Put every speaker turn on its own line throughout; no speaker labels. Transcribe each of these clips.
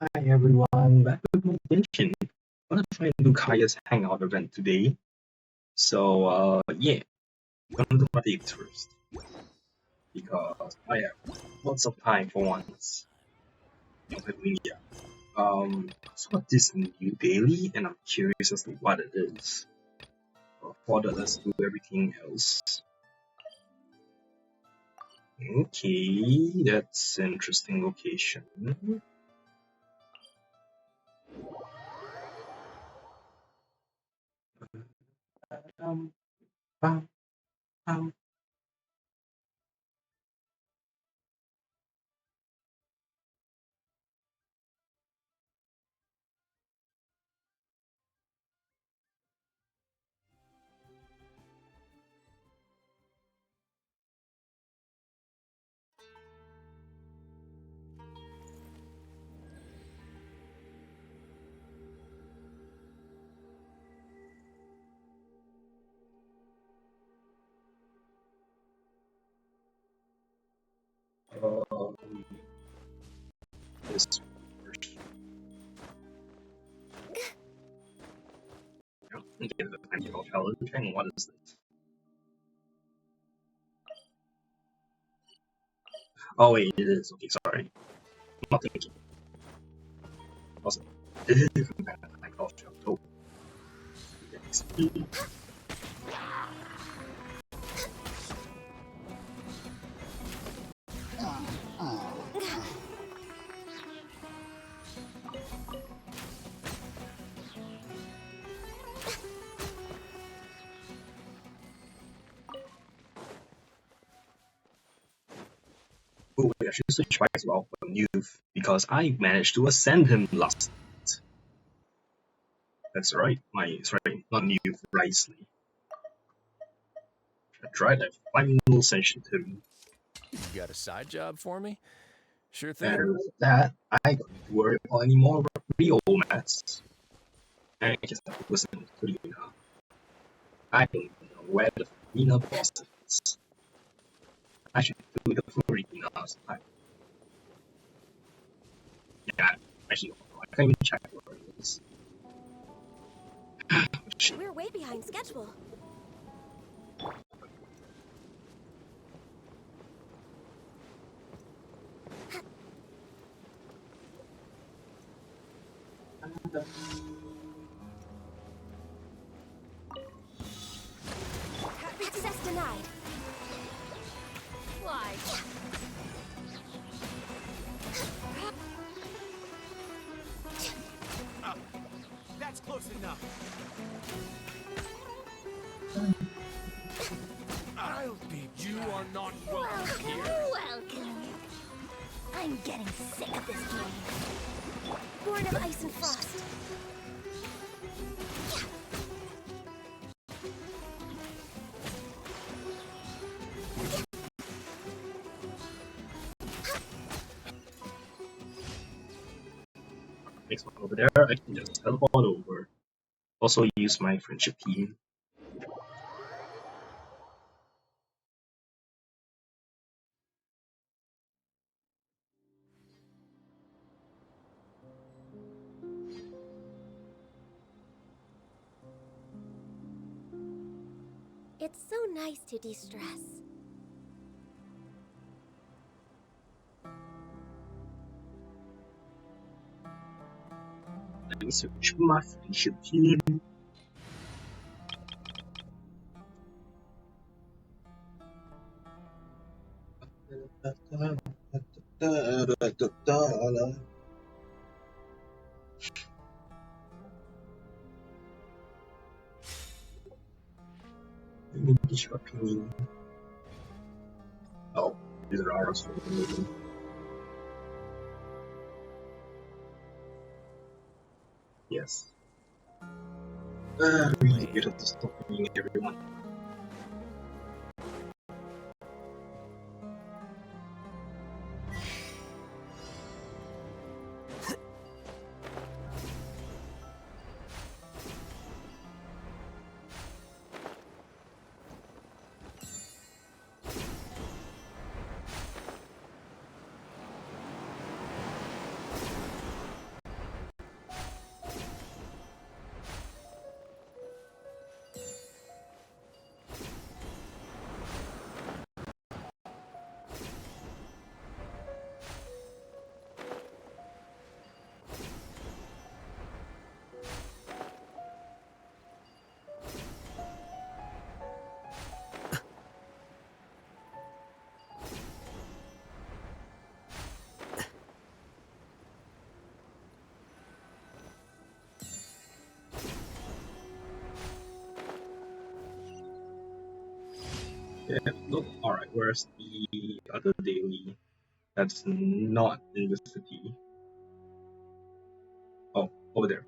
Hi everyone, back with more Genshin. I'm gonna try and do Kaeya's Hangout event today. Yeah, I'm gonna do my dates first because I have lots of time for once. Yeah. So got this new daily, and I'm curious as to what it is. Before that, let's do everything else. Okay, that's an interesting location. Um, um, um, um, this Okay, the time to challenge. And what is this? Oh wait, it is. Okay, sorry. I'm not thinking. Also, different kind of time culture. Oh, yes. Oh, wait, I should switch back as well from youth because I managed to ascend him last night. That's right. Sorry, not youth, Risley. I tried that final session too.
You got a side job for me? Sure thing.
And with that, I don't need to worry about any more real mats. I just have to listen to Karina. I don't even know where the Karina boss is. I should do the Karina sometime. Yeah, actually, I can't even check where it is. Shit.
We're way behind schedule. Access denied. Why?
That's close enough. I'll be. You are not welcome here.
Welcome. I'm getting sick of this game. Born of ice and frost.
Next one over there, I can just teleport over. Also use my friendship team.
It's so nice to de-stress.
Let me search my friendship team. Disrupting. Oh, these are ours for the movie. Yes. Really good at stopping everyone. Yeah, look, alright, where's the other daily that's not in the city? Oh, over there.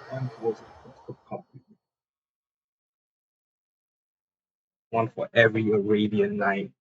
One was a copy. One for every Arabian night.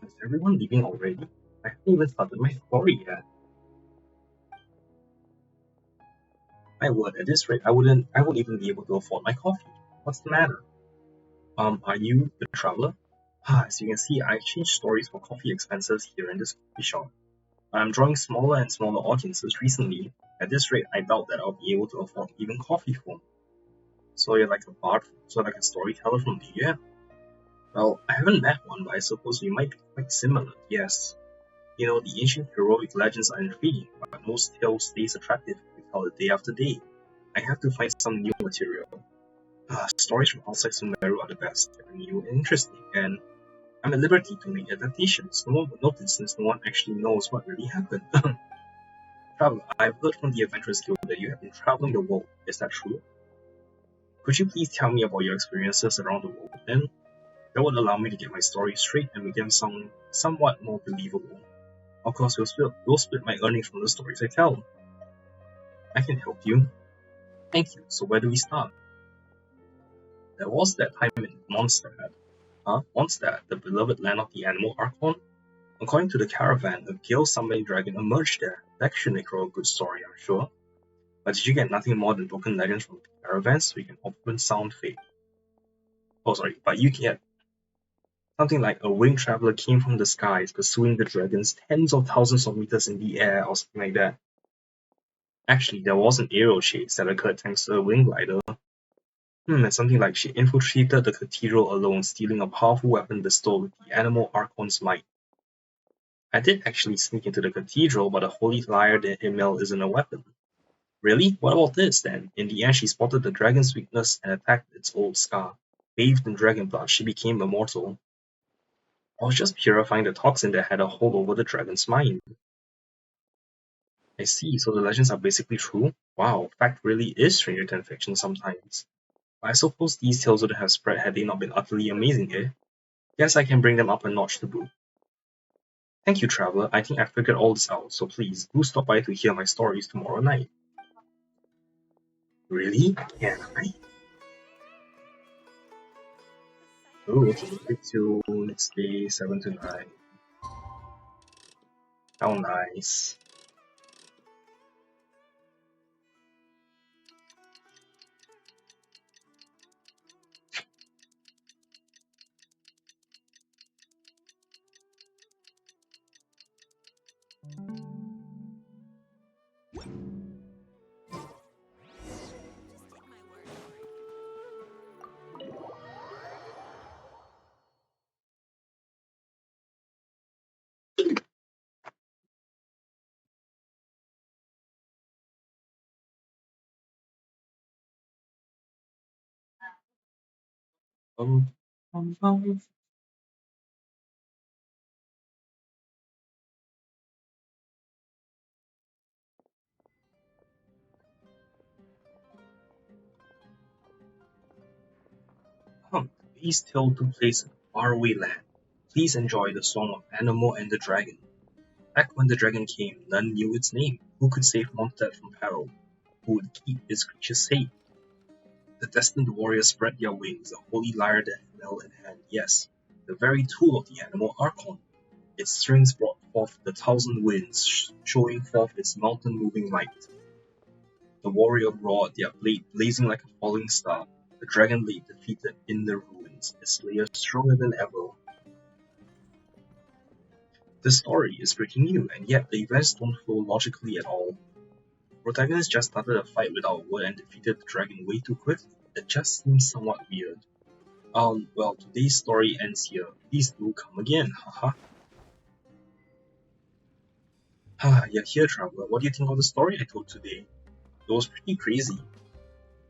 Is everyone leaving already? I haven't even started my story yet. My word, at this rate, I won't even be able to afford my coffee. What's the matter? Are you the traveler? As you can see, I exchanged stories for coffee expenses here in this coffee shop. I'm drawing smaller and smaller audiences recently. At this rate, I doubt that I'll be able to afford even coffee for. So you're like a bard, so like a storyteller from the year? Well, I haven't met one, but I suppose we might be quite similar, yes. You know, the ancient heroic legends are intriguing, but most tales stays attractive if we tell it day after day. I have to find some new material. Stories from outside Sumeru are the best. They're new and interesting, and I'm at liberty to make adaptations. No one would notice since no one actually knows what really happened. Traveler, I've heard from the Adventurers Guild that you have been traveling the world. Is that true? Could you please tell me about your experiences around the world then? That would allow me to get my stories straight and make them sound somewhat more believable. Of course, we'll split my earnings from the stories I tell. I can help you. Thank you. So where do we start? There was that time in Mondstadt. Mondstadt, the beloved land of the animal Archon? According to the caravan, a gale-summoning dragon emerged there. That should make for a good story, I'm sure. But did you get nothing more than broken legends from the caravans so you can open sound fate? Oh, sorry, but you get something like a winged traveler came from the skies, pursuing the dragons tens of thousands of meters in the air, or something like that. Actually, there was an aerial chase that occurred thanks to a wing glider. And something like she infiltrated the cathedral alone, stealing a powerful weapon bestowed with the animal Archon's might. I did actually sneak into the cathedral, but a holy lyre that Emil isn't a weapon. Really? What about this, then? In the end, she spotted the dragon's weakness and attacked its old scar. Bathed in dragon blood, she became immortal. I was just purifying the toxin that had a hold over the dragon's mind. I see, so the legends are basically true? Wow, fact really is stranger than fiction sometimes. I suppose these tales would have spread had they not been utterly amazing, eh? Guess I can bring them up a notch to boot. Thank you, Traveler. I think I figured all this out, so please, do stop by to hear my stories tomorrow night. Really? Can I? Oh, okay. Wait till next day, 7 to 9. How nice. Um, um, um. Please tell to place in a faraway land. Please enjoy the song of Animal and the Dragon. Back when the dragon came, none knew its name. Who could save Mondstadt from peril? Who would keep its creatures safe? The destined warriors spread their wings, a holy lyre that fell in hand. Yes, the very tool of the animal Archon. Its strings brought forth the thousand winds, showing forth its mountain-moving might. The warrior roared, their blade blazing like a falling star. The dragon lay defeated in the ruins, its slayer stronger than ever. The story is pretty new, and yet the events don't flow logically at all. Protagonist just started a fight without a word and defeated the dragon way too quickly. It just seems somewhat weird. Well, today's story ends here. Please do come again, haha. You're here, traveler. What do you think of the story I told today? It was pretty crazy.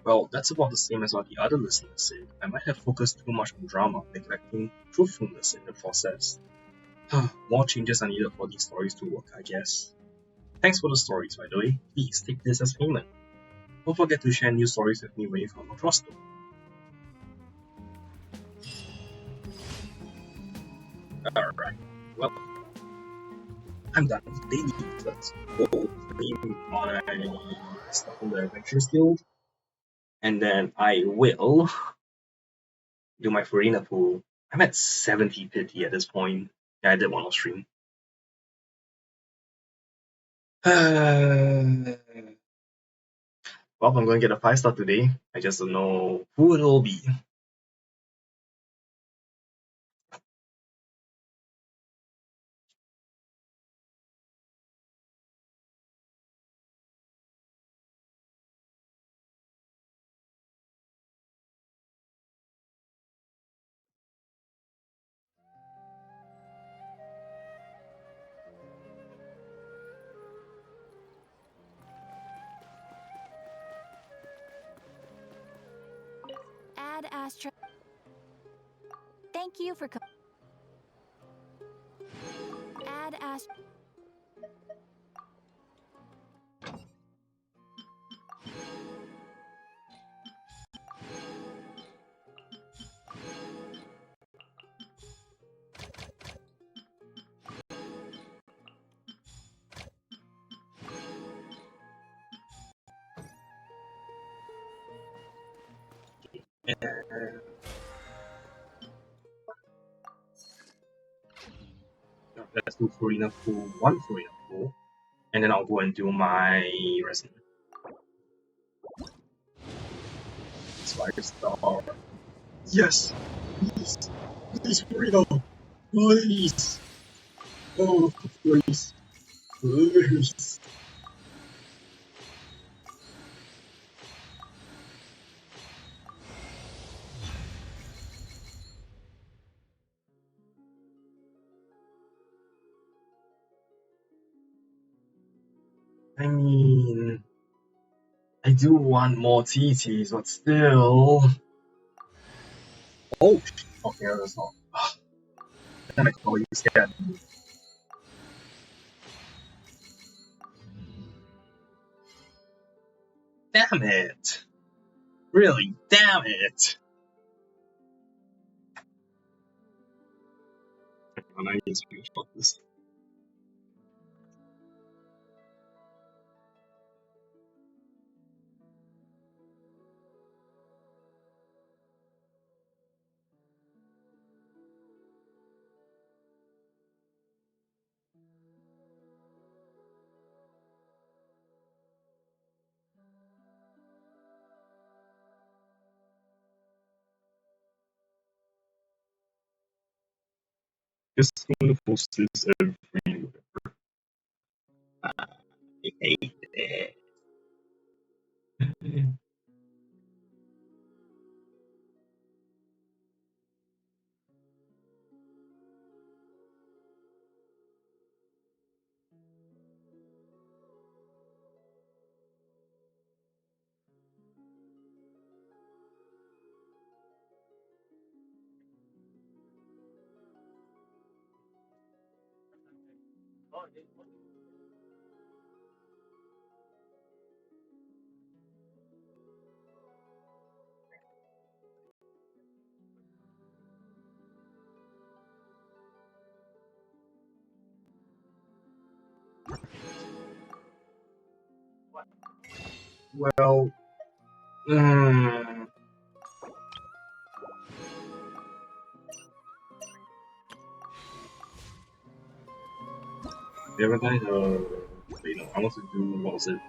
Well, that's about the same as what the other listeners said. I might have focused too much on drama, neglecting truthfulness in the process. More changes are needed for these stories to work, I guess. Thanks for the stories, by the way. Please take this as payment. Don't forget to share new stories with me when you come across them. Alright, well, I'm done with the daily. Let's go claim my stuff in the Adventures Guild. And then I will do my Farina pool. I'm at 70 pity at this point. Yeah, I did one off stream. Well, I'm going to get a 5-star today. I just don't know who it'll be.
Add Astra. Thank you for Add Astra.
Let's do Farina pool, one Farina pool, and then I'll go and do my resin. 5-star. Yes! Please! Please, Farina! Please! Oh, please! Please! I mean, I do want more TTs, but still. Oh, okay, that's not. Damn it, Chloe, you scared me. Damn it! Really, damn it! I need to screenshot this. Just going to post this everywhere. I hate it. Well, the other night, wait, no, I want to do, what was it?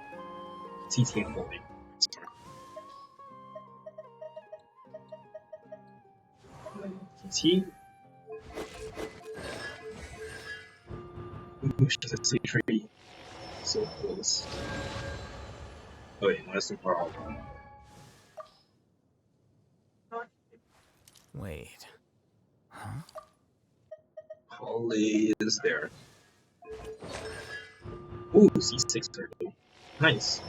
TT holding. Sorry. TT? Ooh, she's a C3. So close. Oh wait, no, that's too far out.
Wait. Huh?
Holly is there. Ooh, C6 turtle. Nice.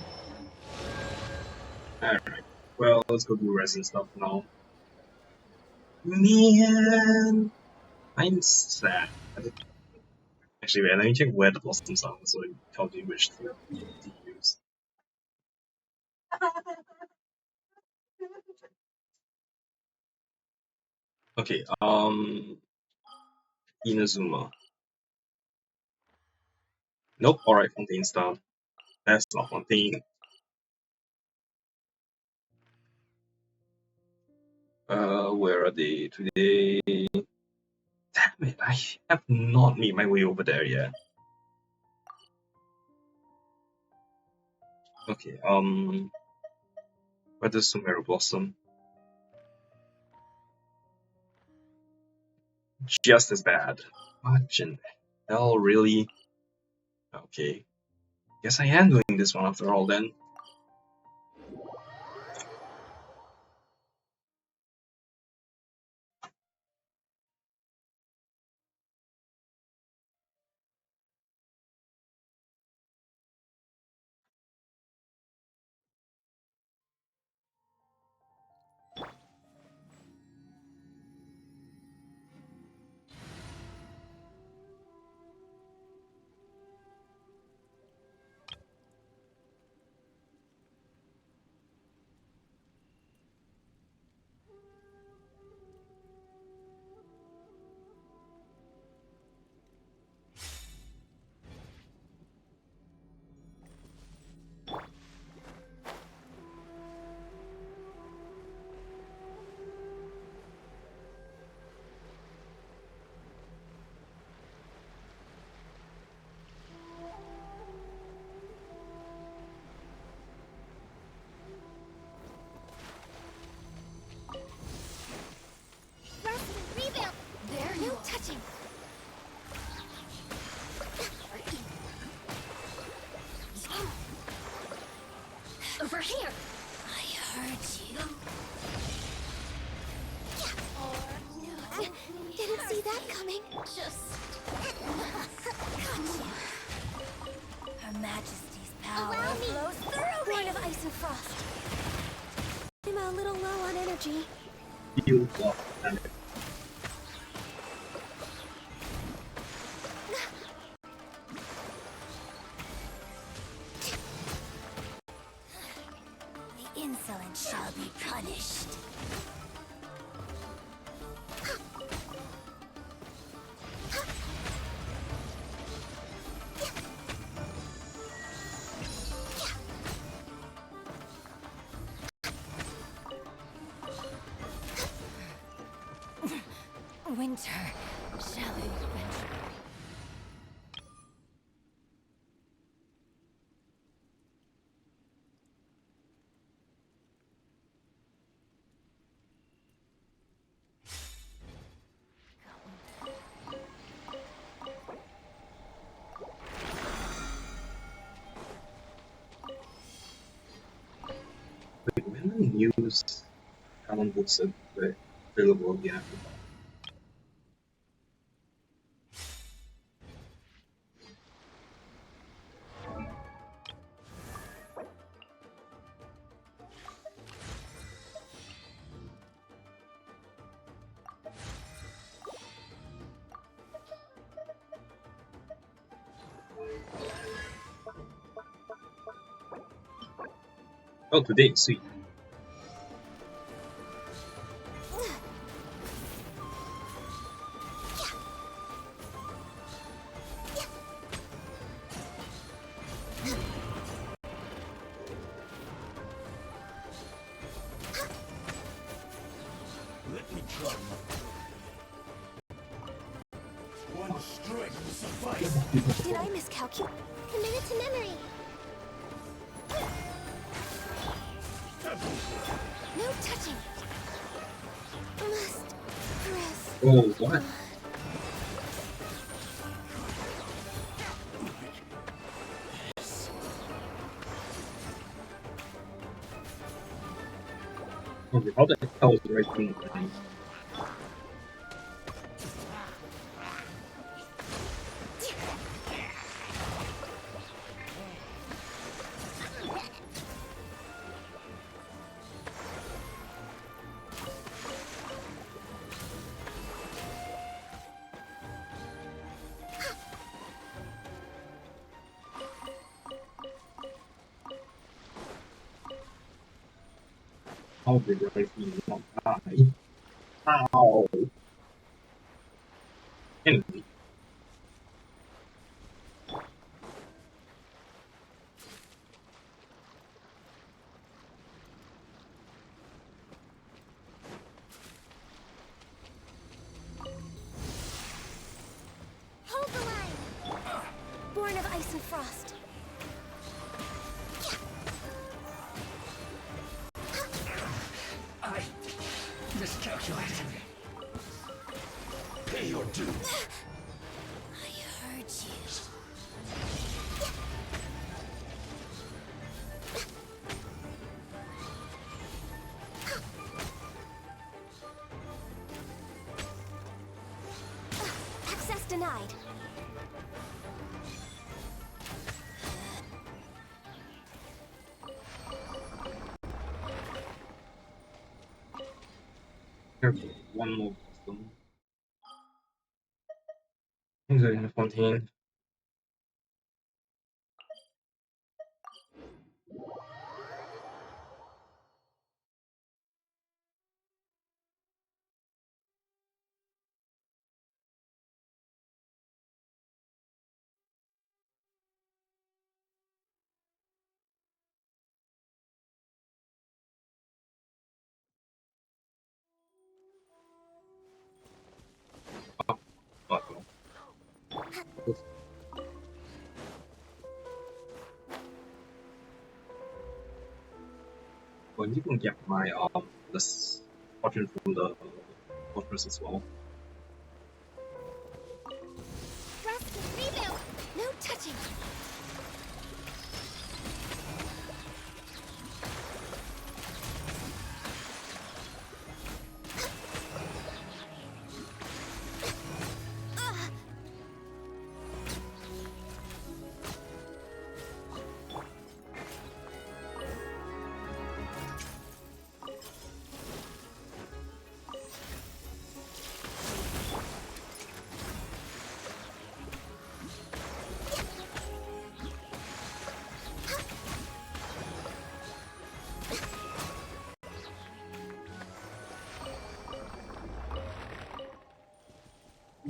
Alright. Well, let's go do resin stuff now. Man, I'm sad. Actually, wait, let me check where the blossoms are so it tells me which to use. Okay, Inazuma. Nope, alright, Fontaine Star. That's not Fontaine. Where are they today? Damn it, I have not made my way over there yet. Okay, where does Sumeru Blossom? Just as bad. What in the hell, really? Okay. Guess I am doing this one after all then.
Rebuild! There you no touching! Over here! I heard you. Didn't see that coming. Just... Gotcha. Her Majesty's power flows through me! Born of ice and frost. I'm a little low on energy.
You block, damn it.
The insolent shall be punished. Winter shall adventure.
Wait, when the news common books are available again? Oh, today, sweet.
Let me try. One strike will suffice.
Did I miscalculate? Commit it to memory. No touching. Must press.
Oh, what? Okay, how the hell is the right thing? How did the right thing not die? How? Anyway,
Hold the line. Born of ice and frost.
I miscalculated. Pay your due.
I heard you. Access denied.
careful. One more custom. Things are in the Fontaine. Uh-oh. Well, you can get my this fortune from the fortress as well.
Thrust rebuild. No touching.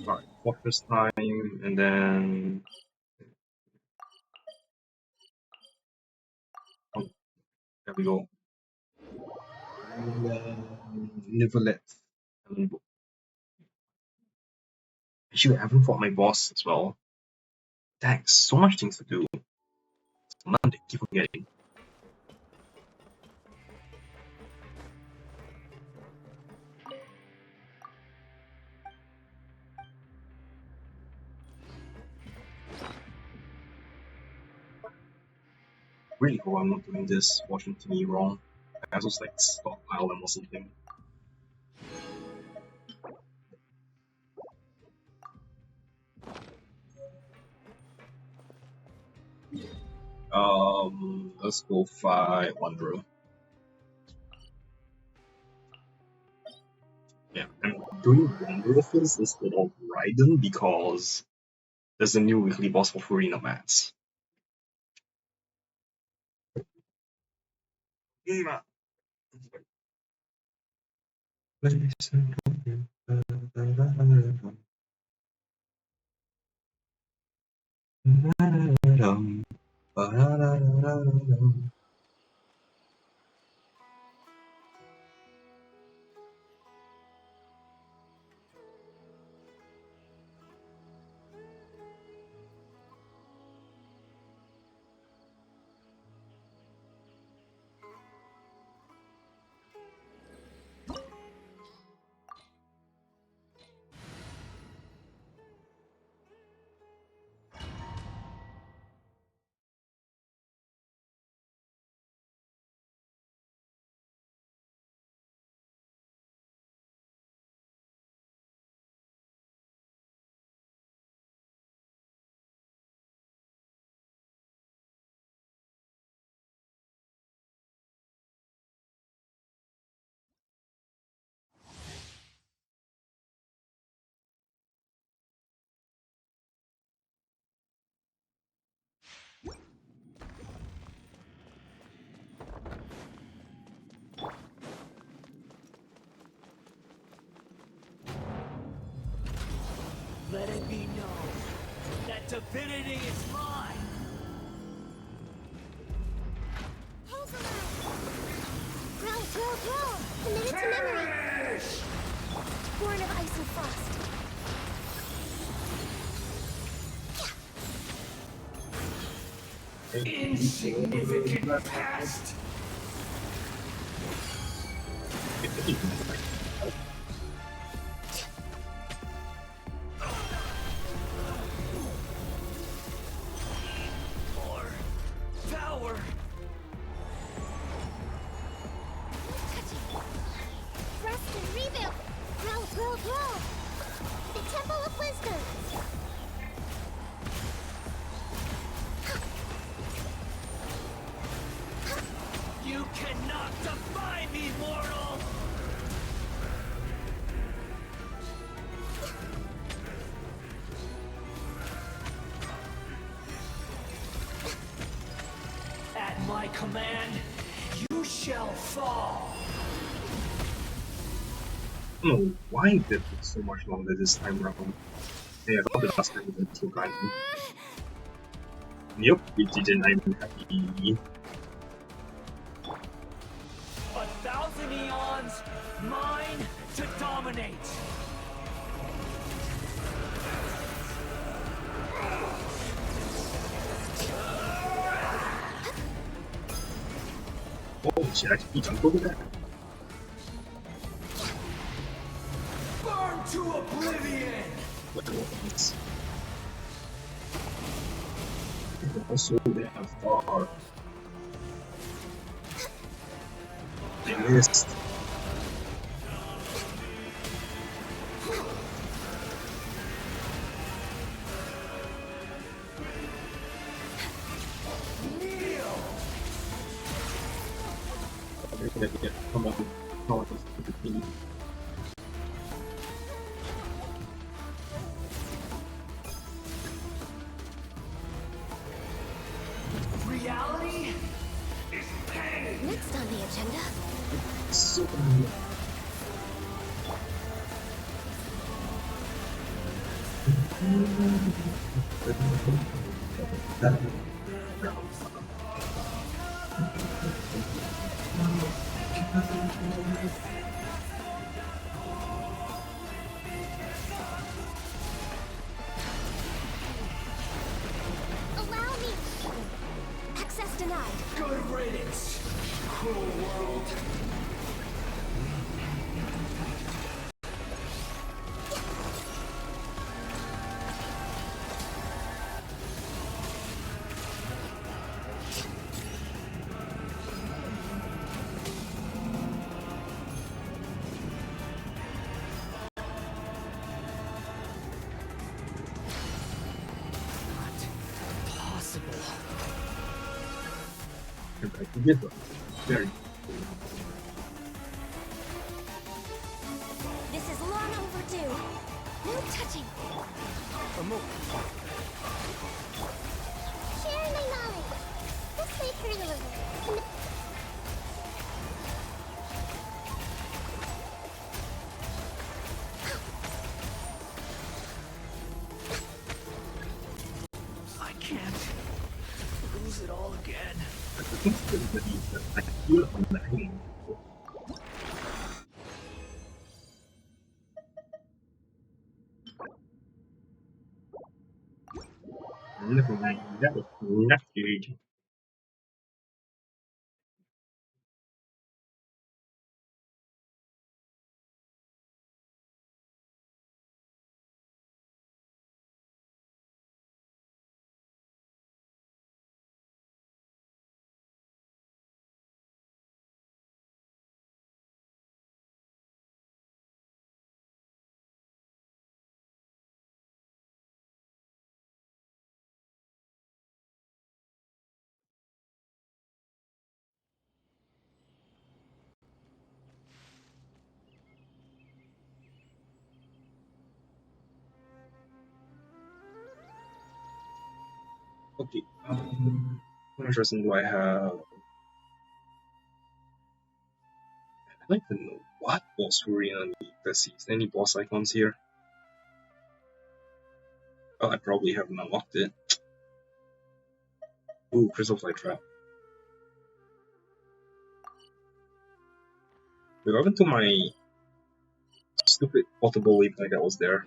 Alright, fortress time, and then oh, there we go. And then Nivelet. Actually, I haven't fought my boss as well. Thanks, so much things to do. None they keep on getting. Really hope I'm not doing this watching to me wrong. I just like stockpile them or something. Let's go fight Wanderer. Yeah, I'm doing Wanderer first instead of Raiden because there's a new weekly boss for Furina Mats. Ima. Listen.
Let it be known that divinity is mine.
Pulse around. Grow. Commit it to memory. Born of ice and frost.
Insignificant past. More power.
Rest and rebuild. Grow. The Temple of Wisdom.
You cannot defy me, mortal. At my command, you shall fall.
I don't know why it took so much longer this time around. Yeah, I thought the last time was so kind. Yep, it didn't. I'm happy.
1,000 eons, mine to dominate.
Oh, shit, I can jump over that.
Burn to oblivion.
What was also damn far. I missed. Come on.
Reality is pain.
Next on the agenda.
So
Allow me. Access denied.
Good riddance, cruel world. Possible.
I can get them. Very.
This is long overdue. No touching. Sharing my knowledge. This may hurt a little.
ability, but I feel I'm lagging. Never mind, that was not good. Okay, how much resin do I have? I'd like to know what boss we're in underneath the seas. Any boss icons here? Oh, I probably haven't unlocked it. Ooh, Crystal Flight Trap. Welcome to my stupid portable leap like I was there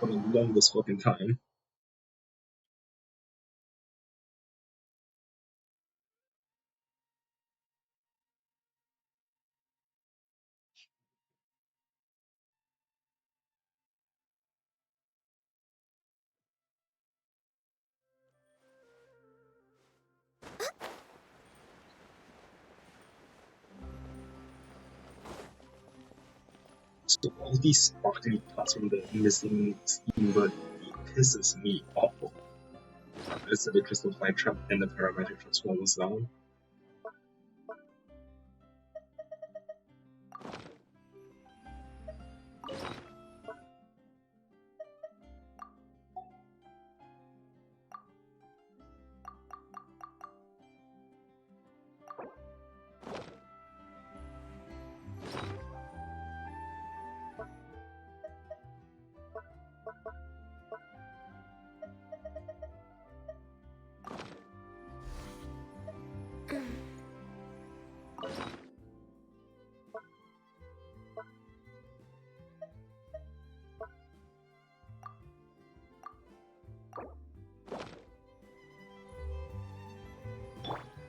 for the longest fucking time. So all these sparkly parts from the missing steamboat pisses me off. It's the Crystal Flight Trap and the Parametric Transformers down.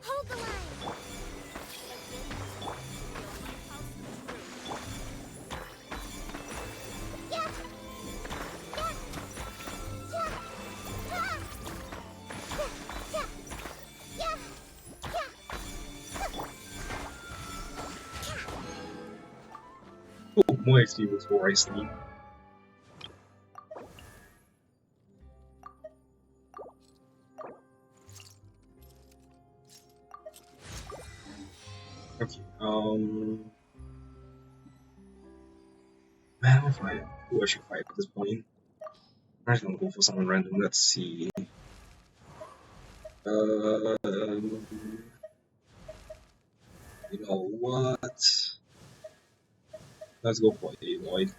Hold the line! Yeah! Yeah! Yeah! Ah! Yeah! Yeah!
Oh, more XP before I sleep. Okay, man, I'll fight. Who I should fight at this point? I'm just gonna go for someone random. Let's see. You know what? Let's go for Aloy.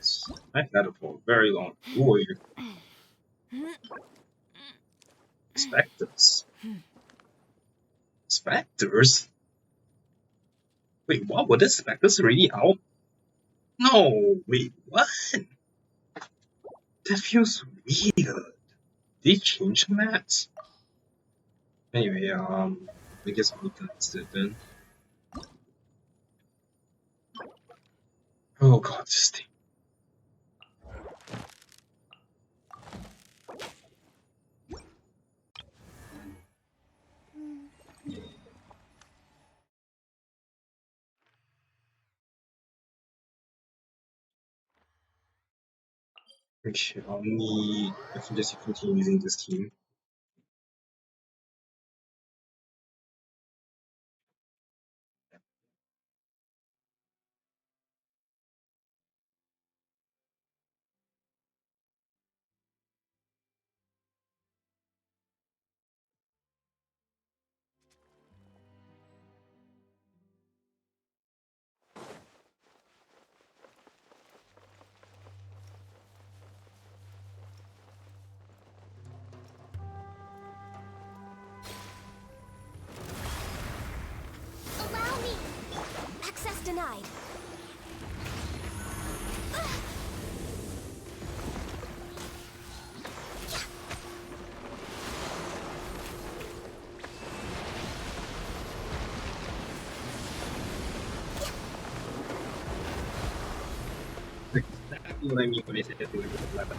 I've had it for a very long. Who are you? Spectres. Spectres? Wait, what? Were the Spectres already out? No, wait, what? That feels weird. They changed the maps? Anyway, I guess we can sit then. Oh god, this thing. Okay, I can just continue using this team.
denied.
Exactly what I mean when I say that doing with 11.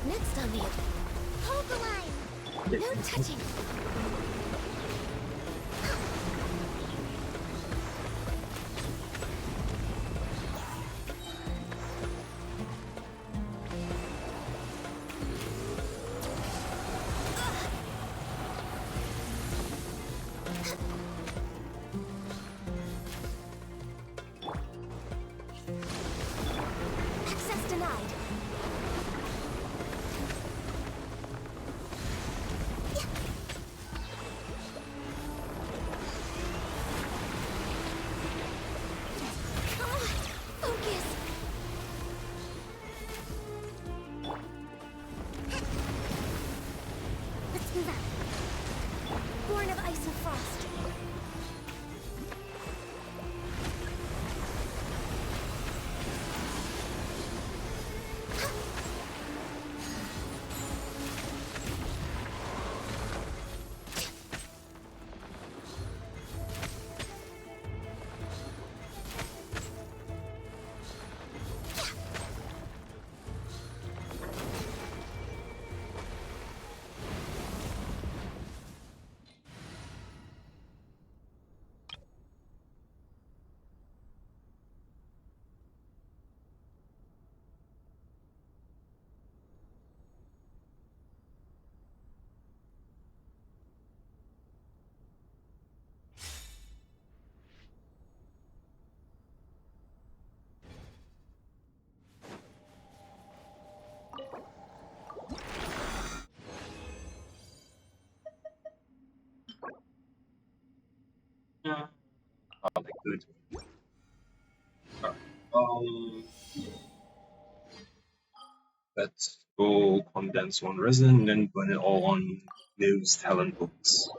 Next on the hold the line. No touching. Access denied. Focus. Let's move out. Born of ice and frost.
Yeah. Like good. Um, let's go condense one resin and then burn it all on news talent books.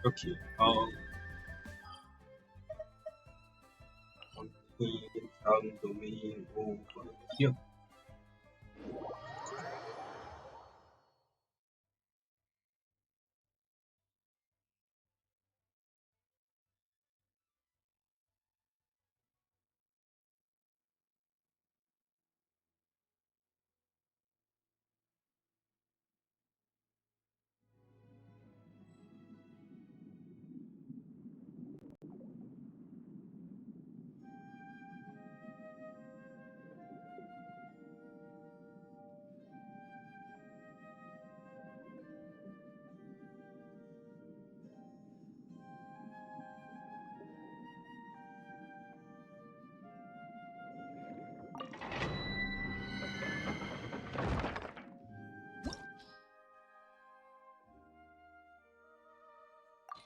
Okay. On the talent domain over here.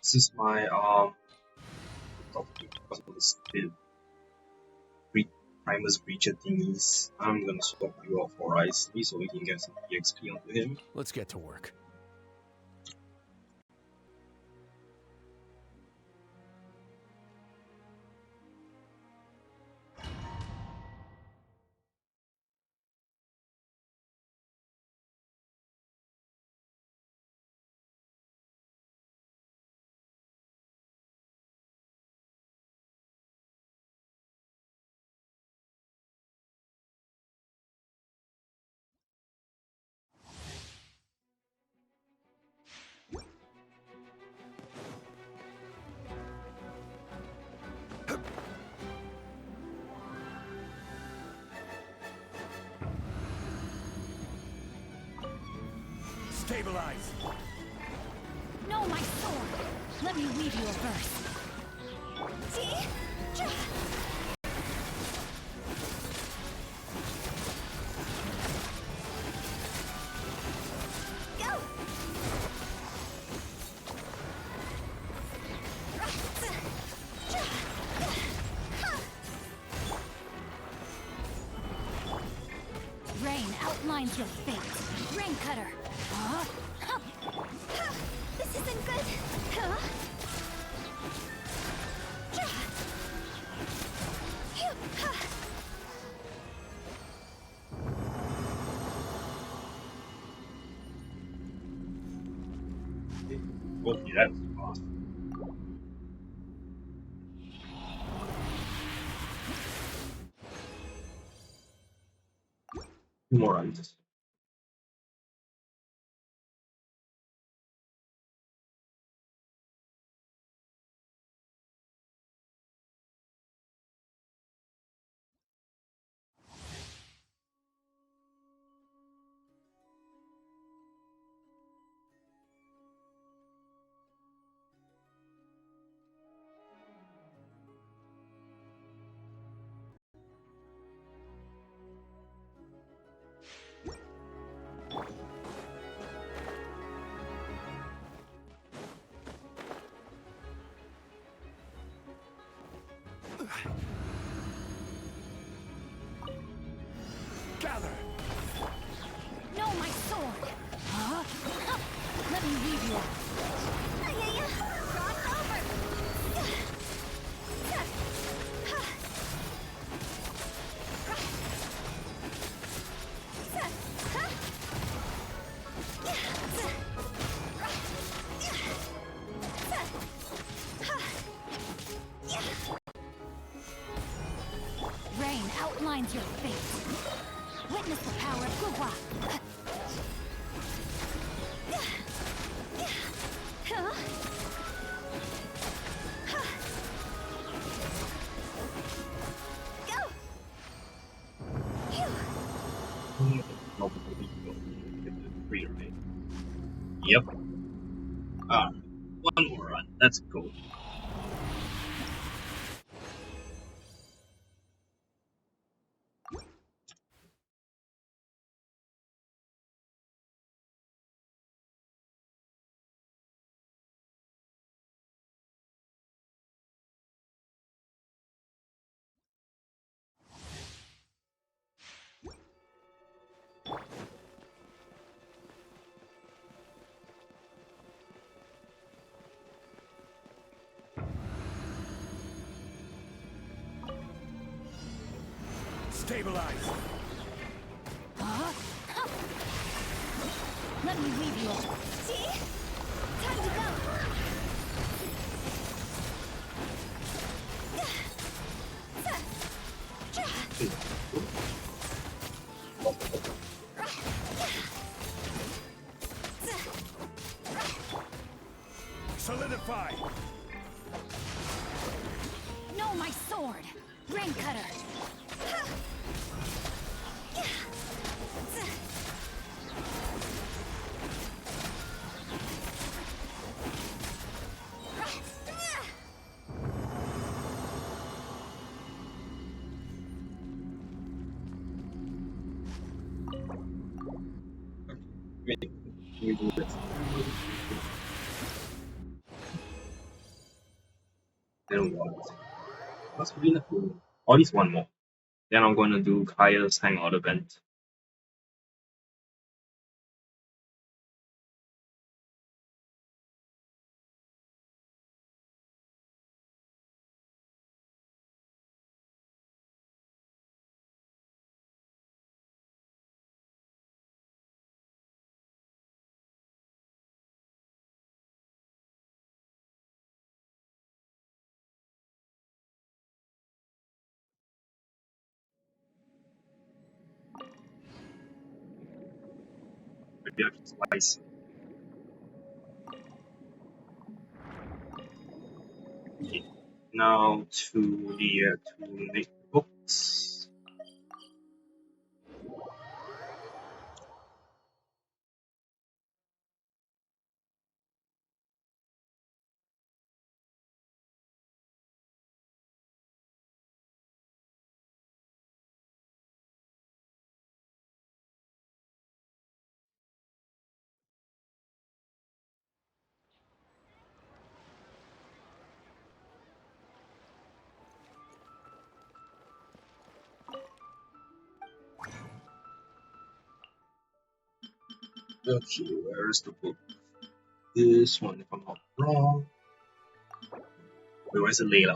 This is my top because of this Primus Breacher thingies. I'm gonna swap you out for Icy so we can get some EXP onto him.
Let's get to work.
Stabilize.
No, my sword. Let me weave you a verse. See? Go! Rain outlines your fate. Rain cutter. Huh? This isn't good. Huh?
Okay, that was fast. Two more runs.
Gather.
No, my sword. Huh? Let me weave you. Cross over. Rain outlines your fate. Witness the power of Guhua. Huh? Go!
Three, right? Yep. One more run. Let's go.
Stabilize.
Huh? Let me weave you. See? Time to go.
Solidify.
No, my sword. Rain cutter.
Wait, can we do this? Then what? What's really cool? Or at least one more. Then I'm going to do Kaeya's Hangout event. Maybe I can slice. Okay. Now to make books. Okay, where is the book? This one, if I'm not wrong. Wait, where's it later?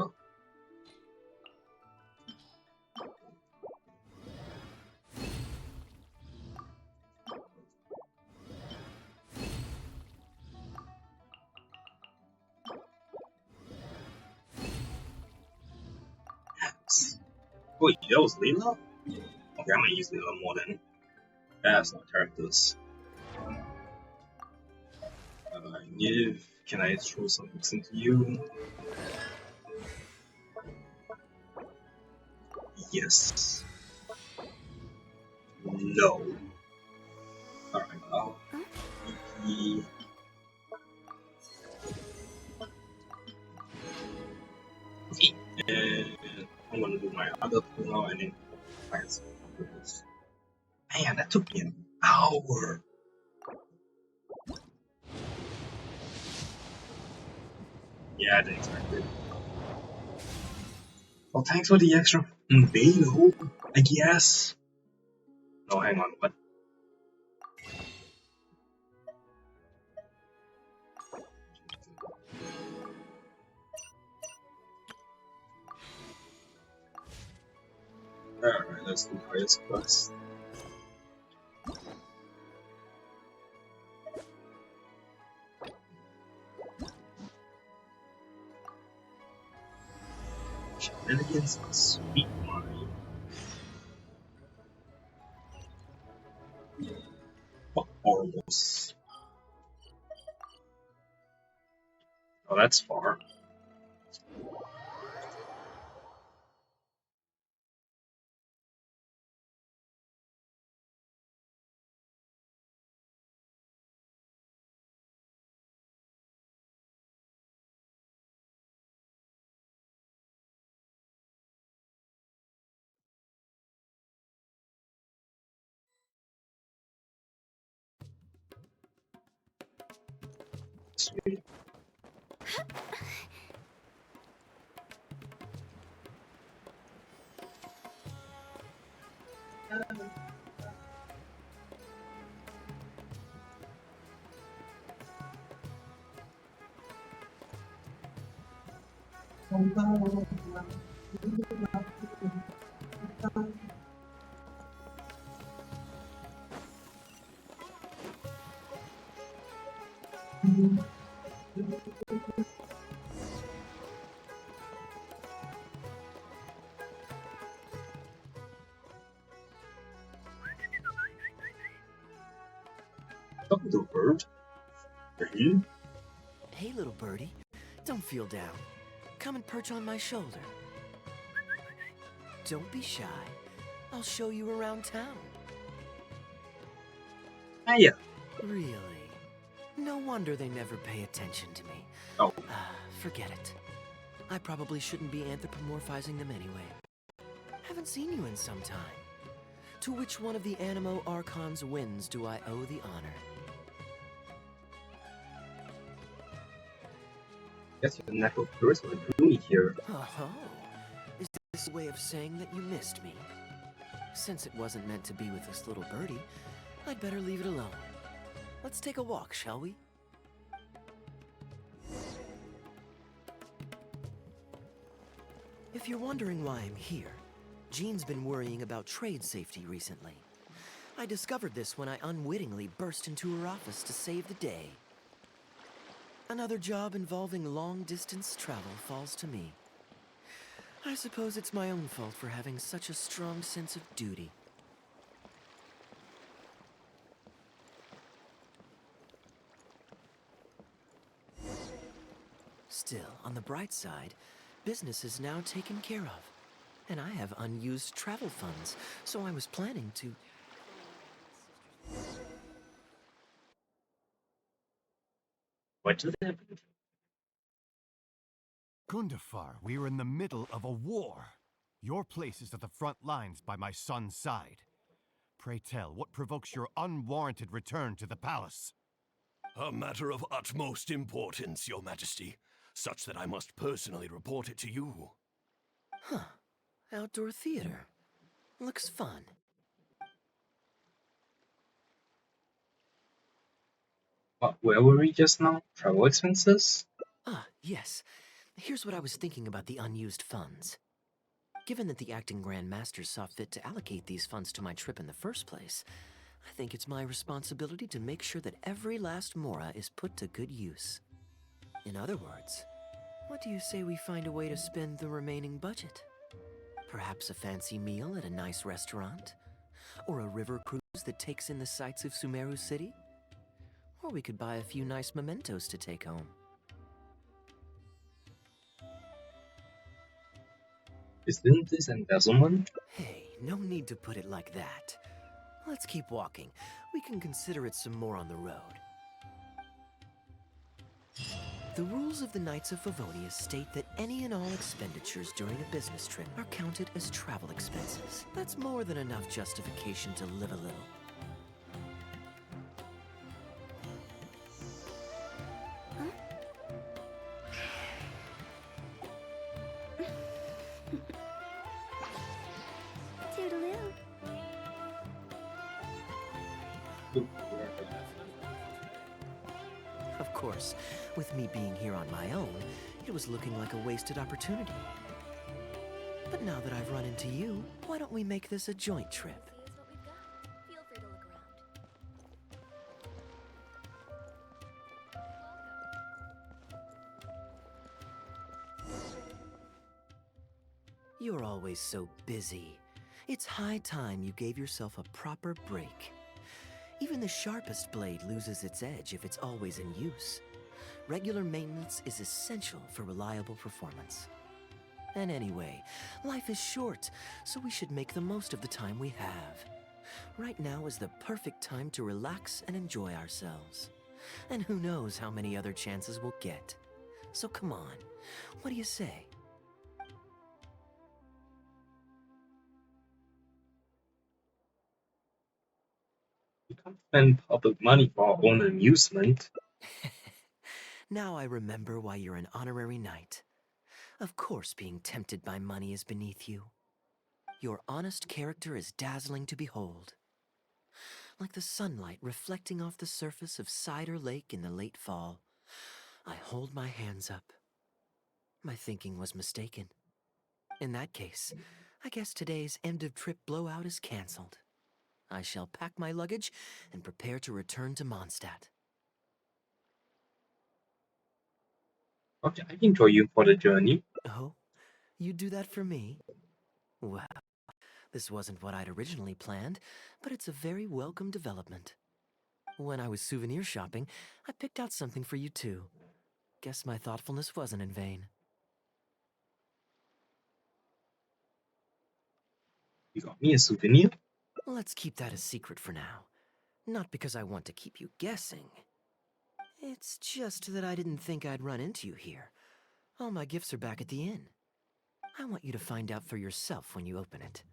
Wait, that was Layla? Okay, I'm gonna use Layla more than as our characters. Can I throw some books into you? Yes. No. Alright, EP. Okay, and I'm gonna do my other tool now and then find some numbers. Man, that took me an hour. Yeah, I didn't expect it. Well, thanks for the extra Velo, I guess. No, hang on, what? Alright, let's do highest quest. Shenanigans and sweet wine. What almost? Oh, that's far. Sweet. Talking to a bird? Really?
Hey, little birdie. Don't feel down. Come and perch on my shoulder. Don't be shy. I'll show you around town.
Kaeya.
Really? No wonder they never pay attention to me.
Oh.
Forget it. I probably shouldn't be anthropomorphizing them anyway. Haven't seen you in some time. To which one of the Animo Archons wins do I owe the honor?
Guess you're the natural person who drew me here.
Oh, is this a way of saying that you missed me? Since it wasn't meant to be with this little birdie, I'd better leave it alone. Let's take a walk, shall we? If you're wondering why I'm here, Jean's been worrying about trade safety recently. I discovered this when I unwittingly burst into her office to save the day. Another job involving long-distance travel falls to me. I suppose it's my own fault for having such a strong sense of duty. Still, on the bright side, business is now taken care of. And I have unused travel funds, so I was planning to...
What just happened?
Gundafar, we are in the middle of a war. Your place is at the front lines by my son's side. Pray tell, what provokes your unwarranted return to the palace?
A matter of utmost importance, Your Majesty, such that I must personally report it to you.
Huh. Outdoor theater. Looks fun.
Where were we just now? Travel expenses?
Ah, yes. Here's what I was thinking about the unused funds. Given that the acting Grand Master saw fit to allocate these funds to my trip in the first place, I think it's my responsibility to make sure that every last mora is put to good use. In other words, what do you say we find a way to spend the remaining budget? Perhaps a fancy meal at a nice restaurant? Or a river cruise that takes in the sights of Sumeru City? Or we could buy a few nice mementos to take home.
Isn't this embezzlement?
Hey, no need to put it like that. Let's keep walking. We can consider it some more on the road. The rules of the Knights of Favonius state that any and all expenditures during a business trip are counted as travel expenses. That's more than enough justification to live a little.
Toodaloo.
Of course, with me being here on my own, it was looking like a wasted opportunity. But now that I've run into you, why don't we make this a joint trip?
See is what we've got. Feel free to look around.
You're always so busy. It's high time you gave yourself a proper break. Even the sharpest blade loses its edge if it's always in use. Regular maintenance is essential for reliable performance. And anyway, life is short, so we should make the most of the time we have. Right now is the perfect time to relax and enjoy ourselves. And who knows how many other chances we'll get. So come on, what do you say?
We can't spend public money for our own amusement.
Now I remember why you're an honorary knight. Of course being tempted by money is beneath you. Your honest character is dazzling to behold. Like the sunlight reflecting off the surface of Cider Lake in the late fall, I hold my hands up. My thinking was mistaken. In that case, I guess today's end-of-trip blowout is cancelled. I shall pack my luggage and prepare to return to Mondstadt.
Okay, I can join you for the journey.
Oh, you do that for me? Well, this wasn't what I'd originally planned, but it's a very welcome development. When I was souvenir shopping, I picked out something for you too. Guess my thoughtfulness wasn't in vain.
You got me a souvenir?
Let's keep that a secret for now. Not because I want to keep you guessing. It's just that I didn't think I'd run into you here. All my gifts are back at the inn. I want you to find out for yourself when you open it.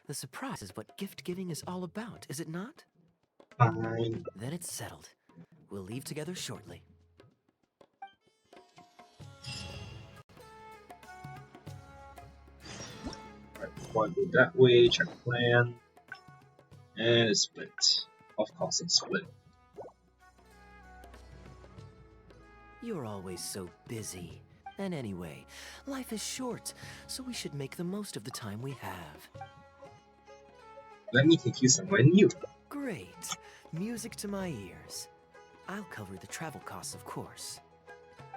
The surprise is what gift giving is all about, is it not?
Fine.
Then it's settled. We'll leave together shortly.
Right, before I go that way, check plan. And it's split. Of course it's split.
You're always so busy. And anyway, life is short, so we should make the most of the time we have.
Let me take you somewhere new.
Great. Music to my ears. I'll cover the travel costs, of course.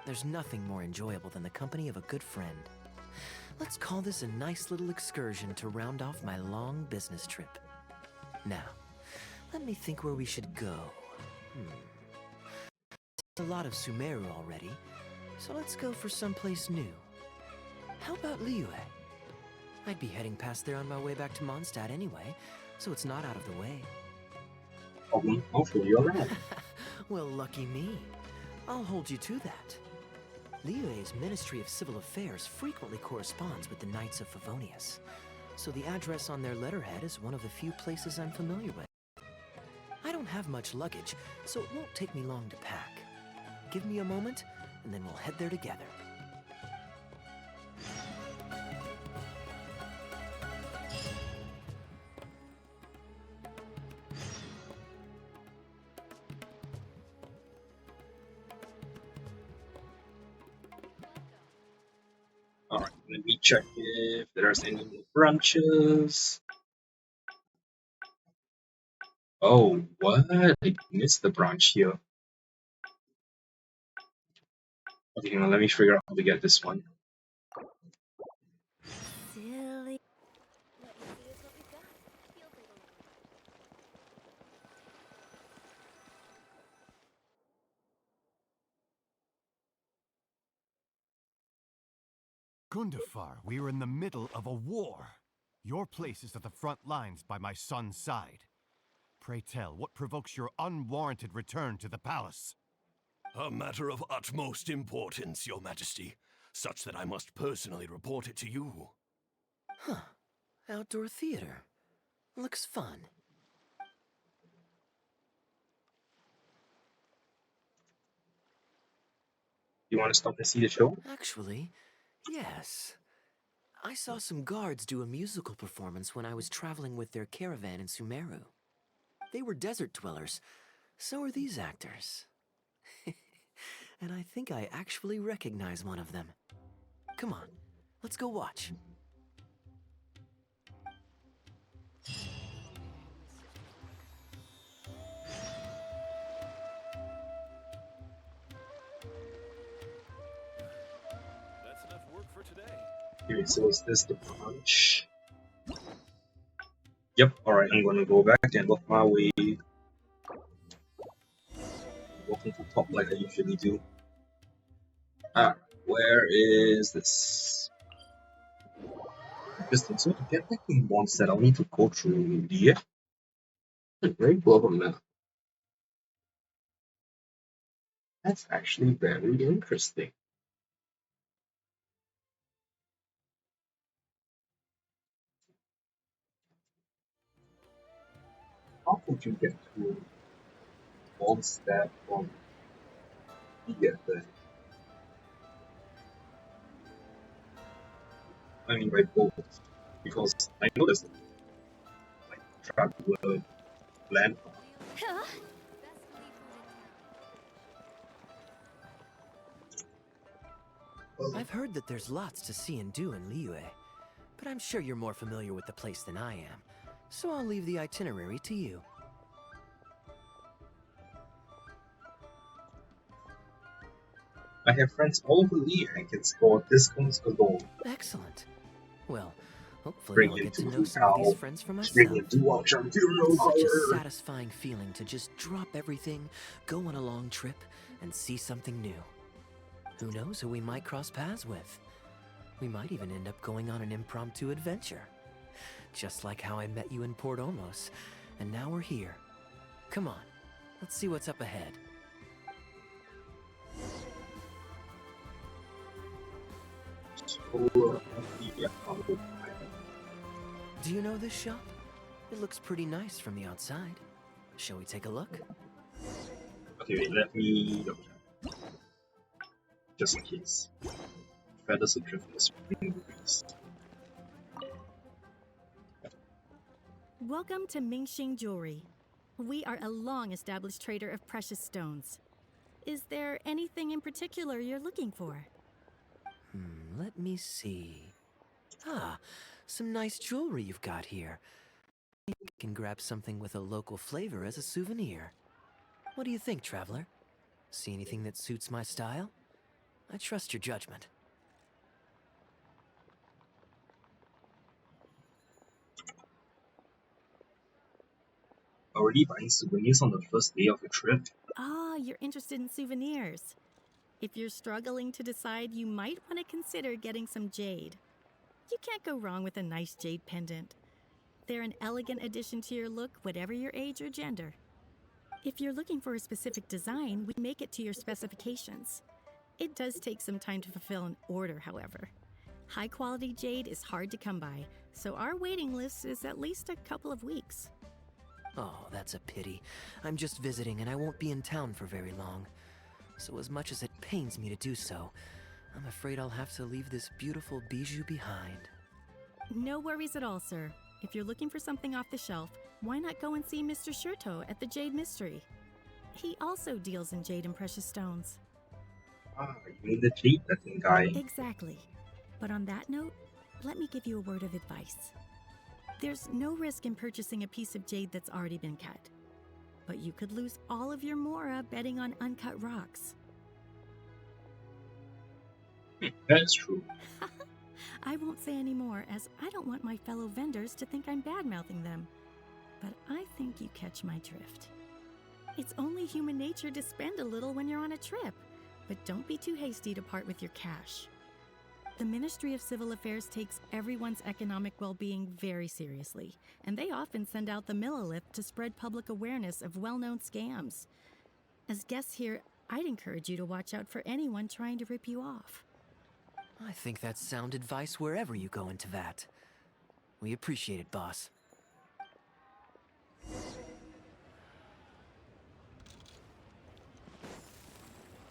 There's nothing more enjoyable than the company of a good friend. Let's call this a nice little excursion to round off my long business trip. Now, let me think where we should go. A lot of Sumeru already, so let's go for someplace new. How about Liyue? I'd be heading past there on my way back to Mondstadt anyway, so it's not out of the way.
I'll show you around.
Well, lucky me. I'll hold you to that. Liyue's Ministry of Civil Affairs frequently corresponds with the Knights of Favonius, so the address on their letterhead is one of the few places I'm familiar with. I don't have much luggage, so it won't take me long to pack. Give me a moment, and then we'll head there together.
Let me check if there's any more branches. Oh, what? I missed the branch here. Okay, hang on, let me figure out how to get this one.
Silly. Let me see what we've got. Feels a little.
Gundafar, we are in the middle of a war. Your place is at the front lines by my son's side. Pray tell, what provokes your unwarranted return to the palace?
A matter of utmost importance, Your Majesty, such that I must personally report it to you.
Huh. Outdoor theater. Looks fun.
You want to stop and see the show?
Actually, yes. I saw some guards do a musical performance when I was traveling with their caravan in Sumeru. They were desert dwellers. So are these actors. And I think I actually recognize one of them. Come on, let's go watch.
That's enough work for today.
Okay, so is this the branch? Yep, alright, I'm gonna go back and work my way. Walking to top like I usually do. Ah, where is this? Interesting, so to get back in one set, I'll need to go through the very global map. That's actually very interesting. How would you get to one step from here then? I mean by boat. Because I know there's like traveler land.
Huh?
I've heard that there's lots to see and do in Liyue, but I'm sure you're more familiar with the place than I am, so I'll leave the itinerary to you.
I have friends all over Lee and can score discounts galore.
Excellent. Well, hopefully
Bring
I'll
you
get to
to
know some of these
Hal.
friends for
Bring
myself.
you to our Imperial
It's such a
Power.
satisfying feeling to just drop everything, go on a long trip, and see something new. Who knows who we might cross paths with? We might even end up going on an impromptu adventure. Just like how I met you in Port Ormos, and now we're here. Come on, let's see what's up ahead. Do you know this shop? It looks pretty nice from the outside. Shall we take a look?
Okay, wait, let me double check. Just in case. Feathers adrift in the spring breeze.
Welcome to Mingxing Jewelry. We are a long-established trader of precious stones. Is there anything in particular you're looking for?
Let me see. Ah, some nice jewelry you've got here. You can grab something with a local flavor as a souvenir. What do you think, traveler? See anything that suits my style? I trust your judgment.
Already buying souvenirs on the first day of your trip?
Ah, you're interested in souvenirs. If you're struggling to decide, you might want to consider getting some jade. You can't go wrong with a nice jade pendant. They're an elegant addition to your look, whatever your age or gender. If you're looking for a specific design, we make it to your specifications. It does take some time to fulfill an order, however. High-quality jade is hard to come by, so our waiting list is at least a couple of weeks.
Oh, that's a pity. I'm just visiting and I won't be in town for very long. So as much as it pains me to do so, I'm afraid I'll have to leave this beautiful bijou behind.
No worries at all, sir. If you're looking for something off the shelf, why not go and see Mr. Shurto at the Jade Mystery? He also deals in jade and precious stones.
Ah, you mean the jade betting guy.
Exactly. But on that note, let me give you a word of advice. There's no risk in purchasing a piece of jade that's already been cut. But you could lose all of your mora betting on uncut rocks.
That's true.
I won't say any more, as I don't want my fellow vendors to think I'm bad-mouthing them. But I think you catch my drift. It's only human nature to spend a little when you're on a trip, but don't be too hasty to part with your cash. The Ministry of Civil Affairs takes everyone's economic well-being very seriously, and they often send out the Millilith to spread public awareness of well-known scams. As guests here, I'd encourage you to watch out for anyone trying to rip you off.
I think that's sound advice wherever you go into that. We appreciate it, boss.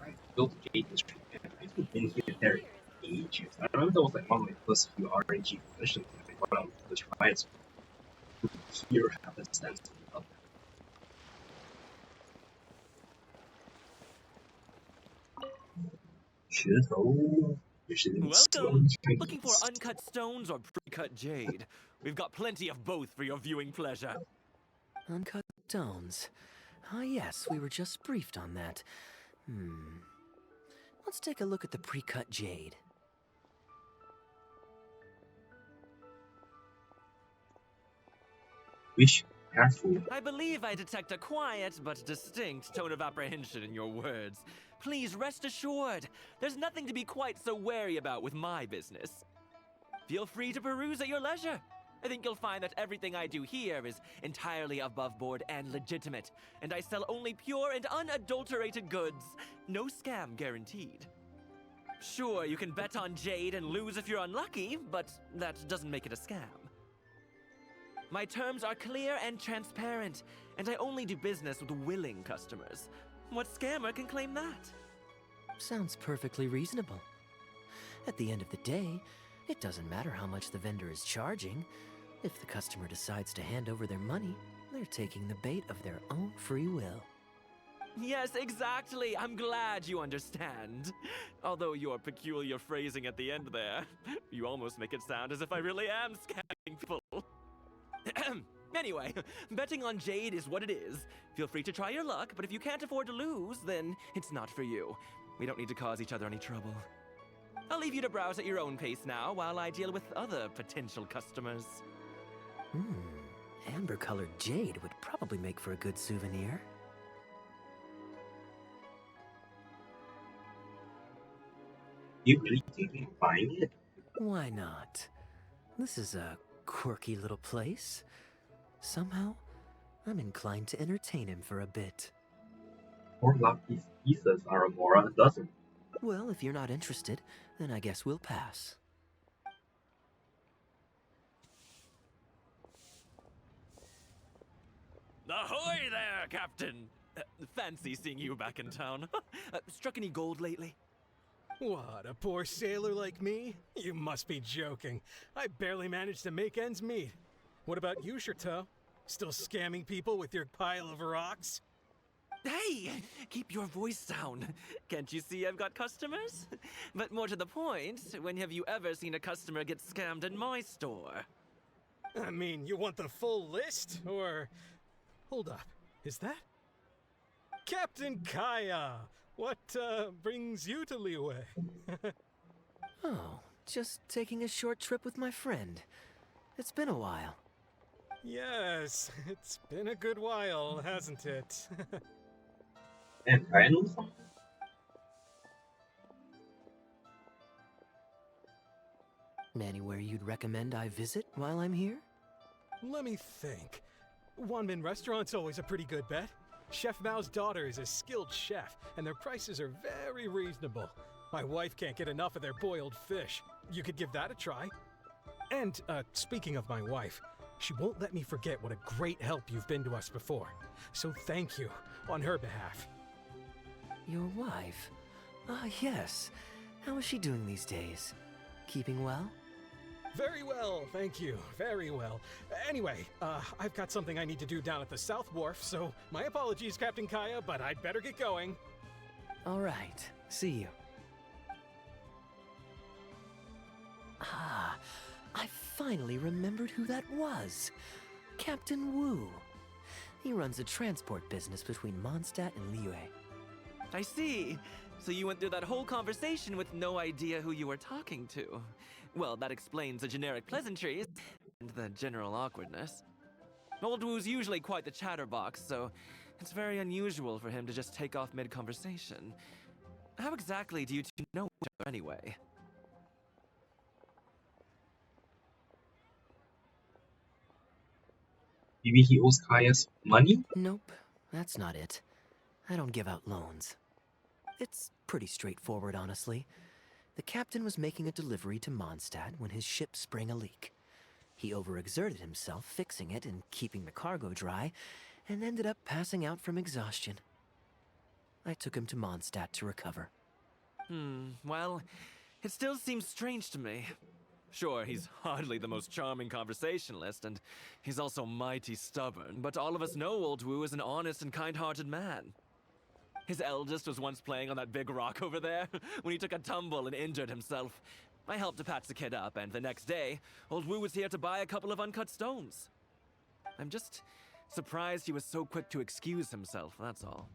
I built a gate district, and I've been here there ages. I remember that was like one of my first few RNG missions when I got out to try it. Here have a sense of
Welcome! Looking for uncut stones or pre-cut jade? We've got plenty of both for your viewing pleasure.
Uncut stones. Ah, yes, we were just briefed on that. Let's take a look at the pre-cut jade.
Wish careful.
I believe I detect a quiet but distinct tone of apprehension in your words. Please rest assured, there's nothing to be quite so wary about with my business. Feel free to peruse at your leisure. I think you'll find that everything I do here is entirely above board and legitimate, and I sell only pure and unadulterated goods. No scam guaranteed. Sure, you can bet on jade and lose if you're unlucky, but that doesn't make it a scam. My terms are clear and transparent, and I only do business with willing customers. What scammer can claim that?
Sounds perfectly reasonable. At the end of the day, it doesn't matter how much the vendor is charging. If the customer decides to hand over their money, they're taking the bait of their own free will.
Yes, exactly. I'm glad you understand. Although your peculiar phrasing at the end there, you almost make it sound as if I really am scamming people. Anyway, betting on jade is what it is. Feel free to try your luck, but if you can't afford to lose, then it's not for you. We don't need to cause each other any trouble. I'll leave you to browse at your own pace now while I deal with other potential customers.
Amber-colored jade would probably make for a good souvenir.
You really think I'm buying it?
Why not? This is a quirky little place. Somehow, I'm inclined to entertain him for a bit.
4 lucky pieces are a more a dozen.
Well, if you're not interested, then I guess we'll pass.
Ahoy there, Captain! Fancy seeing you back in town. Struck any gold lately?
What, a poor sailor like me? You must be joking. I barely managed to make ends meet. What about you, Chateau? Still scamming people with your pile of rocks?
Hey! Keep your voice down. Can't you see I've got customers? But more to the point, when have you ever seen a customer get scammed in my store?
I mean, you want the full list? Or... Hold up. Is that... Captain Kaeya! What, brings you to Liyue?
Oh, just taking a short trip with my friend. It's been a while.
Yes, it's been a good while, hasn't it?
And I know something.
Anywhere you'd recommend I visit while I'm here?
Let me think. Wanmin Restaurant's always a pretty good bet. Chef Mao's daughter is a skilled chef, and their prices are very reasonable. My wife can't get enough of their boiled fish. You could give that a try. And, speaking of my wife, she won't let me forget what a great help you've been to us before. So thank you, on her behalf.
Your wife? Ah, yes. How is she doing these days? Keeping well?
Very well, thank you. Very well. Anyway, I've got something I need to do down at the South Wharf, so my apologies, Captain Kaeya, but I'd better get going.
All right. See you. finally remembered who that was. Captain Wu. He runs a transport business between Mondstadt and Liyue.
I see. So you went through that whole conversation with no idea who you were talking to. Well, that explains the generic pleasantries and the general awkwardness. Old Wu's usually quite the chatterbox, so it's very unusual for him to just take off mid-conversation. How exactly do you two know each other anyway?
Maybe he owes Kaeya's money?
Nope, that's not it. I don't give out loans. It's pretty straightforward, honestly. The captain was making a delivery to Mondstadt when his ship sprang a leak. He overexerted himself fixing it and keeping the cargo dry, and ended up passing out from exhaustion. I took him to Mondstadt to recover.
Well, it still seems strange to me. Sure, he's hardly the most charming conversationalist, and he's also mighty stubborn, but all of us know Old Wu is an honest and kind-hearted man. His eldest was once playing on that big rock over there, when he took a tumble and injured himself. I helped to patch the kid up, and the next day, Old Wu was here to buy a couple of uncut stones. I'm just surprised he was so quick to excuse himself, that's all.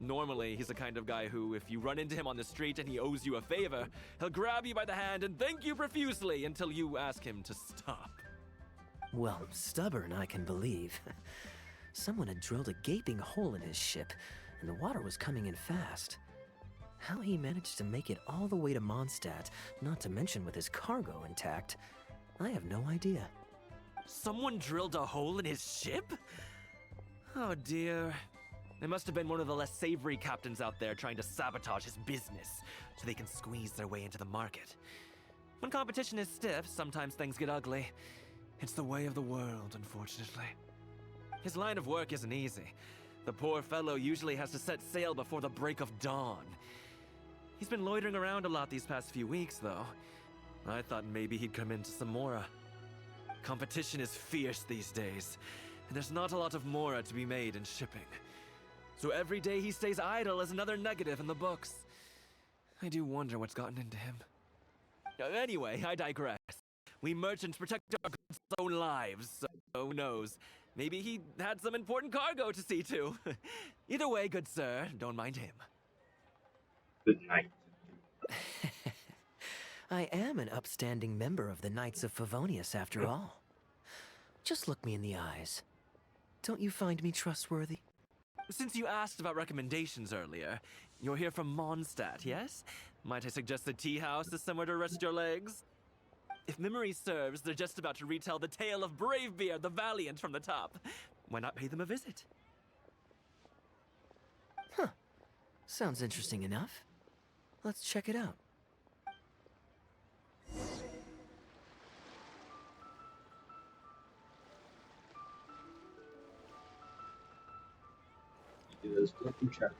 Normally, he's the kind of guy who, if you run into him on the street and he owes you a favor, he'll grab you by the hand and thank you profusely until you ask him to stop.
Well, stubborn, I can believe. Someone had drilled a gaping hole in his ship, and the water was coming in fast. How he managed to make it all the way to Mondstadt, not to mention with his cargo intact, I have no idea.
Someone drilled a hole in his ship? Oh dear. It must have been one of the less savory captains out there trying to sabotage his business so they can squeeze their way into the market. When competition is stiff, sometimes things get ugly. It's the way of the world, unfortunately. His line of work isn't easy. The poor fellow usually has to set sail before the break of dawn. He's been loitering around a lot these past few weeks, though. I thought maybe he'd come into some Mora. Competition is fierce these days, and there's not a lot of Mora to be made in shipping. So every day he stays idle is another negative in the books. I do wonder what's gotten into him. Anyway, I digress. We merchants protect our goods' own lives, so who knows? Maybe he had some important cargo to see to. Either way, good sir, don't mind him.
Good night.
I am an upstanding member of the Knights of Favonius, after all. Just look me in the eyes. Don't you find me trustworthy?
Since you asked about recommendations earlier, you're here from Mondstadt, yes? Might I suggest the tea house is somewhere to rest your legs? If memory serves, they're just about to retell the tale of Bravebeard the Valiant from the top. Why not pay them a visit?
Huh. Sounds interesting enough. Let's check it out.
Let's go to chat.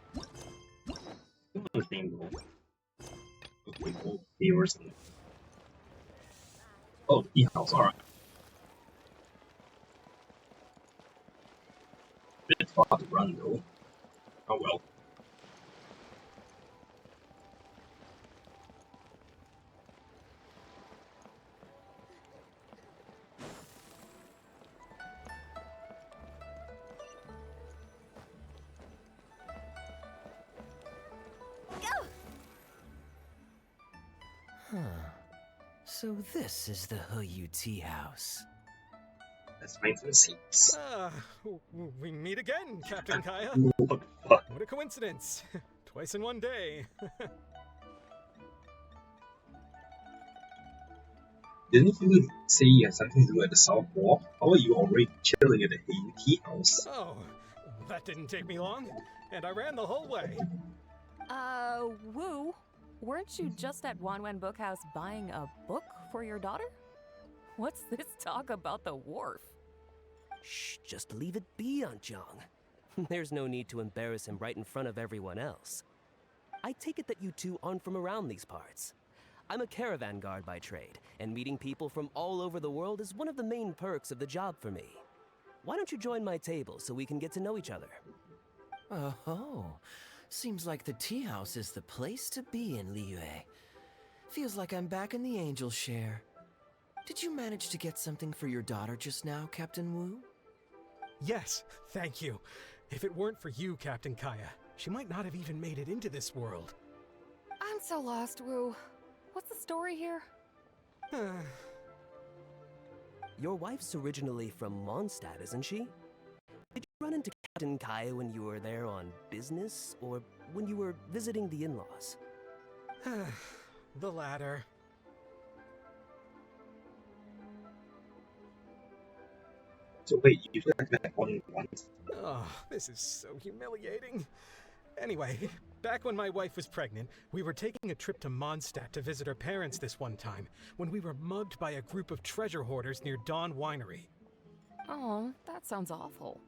The same goal. Okay, cool. Viewers. Oh, tea house, alright. Bit far to run though. Oh well.
Huh. So this is the Huyu Tea House.
Let's find some seats.
We meet again, Captain Kaeya.
What the fuck?
What a coincidence. Twice in one day.
Didn't you say you had something to do at the South Wall? How are you already chilling at the Hayu Tea House?
Oh, that didn't take me long. And I ran the whole way.
Wu, weren't you just at Wanwen Bookhouse buying a book for your daughter? What's this talk about the wharf?
Shh, just leave it be, Aunt Zhang. There's no need to embarrass him right in front of everyone else. I take it that you two aren't from around these parts. I'm a caravan guard by trade, and meeting people from all over the world is one of the main perks of the job for me. Why don't you join my table so we can get to know each other?
Oh, seems like the tea house is the place to be in Liyue. Feels like I'm back in the angel share. Did you manage to get something for your daughter just now, Captain Wu?
Yes, thank you. If it weren't for you, Captain Kaeya, she might not have even made it into this world.
I'm so lost, Wu. What's the story here?
Your wife's originally from Mondstadt, isn't she? Did you run into Captain Kaeya when you were there on business, or when you were visiting the in-laws?
The latter.
So wait, you just met once?
Oh, this is so humiliating. Anyway, back when my wife was pregnant, we were taking a trip to Mondstadt to visit her parents this one time, when we were mugged by a group of treasure hoarders near Dawn Winery.
Oh, that sounds awful.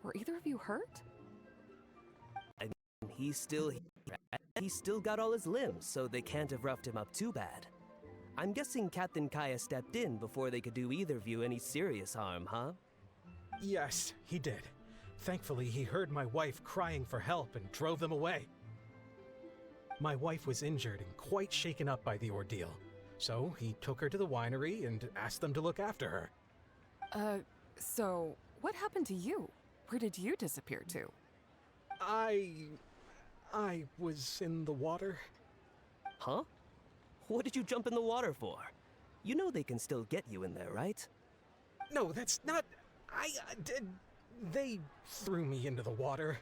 Were either of you hurt?
I mean, he's still got all his limbs, so they can't have roughed him up too bad. I'm guessing Captain Kaeya stepped in before they could do either of you any serious harm, huh?
Yes, he did. Thankfully, he heard my wife crying for help and drove them away. My wife was injured and quite shaken up by the ordeal, so he took her to the winery and asked them to look after her.
So what happened to you? Where did you disappear to?
I was in the water.
Huh? What did you jump in the water for? You know they can still get you in there, right?
No, that's not... They threw me into the water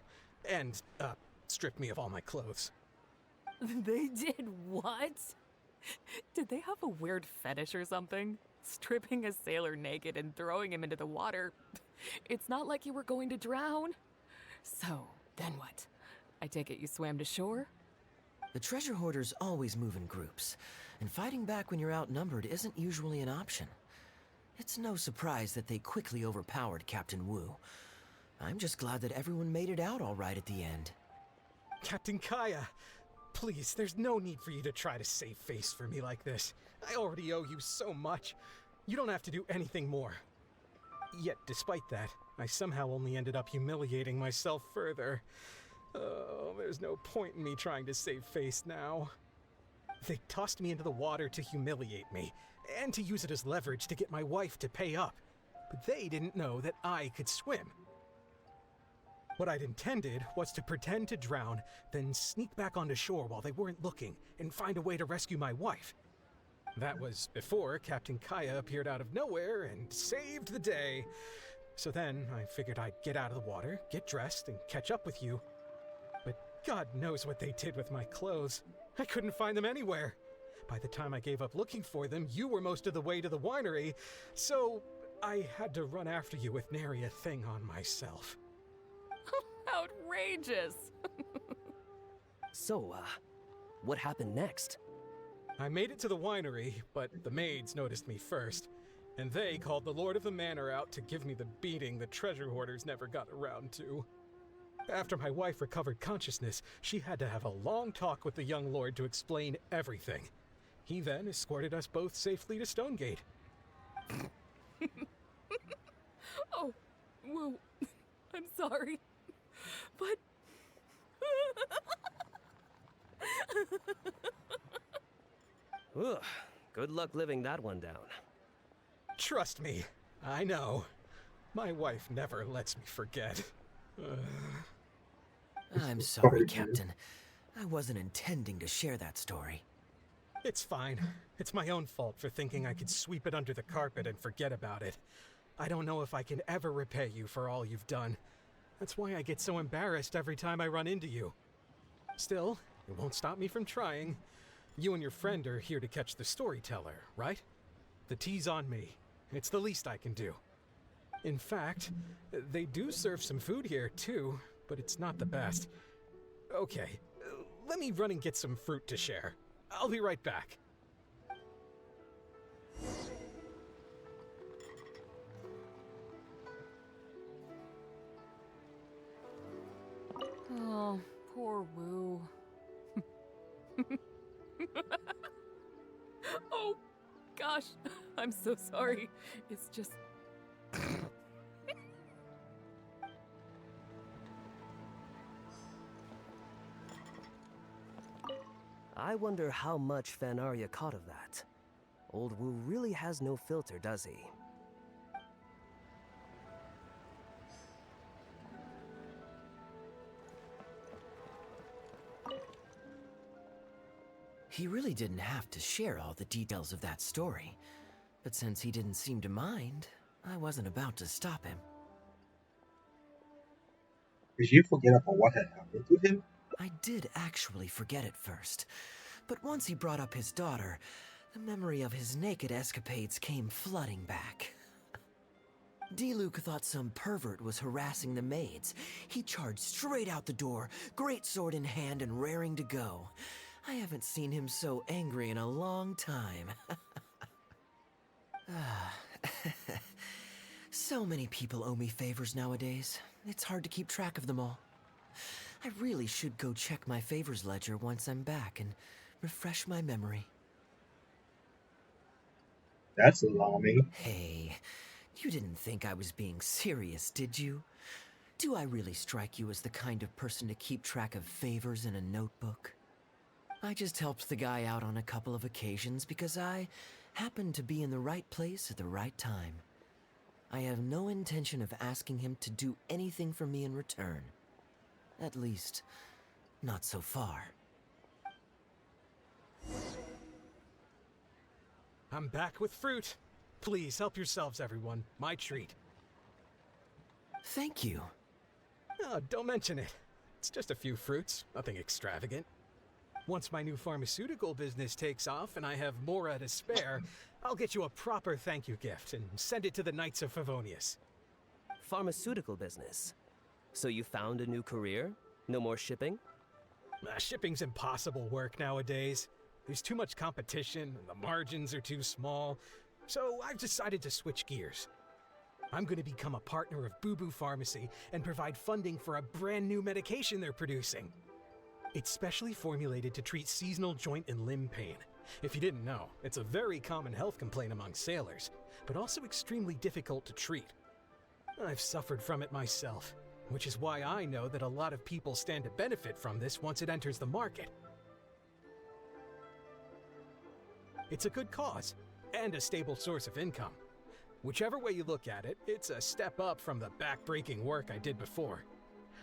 and, stripped me of all my clothes.
They did what? Did they have a weird fetish or something? Stripping a sailor naked and throwing him into the water. It's not like you were going to drown. So, then what? I take it you swam to shore?
The treasure hoarders always move in groups, and fighting back when you're outnumbered isn't usually an option. It's no surprise that they quickly overpowered Captain Wu. I'm just glad that everyone made it out all right at the end.
Captain Kaeya, please, there's no need for you to try to save face for me like this. I already owe you so much. You don't have to do anything more. Yet, despite that, I somehow only ended up humiliating myself further. Oh, there's no point in me trying to save face now. They tossed me into the water to humiliate me, and to use it as leverage to get my wife to pay up. But they didn't know that I could swim. What I'd intended was to pretend to drown, then sneak back onto shore while they weren't looking, and find a way to rescue my wife. That was before Captain Kaeya appeared out of nowhere and saved the day. So then I figured I'd get out of the water, get dressed, and catch up with you. But God knows what they did with my clothes. I couldn't find them anywhere. By the time I gave up looking for them, you were most of the way to the winery, so I had to run after you with nary a thing on myself.
Outrageous!
So, what happened next?
I made it to the winery, but the maids noticed me first, and they called the Lord of the Manor out to give me the beating the treasure hoarders never got around to. After my wife recovered consciousness, she had to have a long talk with the young lord to explain everything. He then escorted us both safely to Stonegate.
Oh, Wu, I'm sorry, but...
Ugh, good luck living that one down.
Trust me, I know. My wife never lets me forget.
I'm sorry, Captain. I wasn't intending to share that story.
It's fine. It's my own fault for thinking I could sweep it under the carpet and forget about it. I don't know if I can ever repay you for all you've done. That's why I get so embarrassed every time I run into you. Still, it won't stop me from trying. You and your friend are here to catch the storyteller, right? The tea's on me. It's the least I can do. In fact, they do serve some food here, too, but it's not the best. Okay, let me run and get some fruit to share. I'll be right back.
Oh, poor Wu. Oh, gosh, I'm so sorry. It's just...
I wonder how much Fanaria caught of that. Old Wu really has no filter, does he?
He really didn't have to share all the details of that story. But since he didn't seem to mind, I wasn't about to stop him.
Did you forget about what had happened to him?
I did actually forget at first. But once he brought up his daughter, the memory of his naked escapades came flooding back. D-Luke thought some pervert was harassing the maids. He charged straight out the door, great sword in hand and raring to go. I haven't seen him so angry in a long time. So many people owe me favors nowadays. It's hard to keep track of them all. I really should go check my favors ledger once I'm back and refresh my memory.
That's alarming.
Hey, you didn't think I was being serious, did you? Do I really strike you as the kind of person to keep track of favors in a notebook? I just helped the guy out on a couple of occasions because I happened to be in the right place at the right time. I have no intention of asking him to do anything for me in return. At least, not so far.
I'm back with fruit. Please help yourselves, everyone. My treat.
Thank you.
Oh, don't mention it. It's just a few fruits, nothing extravagant. Once my new pharmaceutical business takes off and I have Mora to spare, I'll get you a proper thank you gift and send it to the Knights of Favonius.
Pharmaceutical business. So you found a new career? No more shipping?
Shipping's impossible work nowadays. There's too much competition, and the margins are too small. So I've decided to switch gears. I'm going to become a partner of Boo Boo Pharmacy and provide funding for a brand new medication they're producing. It's specially formulated to treat seasonal joint and limb pain. If you didn't know, it's a very common health complaint among sailors, but also extremely difficult to treat. I've suffered from it myself, which is why I know that a lot of people stand to benefit from this once it enters the market. It's a good cause, and a stable source of income. Whichever way you look at it, it's a step up from the back-breaking work I did before.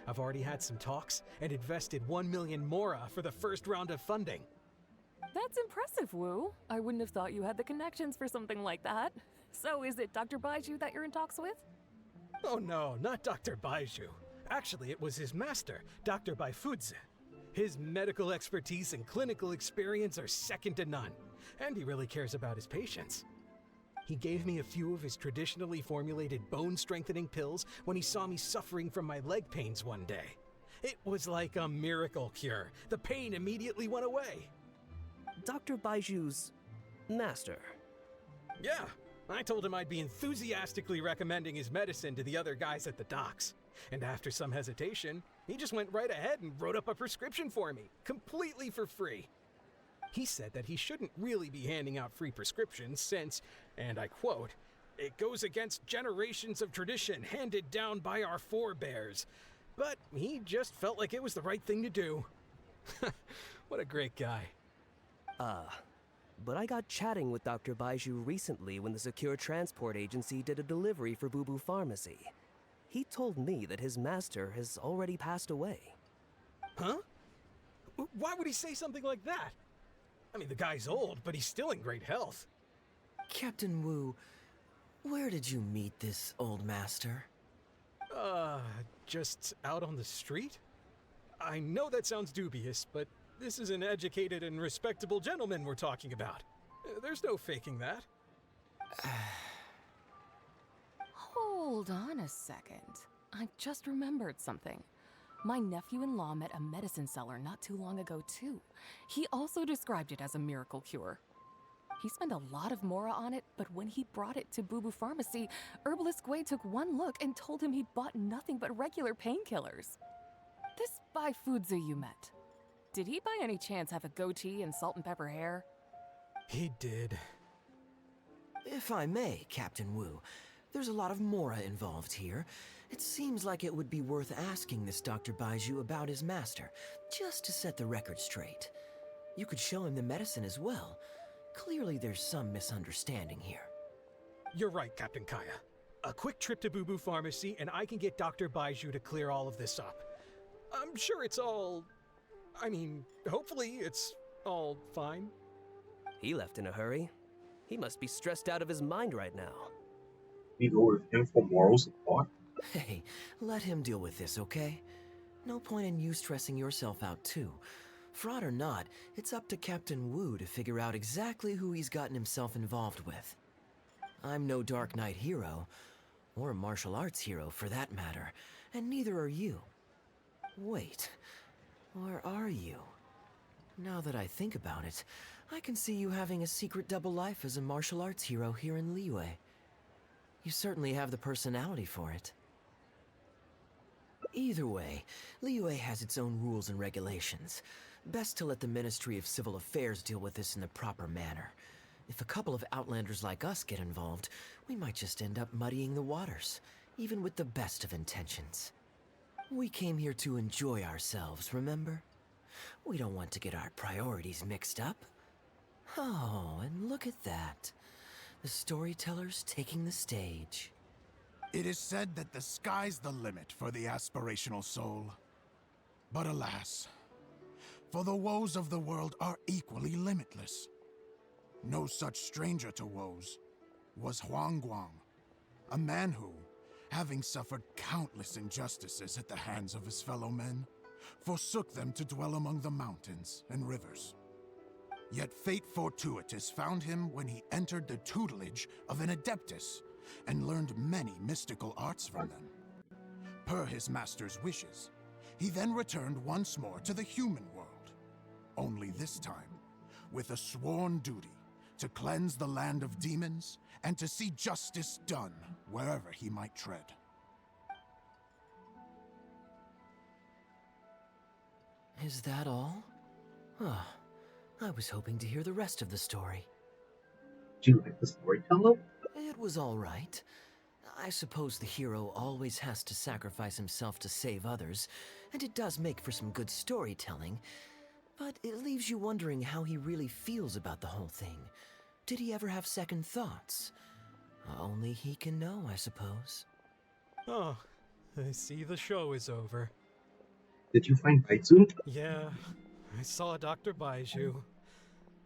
I've already had some talks and invested 1 million Mora for the first round of funding.
That's impressive, Wu. I wouldn't have thought you had the connections for something like that. So is it Dr. Baiju that you're in talks with?
Oh no, not Dr. Baiju. Actually, it was his master, Dr. Baifudze. His medical expertise and clinical experience are second to none, and he really cares about his patients. He gave me a few of his traditionally formulated bone-strengthening pills when he saw me suffering from my leg pains one day. It was like a miracle cure. The pain immediately went away.
Dr. Baiju's master.
Yeah, I told him I'd be enthusiastically recommending his medicine to the other guys at the docks. And after some hesitation, he just went right ahead and wrote up a prescription for me, completely for free. He said that he shouldn't really be handing out free prescriptions since, and I quote, "It goes against generations of tradition handed down by our forebears." But he just felt like it was the right thing to do. What a great guy.
But I got chatting with Dr. Baiju recently when the Secure Transport Agency did a delivery for Boo Boo Pharmacy. He told me that his master has already passed away.
Huh? Why would he say something like that? I mean, the guy's old, but he's still in great health.
Captain Wu, where did you meet this old master?
Just out on the street? I know that sounds dubious, but this is an educated and respectable gentleman we're talking about. There's no faking that.
Hold on a second. I just remembered something. My nephew-in-law met a medicine seller not too long ago, too. He also described it as a miracle cure. He spent a lot of Mora on it, but when he brought it to Boo Boo Pharmacy, Herbalist Gui took one look and told him he'd bought nothing but regular painkillers. This Baifudze you met, did he by any chance have a goatee and salt and pepper hair?
He did.
If I may, Captain Wu, there's a lot of Mora involved here. It seems like it would be worth asking this Dr. Baiju about his master, just to set the record straight. You could show him the medicine as well. Clearly there's some misunderstanding here.
You're right, Captain Kaeya. A quick trip to Boo Boo Pharmacy and I can get Dr. Baiju to clear all of this up. I'm sure it's all... I mean, hopefully it's all fine.
He left in a hurry. He must be stressed out of his mind right now.
We go with him for moral support.
Hey, let him deal with this, okay? No point in you stressing yourself out too. Fraud or not, it's up to Captain Wu to figure out exactly who he's gotten himself involved with. I'm no Dark Knight hero, or martial arts hero for that matter, and neither are you. Wait, or are you? Now that I think about it, I can see you having a secret double life as a martial arts hero here in Liyue. You certainly have the personality for it. Either way, Liyue has its own rules and regulations. Best to let the Ministry of Civil Affairs deal with this in the proper manner. If a couple of outlanders like us get involved, we might just end up muddying the waters, even with the best of intentions. We came here to enjoy ourselves, remember? We don't want to get our priorities mixed up. Oh, and look at that. The storyteller's taking the stage.
It is said that the sky's the limit for the aspirational soul. But alas, for the woes of the world are equally limitless. No such stranger to woes was Huang Guang, a man who, having suffered countless injustices at the hands of his fellow men, forsook them to dwell among the mountains and rivers. Yet fate fortuitous found him when he entered the tutelage of an adeptus and learned many mystical arts from them. Per his master's wishes, he then returned once more to the human world, only this time with a sworn duty to cleanse the land of demons and to see justice done wherever he might tread.
Is that all? Ah, I was hoping to hear the rest of the story.
Do you like the storyteller?
It was all right. I suppose the hero always has to sacrifice himself to save others, and it does make for some good storytelling, but it leaves you wondering how he really feels about the whole thing. Did he ever have second thoughts? Only he can know, I suppose.
Oh, I see the show is over.
Did you find Baiju?
Yeah, I saw Dr. Baiju.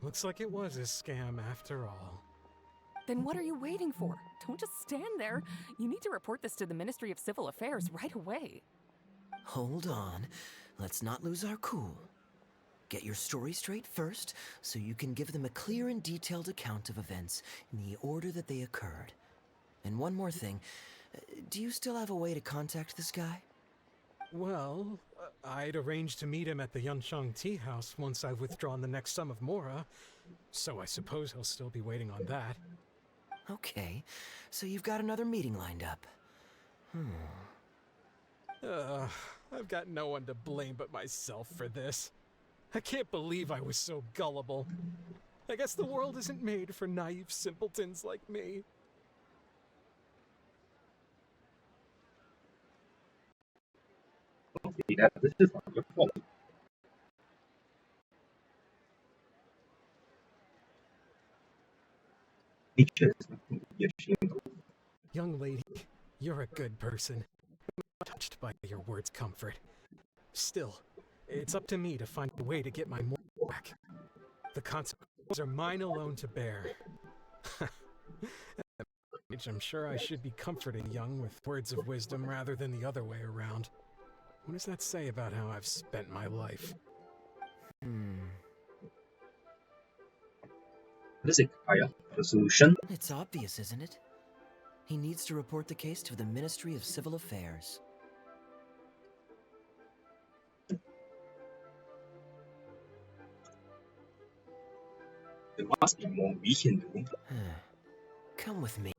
Looks like it was a scam after all.
Then what are you waiting for? Don't just stand there. You need to report this to the Ministry of Civil Affairs right away.
Hold on. Let's not lose our cool. Get your story straight first, so you can give them a clear and detailed account of events in the order that they occurred. And one more thing. Do you still have a way to contact this guy?
Well, I'd arranged to meet him at the Yunsheng Tea House once I've withdrawn the next sum of Mora, so I suppose he'll still be waiting on that.
Okay, so you've got another meeting lined up.
I've got no one to blame but myself for this. I can't believe I was so gullible. I guess the world isn't made for naive simpletons like me.
Okay, this is not your fault. Nature is nothing to be ashamed of.
Young lady, you're a good person. I'm touched by your words' comfort. Still, it's up to me to find a way to get my moral back. The consequences are mine alone to bear. I'm sure I should be comforting Young with words of wisdom rather than the other way around. What does that say about how I've spent my life?
What is it, Kaeya? The solution?
It's obvious, isn't it? He needs to report the case to the Ministry of Civil Affairs.
There must be more we can do.
Come with me.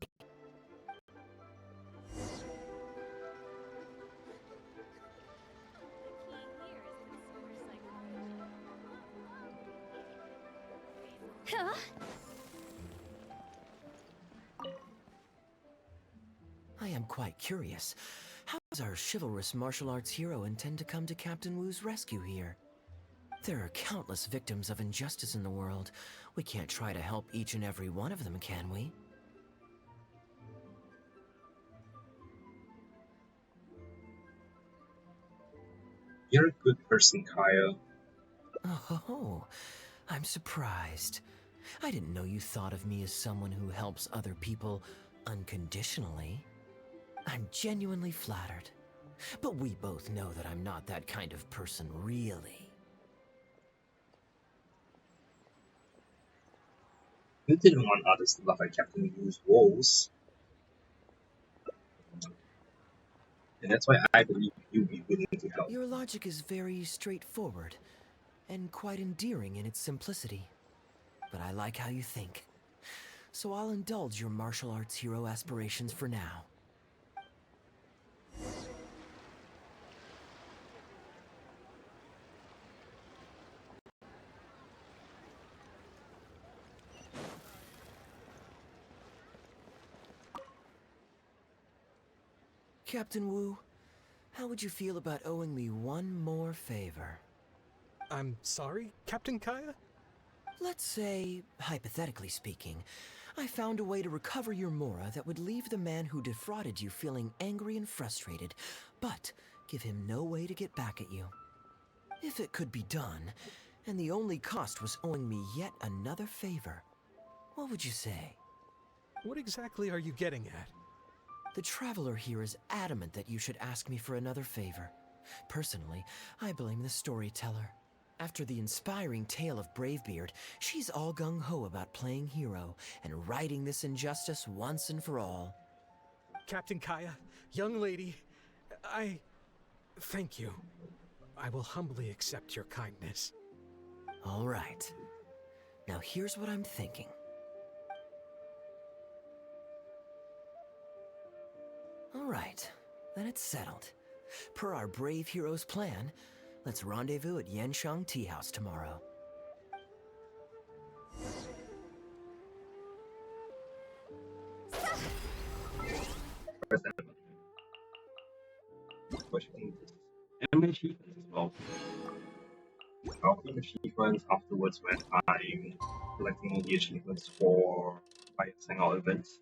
Huh?
I am quite curious. How does our chivalrous martial arts hero intend to come to Captain Wu's rescue here? There are countless victims of injustice in the world. We can't try to help each and every one of them, can we?
You're a good person, Kaeya.
Oh, I'm surprised. I didn't know you thought of me as someone who helps other people unconditionally. I'm genuinely flattered. But we both know that I'm not that kind of person, really.
You didn't want others to laugh at Captain Wu's woes. And that's why I believe you'd be willing to help.
Your logic is very straightforward, and quite endearing in its simplicity. But I like how you think. So I'll indulge your martial arts hero aspirations for now. Captain Wu, how would you feel about owing me one more favor?
I'm sorry, Captain Kaeya?
Let's say, hypothetically speaking, I found a way to recover your Mora that would leave the man who defrauded you feeling angry and frustrated, but give him no way to get back at you. If it could be done, and the only cost was owing me yet another favor, what would you say?
What exactly are you getting at?
The Traveler here is adamant that you should ask me for another favor. Personally, I blame the storyteller. After the inspiring tale of Bravebeard, she's all gung-ho about playing hero and righting this injustice once and for all.
Captain Kaeya, young lady, thank you. I will humbly accept your kindness.
All right. Now here's what I'm thinking. All right, then it's settled. Per our brave hero's plan, let's rendezvous at Yanshang Tea House tomorrow.
And achievements as well. I'll claim achievements afterwards when I'm collecting all the achievements for my Hangout events.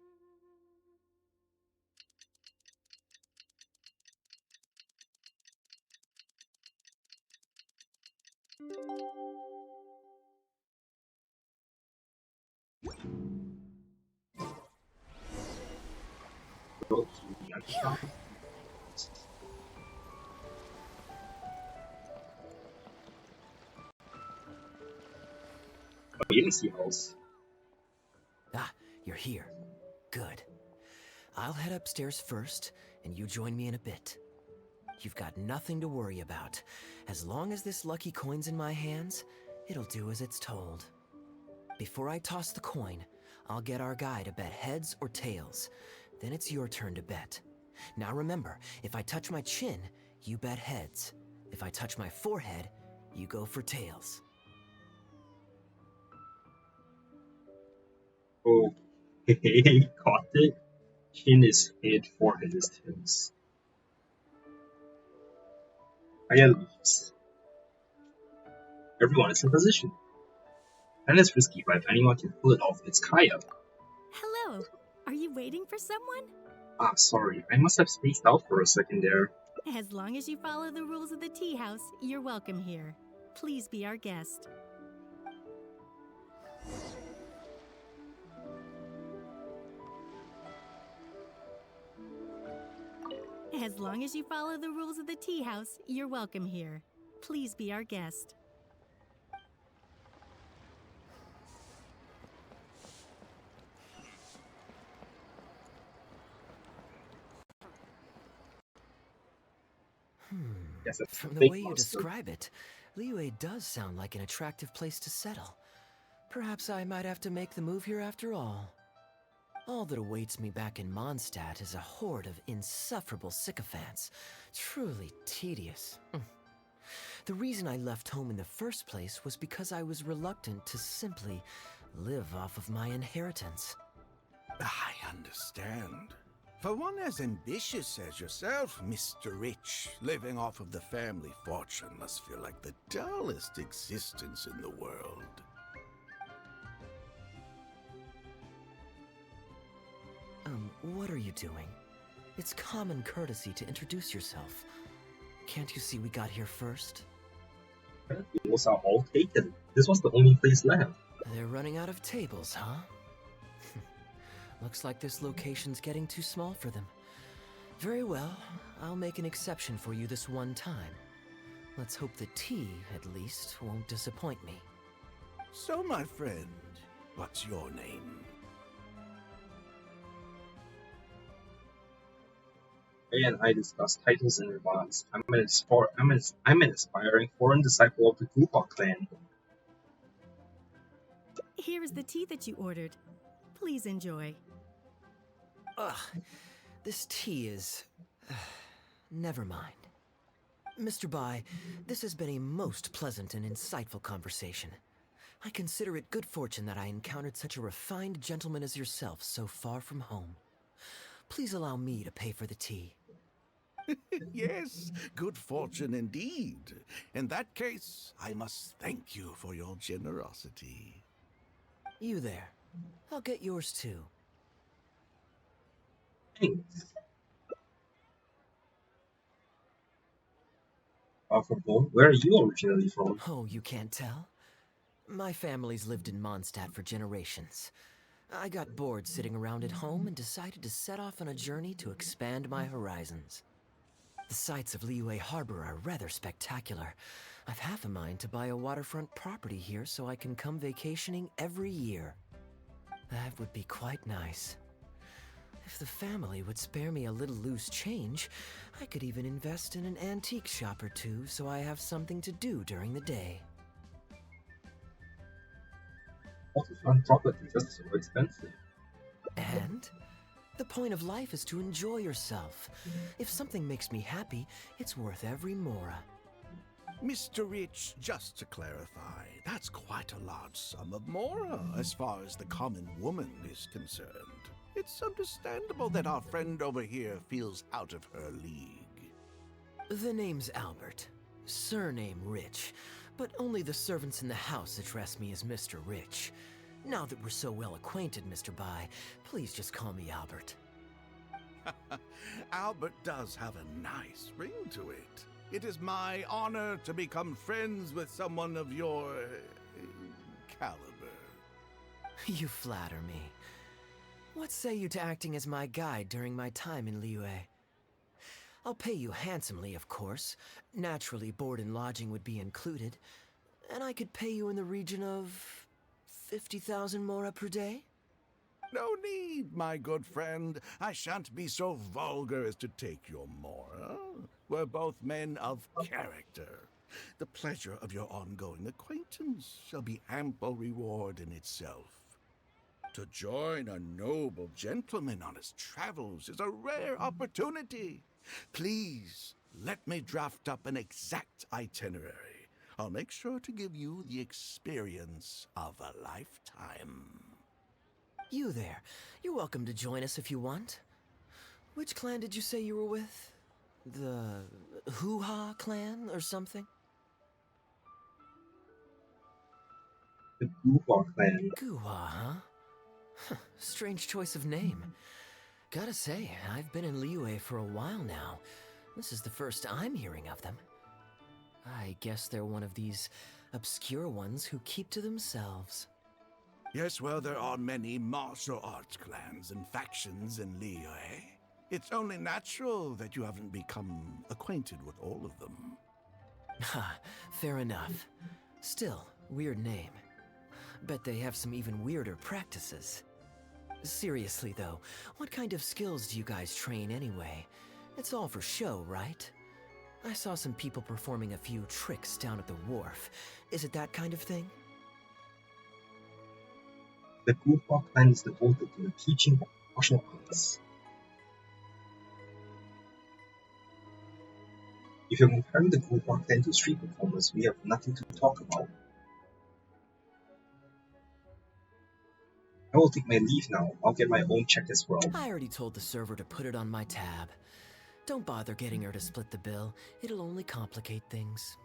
Go to Yanshang. Tea House.
Ah, you're here. Good. I'll head upstairs first, and you join me in a bit. You've got nothing to worry about. As long as this lucky coin's in my hands, it'll do as it's told. Before I toss the coin, I'll get our guy to bet heads or tails. Then it's your turn to bet. Now remember, if I touch my chin, you bet heads. If I touch my forehead, you go for tails.
Okay, got it. Chin is head, forehead is tails. Kaeya leaves. Everyone is in position. And it's risky, but if anyone can pull it off, it's Kaeya.
Hello. Are you waiting for someone?
Ah, sorry, I must have spaced out for a second there.
As long as you follow the rules of the tea house, you're welcome here. Please be our guest. As long as you follow the rules of the tea house, you're welcome here. Please be our guest.
Yes,
From the way you describe it, Liyue does sound like an attractive place to settle. Perhaps I might have to make the move here after all. All that awaits me back in Mondstadt is a horde of insufferable sycophants. Truly tedious. The reason I left home in the first place was because I was reluctant to simply live off of my inheritance.
I understand. For one as ambitious as yourself, Mr. Rich, living off of the family fortune must feel like the dullest existence in the world.
What are you doing? It's common courtesy to introduce yourself. Can't you see we got here first?
Tables are all taken. This was the only place left.
They're running out of tables, huh? Looks like this location's getting too small for them. Very well, I'll make an exception for you this one time. Let's hope the tea, at least, won't disappoint me.
So, my friend, what's your name?
Kaeya and I discussed titles in advance. I'm an aspiring foreign disciple of the Guhua clan.
Here is the tea that you ordered. Please enjoy.
Ugh, this tea is... never mind. Mr. Bai, this has been a most pleasant and insightful conversation. I consider it good fortune that I encountered such a refined gentleman as yourself so far from home. Please allow me to pay for the tea.
Yes, good fortune indeed. In that case, I must thank you for your generosity.
You there. I'll get yours too.
Thanks. Where are you originally from?
Oh, you can't tell? My family's lived in Mondstadt for generations. I got bored sitting around at home and decided to set off on a journey to expand my horizons. The sights of Liyue Harbor are rather spectacular. I've half a mind to buy a waterfront property here so I can come vacationing every year. That would be quite nice. If the family would spare me a little loose change, I could even invest in an antique shop or two so I have something to do during the day.
Waterfront property, that's so expensive.
And? The point of life is to enjoy yourself. If something makes me happy, it's worth every mora.
Mr. Rich, just to clarify, that's quite a large sum of mora as far as the common woman is concerned. It's understandable that our friend over here feels out of her league.
The name's Albert. Surname Rich. But only the servants in the house address me as Mr. Rich. Now that we're so well acquainted, Mr. Bai, please just call me Albert.
Albert does have a nice ring to it. It is my honor to become friends with someone of your... caliber.
You flatter me. What say you to acting as my guide during my time in Liyue? I'll pay you handsomely, of course. Naturally, board and lodging would be included. And I could pay you in the region of 50,000 mora per day?
No need, my good friend. I shan't be so vulgar as to take your mora. We're both men of character. The pleasure of your ongoing acquaintance shall be ample reward in itself. To join a noble gentleman on his travels is a rare opportunity. Please, let me draft up an exact itinerary. I'll make sure to give you the experience of a lifetime.
You there. You're welcome to join us if you want. Which clan did you say you were with? The Hoo-Ha clan or something?
The Guhua clan.
Guhua, huh? Strange choice of name. Gotta say, I've been in Liyue for a while now. This is the first I'm hearing of them. I guess they're one of these obscure ones who keep to themselves.
Yes, well, there are many martial arts clans and factions in Liyue. It's only natural that you haven't become acquainted with all of them.
Ha, fair enough. Still, weird name. Bet they have some even weirder practices. Seriously though, what kind of skills do you guys train anyway? It's all for show, right? I saw some people performing a few tricks down at the wharf. Is it that kind of thing?
The Guhua clan is devoted to the teaching of martial arts. If you're comparing the Guhua clan to street performers, we have nothing to talk about. I will take my leave now. I'll get my own check as well.
I already told the server to put it on my tab. Don't bother getting her to split the bill. It'll only complicate things.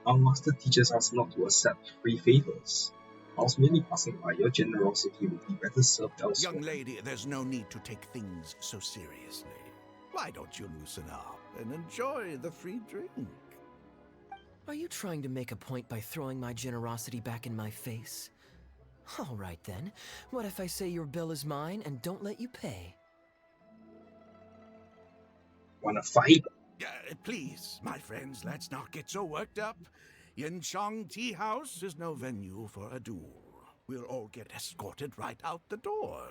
Our master teaches us not to accept free favors. I was merely passing by. Your generosity would be better served elsewhere.
Young lady, there's no need to take things so seriously. Why don't you loosen up and enjoy the free drink?
Are you trying to make a point by throwing my generosity back in my face? All right then. What if I say your bill is mine and don't let you pay?
Wanna fight?
Please, my friends, let's not get so worked up. Yinchang Tea House is no venue for a duel. We'll all get escorted right out the door.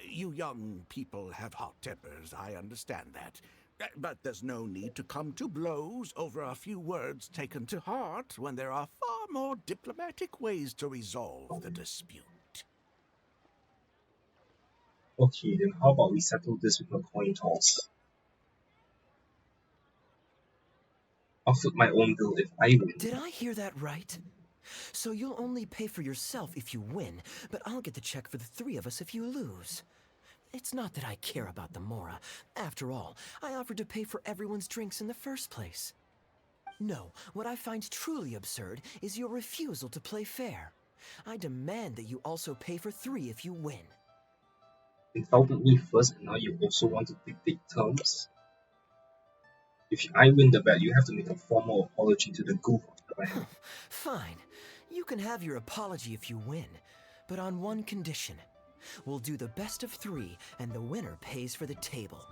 You young people have hot tempers, I understand that. But there's no need to come to blows over a few words taken to heart when there are far more diplomatic ways to resolve the dispute.
Okay, then how about we settle this with a coin toss? I'll foot my own bill if I win.
Did I hear that right? So you'll only pay for yourself if you win, but I'll get the check for the three of us if you lose. It's not that I care about the Mora. After all, I offered to pay for everyone's drinks in the first place. No, what I find truly absurd is your refusal to play fair. I demand that you also pay for three if you win.
Insulted me first and now you also want to dictate terms? If I win the bet, you have to make a formal apology to the goof of the clan.
Fine. You can have your apology if you win, but on one condition. We'll do the best of three, and the winner pays for the table.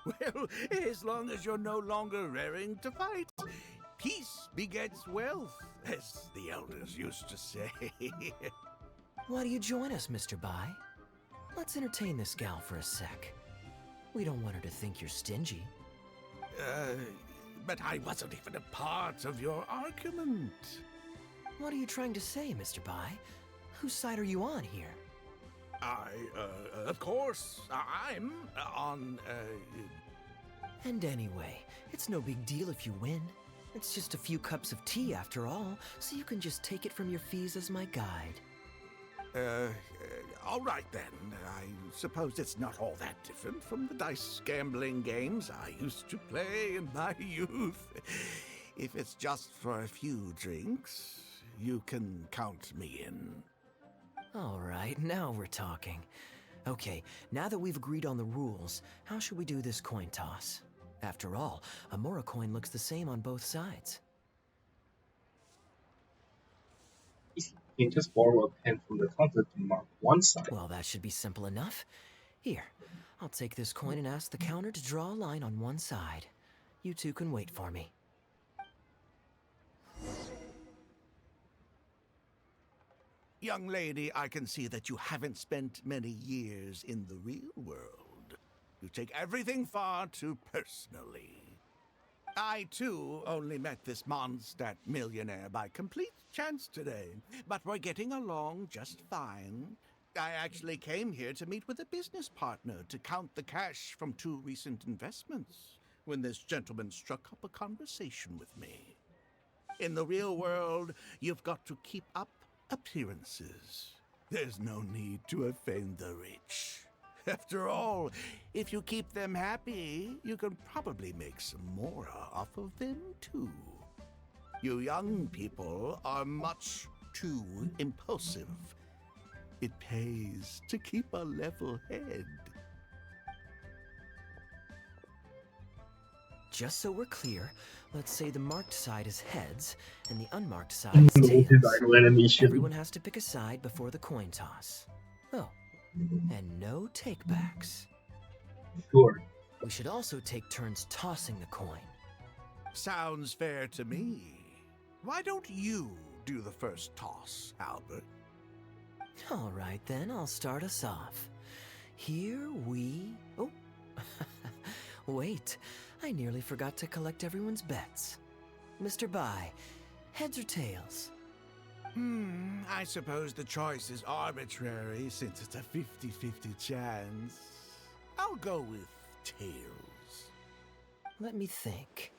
Well, as long as you're no longer raring to fight, peace begets wealth, as the elders used to say.
Why do you join us, Mr. Bai? Let's entertain this gal for a sec. We don't want her to think you're stingy.
But I wasn't even a part of your argument.
What are you trying to say, Mr. Bai? Whose side are you on here?
Of course, I'm on,
And anyway, it's no big deal if you win. It's just a few cups of tea after all, so you can just take it from your fees as my guide.
All right then. I suppose it's not all that different from the dice gambling games I used to play in my youth. If it's just for a few drinks, you can count me in.
All right, now we're talking. Okay, now that we've agreed on the rules, how should we do this coin toss? After all, a Mora coin looks the same on both sides.
You can just borrow a pen from the counter to mark one side.
Well, that should be simple enough. Here, I'll take this coin and ask the counter to draw a line on one side. You two can wait for me.
Young lady, I can see that you haven't spent many years in the real world. You take everything far too personally. I, too, only met this Mondstadt millionaire by complete chance today, but we're getting along just fine. I actually came here to meet with a business partner to count the cash from 2 recent investments, when this gentleman struck up a conversation with me. In the real world, you've got to keep up appearances. There's no need to offend the rich. After all, if you keep them happy, you can probably make some more off of them too. You young people are much too impulsive. It pays to keep a level head.
Just so we're clear, let's say the marked side is heads, and the unmarked side is tails. Everyone has to pick a side before the coin toss. Oh, and no takebacks.
Sure.
We should also take turns tossing the coin.
Sounds fair to me. Why don't you do the first toss, Albert?
All right then, I'll start us off. Here we... Oh, wait. I nearly forgot to collect everyone's bets. Mr. Bai, heads or tails?
I suppose the choice is arbitrary since it's a 50-50 chance. I'll go with tails.
Let me think.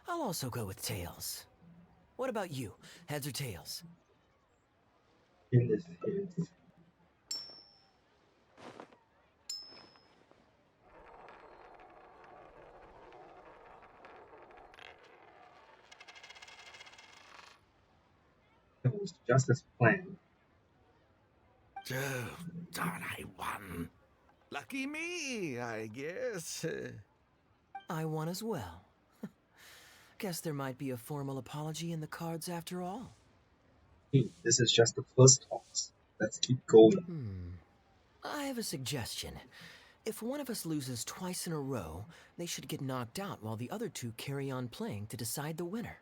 I'll also go with tails. What about you? Heads or tails?
In this case, it was just as planned.
Oh, darn, I won. Lucky me, I guess.
I won as well. Guess there might be a formal apology in the cards after all.
Hey, this is just the first toss. Let's keep going.
I have a suggestion. If one of us loses twice in a row, they should get knocked out while the other two carry on playing to decide the winner.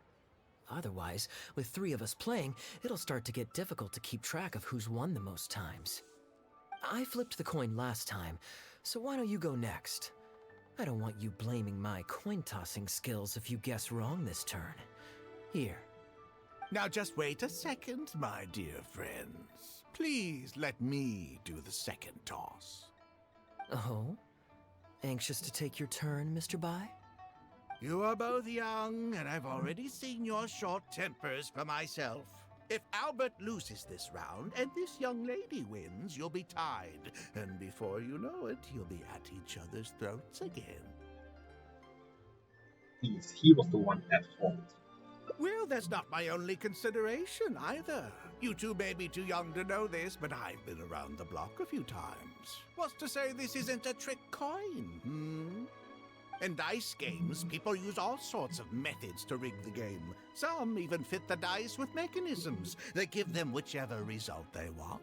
Otherwise, with 3 of us playing, it'll start to get difficult to keep track of who's won the most times. I flipped the coin last time, so why don't you go next? I don't want you blaming my coin-tossing skills if you guess wrong this turn. Here.
Now just wait a second, my dear friends. Please let me do the second toss.
Oh? Anxious to take your turn, Mr. Bai?
You are both young, and I've already seen your short tempers for myself. If Albert loses this round and this young lady wins, you'll be tied. And before you know it, you'll be at each other's throats again.
He was the one at fault.
Well, that's not my only consideration either. You two may be too young to know this, but I've been around the block a few times. What's to say this isn't a trick coin, In dice games, people use all sorts of methods to rig the game. Some even fit the dice with mechanisms that give them whichever result they want.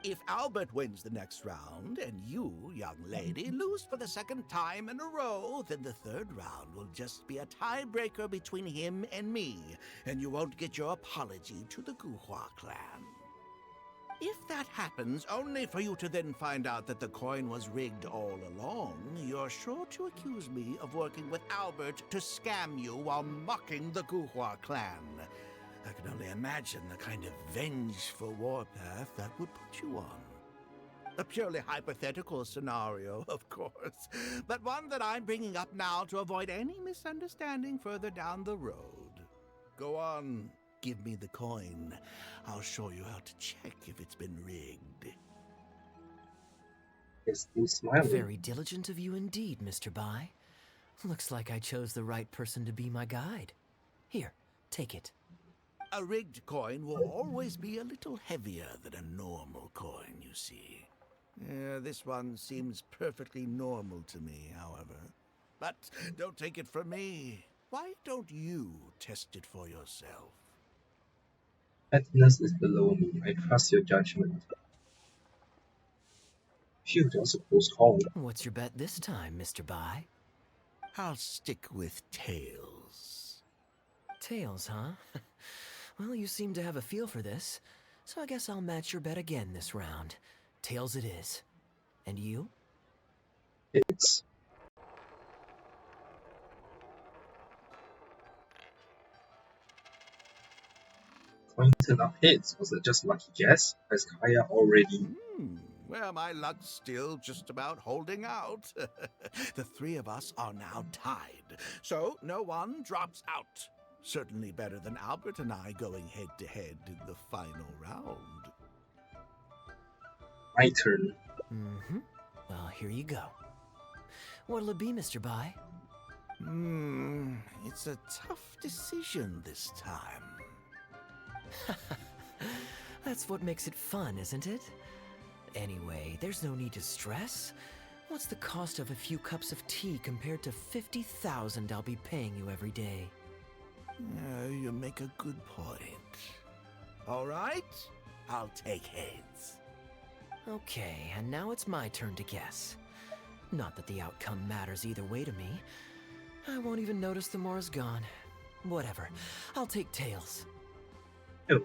If Albert wins the next round, and you, young lady, lose for the second time in a row, then the third round will just be a tiebreaker between him and me, and you won't get your apology to the Guhua clan. If that happens, only for you to then find out that the coin was rigged all along, you're sure to accuse me of working with Albert to scam you while mocking the Guhua clan. I can only imagine the kind of vengeful warpath that would put you on. A purely hypothetical scenario, of course, but one that I'm bringing up now to avoid any misunderstanding further down the road. Go on. Give me the coin. I'll show you how to check if it's been rigged.
He's still smiling.
Very diligent of you indeed, Mr. Bai. Looks like I chose the right person to be my guide. Here, take it.
A rigged coin will always be a little heavier than a normal coin, you see. This one seems perfectly normal to me, however. But don't take it from me. Why don't you test it for yourself?
Pettiness is below me. I trust your judgment. Phew, that was a close call.
What's your bet this time, Mr. Bai?
I'll stick with tails.
Tails, huh? Well, you seem to have a feel for this, so I guess I'll match your bet again this round. Tails it is. And you?
It's... Pointed up heads. Was it just lucky guess? Has Kaeya already...
Well, my luck's still just about holding out. The 3 of us are now tied, so no one drops out. Certainly better than Albert and I going head-to-head in the final round.
My turn.
Well, here you go. What'll it be, Mr. Bai?
It's a tough decision this time.
That's what makes it fun, isn't it? Anyway, there's no need to stress. What's the cost of a few cups of tea compared to 50,000 I'll be paying you every day?
You make a good point. All right, I'll take heads.
Okay, and now it's my turn to guess. Not that the outcome matters either way to me. I won't even notice the more's gone. Whatever, I'll take tails.
Oh.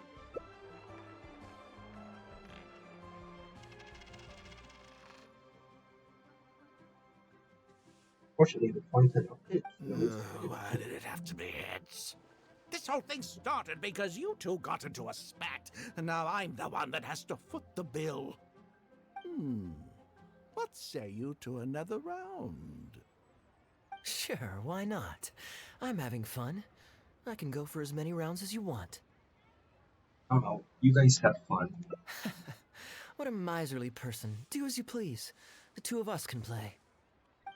Fortunately, the pointed up heads.
Why did it have to be heads? This whole thing started because you two got into a spat, and now I'm the one that has to foot the bill. What say you to another round?
Sure, why not? I'm having fun. I can go for as many rounds as you want.
I don't know. You guys have fun.
What a miserly person. Do as you please. The two of us can play.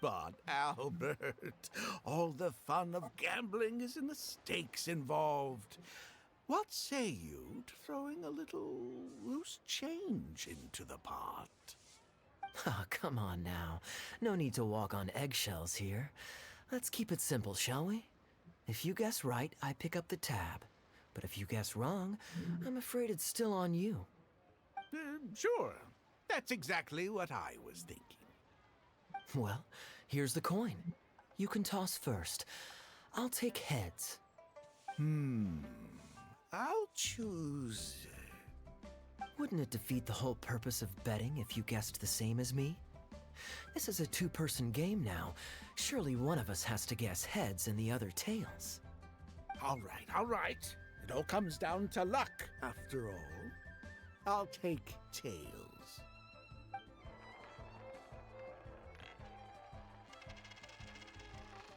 But Albert, all the fun of gambling is in the stakes involved. What say you to throwing a little loose change into the pot?
Oh, come on now. No need to walk on eggshells here. Let's keep it simple, shall we? If you guess right, I pick up the tab. But if you guess wrong, I'm afraid it's still on you.
Sure. That's exactly what I was thinking.
Well, here's the coin. You can toss first. I'll take heads.
I'll choose...
Wouldn't it defeat the whole purpose of betting if you guessed the same as me? This is a two-person game now. Surely one of us has to guess heads and the other tails.
All right. It all comes down to luck, after all. I'll take tails.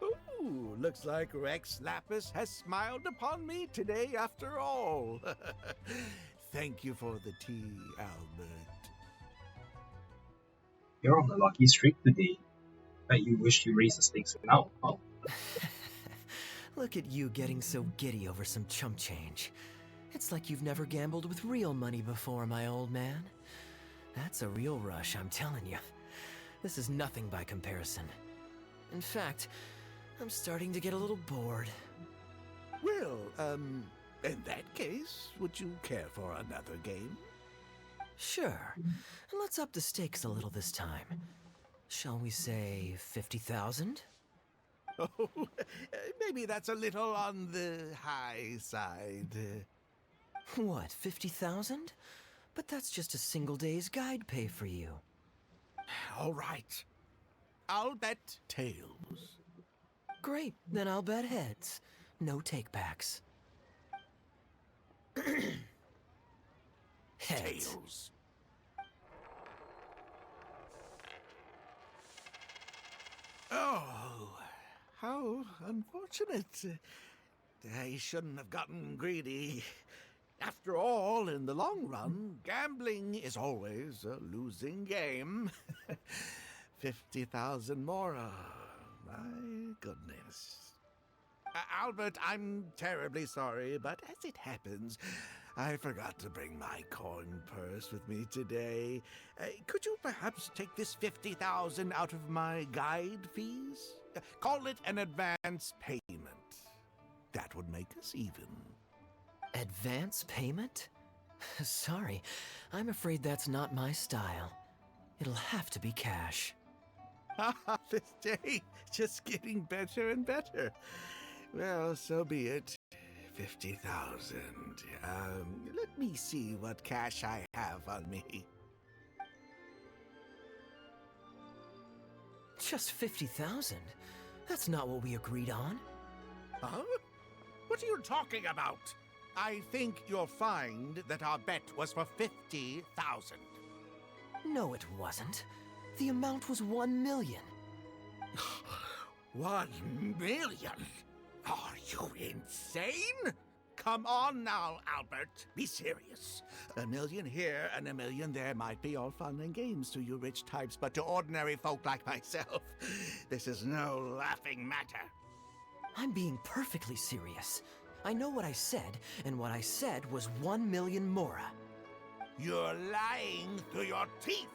Ooh, looks like Rex Lapis has smiled upon me today after all. Thank you for the tea, Albert.
You're on a lucky streak today. Bet you wish you raised the stakes now, huh?
Look at you getting so giddy over some chump change. It's like you've never gambled with real money before, my old man. That's a real rush, I'm telling you. This is nothing by comparison. In fact, I'm starting to get a little bored.
Well, in that case, would you care for another game?
Sure. And let's up the stakes a little this time. Shall we say 50,000?
Oh, maybe that's a little on the high side.
What, 50,000? But that's just a single day's guide pay for you.
All right. I'll bet tails.
Great, then I'll bet heads. No takebacks. Heads.
Tails. Oh, how unfortunate. I shouldn't have gotten greedy. After all, in the long run, gambling is always a losing game. 50,000 more. My goodness. Albert, I'm terribly sorry, but as it happens, I forgot to bring my coin purse with me today. Could you perhaps take this 50,000 out of my guide fees? Call it an advance payment. That would make us even.
Advance payment? Sorry, I'm afraid that's not my style. It'll have to be cash.
This day, just getting better and better. Well, so be it. 50,000. Let me see what cash I have on me.
Just 50,000? That's not what we agreed on.
Huh? What are you talking about? I think you'll find that our bet was for 50,000.
No, it wasn't. The amount was 1 million.
1 million? Are you insane? Come on now, Albert. Be serious. 1 million here and 1 million there might be all fun and games to you rich types, but to ordinary folk like myself, this is no laughing matter.
I'm being perfectly serious. I know what I said, and what I said was 1 million mora.
You're lying through your teeth.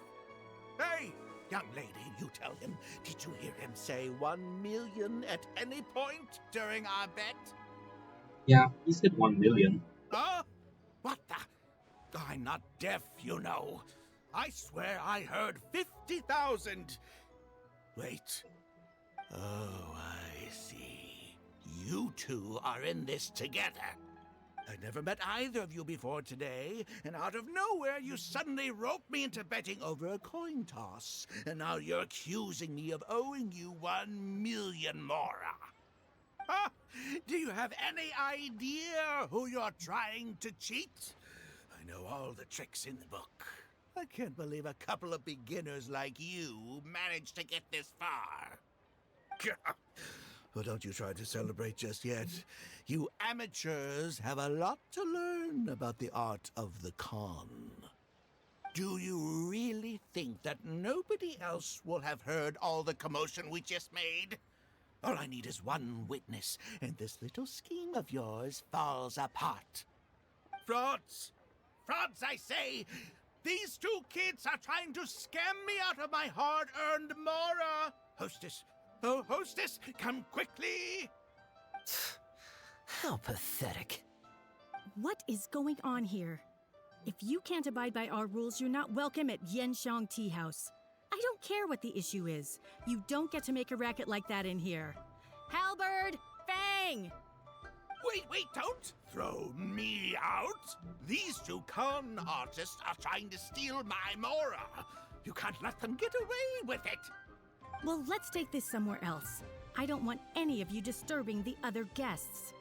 Hey, young lady, you tell him. Did you hear him say 1 million at any point during our bet?
Yeah, he said 1 million.
Huh? What the? I'm not deaf, you know. I swear I heard 50,000. Wait. Oh, I see. You two are in this together. I never met either of you before today, and out of nowhere you suddenly roped me into betting over a coin toss, and now you're accusing me of owing you 1 million mora. Huh? Do you have any idea who you're trying to cheat? I know all the tricks in the book. I can't believe a couple of beginners like you managed to get this far. Well, don't you try to celebrate just yet. You amateurs have a lot to learn about the art of the con. Do you really think that nobody else will have heard all the commotion we just made? All I need is one witness, and this little scheme of yours falls apart. Frauds! Frauds, I say! These two kids are trying to scam me out of my hard-earned Mora! Hostess! Oh, hostess, come quickly!
How pathetic.
What is going on here? If you can't abide by our rules, you're not welcome at Yenshang Tea House. I don't care what the issue is. You don't get to make a racket like that in here. Halberd! Fang!
Wait, don't throw me out! These two con artists are trying to steal my Mora! You can't let them get away with it!
Well, let's take this somewhere else. I don't want any of you disturbing the other guests.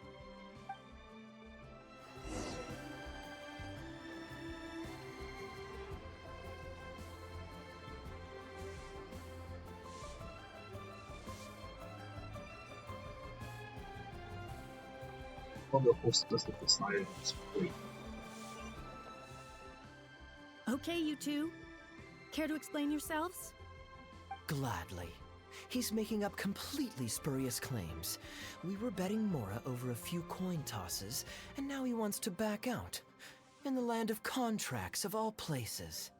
All the hostess of the silence. Wait.
Okay, you two. Care to explain yourselves?
Gladly. He's making up completely spurious claims. We were betting Mora over a few coin tosses, and now he wants to back out. In the land of contracts, of all places.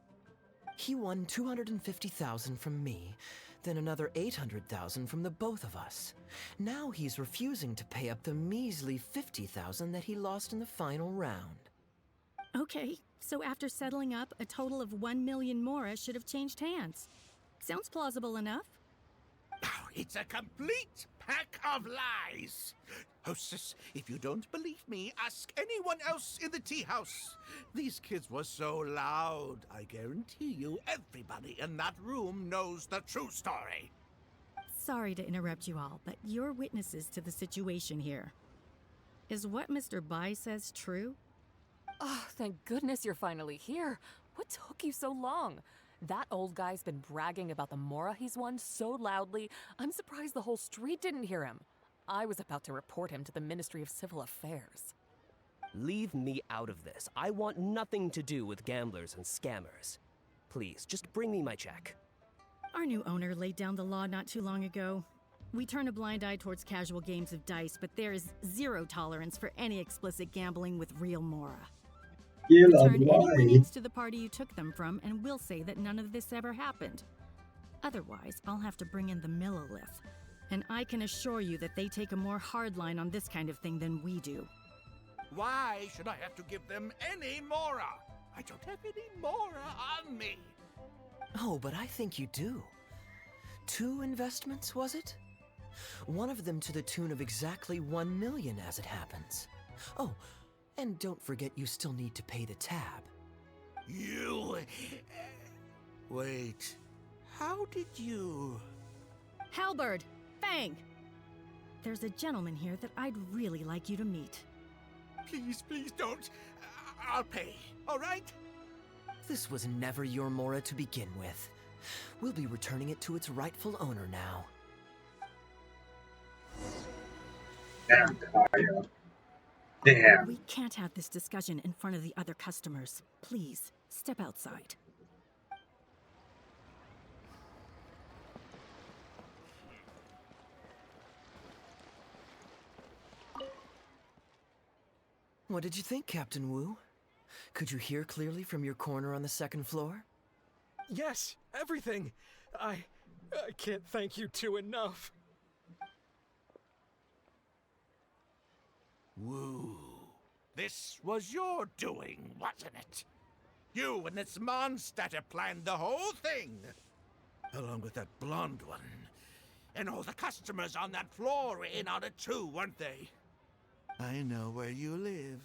He won 250,000 from me, then another 800,000 from the both of us. Now he's refusing to pay up the measly 50,000 that he lost in the final round.
Okay, so after settling up, a total of 1 million Mora should have changed hands. Sounds plausible enough.
Oh, it's a complete pack of lies! Hostess, if you don't believe me, ask anyone else in the tea house. These kids were so loud, I guarantee you everybody in that room knows the true story.
Sorry to interrupt you all, but you're witnesses to the situation here. Is what Mr. Bai says true?
Oh, thank goodness you're finally here. What took you so long? That old guy's been bragging about the Mora he's won so loudly, I'm surprised the whole street didn't hear him. I was about to report him to the Ministry of Civil Affairs.
Leave me out of this. I want nothing to do with gamblers and scammers. Please, just bring me my check.
Our new owner laid down the law not too long ago. We turn a blind eye towards casual games of dice, but there is zero tolerance for any explicit gambling with real Mora. Return any winnings to the party you took them from, and we'll say that none of this ever happened. Otherwise, I'll have to bring in the Millilith. And I can assure you that they take a more hard line on this kind of thing than we do.
Why should I have to give them any Mora? I don't have any Mora on me.
Oh, but I think you do. 2 investments, was it? One of them to the tune of exactly 1 million as it happens. Oh, and don't forget you still need to pay the tab.
You... Wait. How did you...
Halberd! Fang! There's a gentleman here that I'd really like you to meet.
Please don't. I'll pay, all right?
This was never your Mora to begin with. We'll be returning it to its rightful owner now.
Damn, Kaeya. Damn.
We can't have this discussion in front of the other customers. Please, step outside.
What did you think, Captain Wu? Could you hear clearly from your corner on the 2nd floor?
Yes, everything. I can't thank you two enough.
Woo. This was your doing, wasn't it? You and this monster planned the whole thing. Along with that blonde one. And all the customers on that floor were in on it too, weren't they? I know where you live,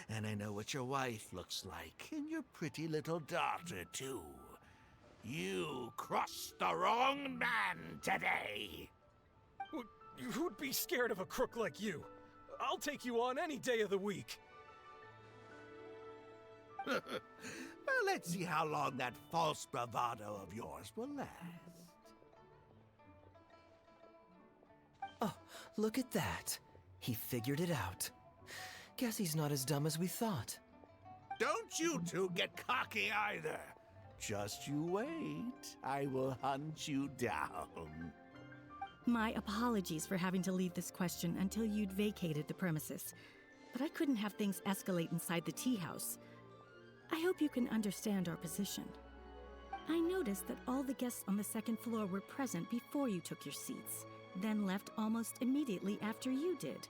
and I know what your wife looks like, and your pretty little daughter too. You crossed the wrong man today.
Who'd be scared of a crook like you? I'll take you on any day of the week.
Well, let's see how long that false bravado of yours will last.
Oh, Look at that. He figured it out. Guess he's not as dumb as we thought.
Don't you two get cocky either. Just you wait. I will hunt you down.
My apologies for having to leave this question until you'd vacated the premises. But I couldn't have things escalate inside the tea house. I hope you can understand our position. I noticed that all the guests on the second floor were present before you took your seats, then left almost immediately after you did.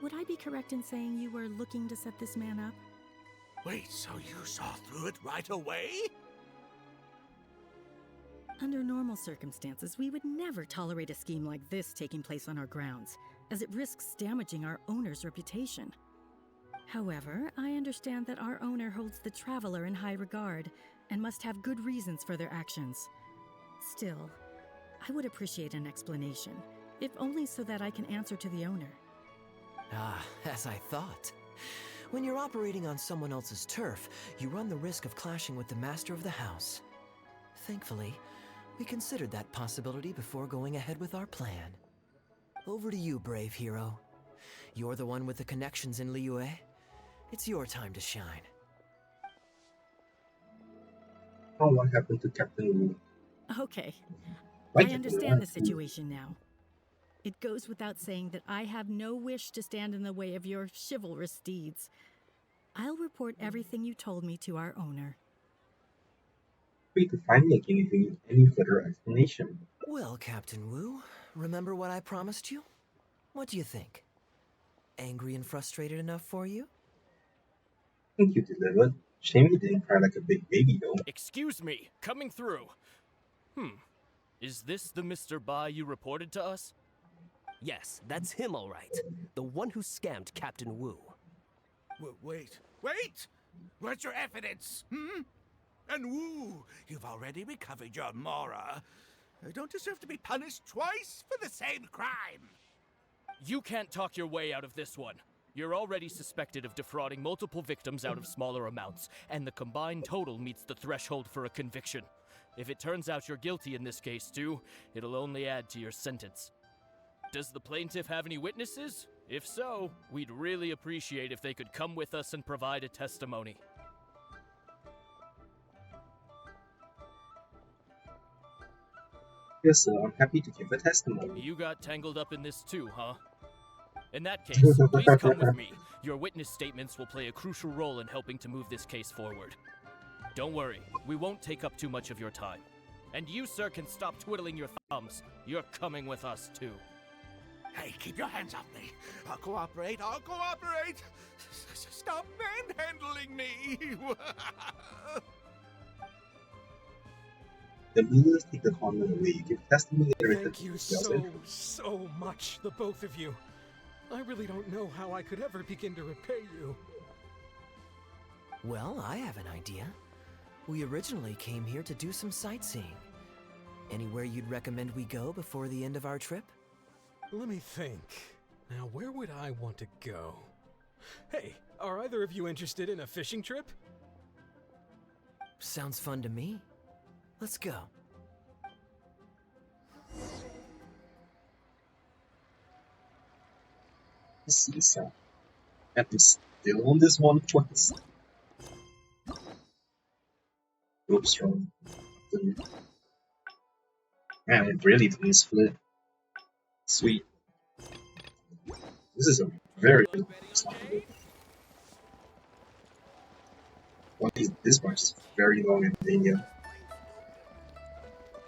Would I be correct in saying you were looking to set this man up?
Wait, so you saw through it right away?
Under normal circumstances, we would never tolerate a scheme like this taking place on our grounds, as it risks damaging our owner's reputation. However, I understand that our owner holds the traveler in high regard and must have good reasons for their actions. Still, I would appreciate an explanation, if only so that I can answer to the owner.
Ah, as I thought. When you're operating on someone else's turf, you run the risk of clashing with the master of the house. Thankfully, we considered that possibility before going ahead with our plan. Over to you, brave hero. You're the one with the connections in Liyue. It's your time to shine.
Oh, what happened to Captain Wu?
Okay,
Wait,
I understand the situation now. It goes without saying that I have no wish to stand in the way of your chivalrous deeds. I'll report everything you told me to our owner.
Free to find me again if you need any further explanation.
Well, Captain Wu, remember what I promised you? What do you think? Angry and frustrated enough for you?
I think you delivered. Shame you didn't cry like a big baby, though.
Excuse me, coming through. Is this the Mr. Bai you reported to us?
Yes, that's him all right. The one who scammed Captain Wu.
Wait! Where's your evidence? And Wu, you've already recovered your Mora. You don't deserve to be punished twice for the same crime.
You can't talk your way out of this one. You're already suspected of defrauding multiple victims out of smaller amounts, and the combined total meets the threshold for a conviction. If it turns out you're guilty in this case too, it'll only add to your sentence. Does the plaintiff have any witnesses? If so, we'd really appreciate if they could come with us and provide a testimony.
Yes, sir, I'm happy to give a testimony.
You got tangled up in this too, huh? In that case, please come with me. Your witness statements will play a crucial role in helping to move this case forward. Don't worry, we won't take up too much of your time. And you, sir, can stop twiddling your thumbs. You're coming with us too.
Hey, keep your hands off me. I'll cooperate. Stop manhandling me.
The leaders take the corner away. Give testimony.
Thank you so much, the both of you. I really don't know how I could ever begin to repay you.
Well, I have an idea. We originally came here to do some sightseeing. Anywhere you'd recommend we go before the end of our trip?
Let me think. Now, where would I want to go? Hey, are either of you interested in a fishing trip?
Sounds fun to me. Let's go.
See, sir. At least still on this one twice. Oops, wrong. Man, it really didn't split. Sweet. This is a very good song. Well, this much is very long and linear.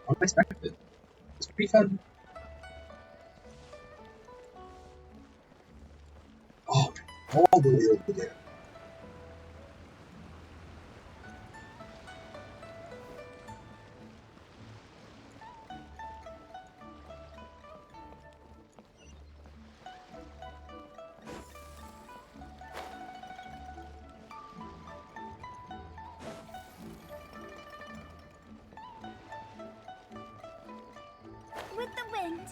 Unexpected. It's pretty fun. Oh, all the way over there.
With the wind.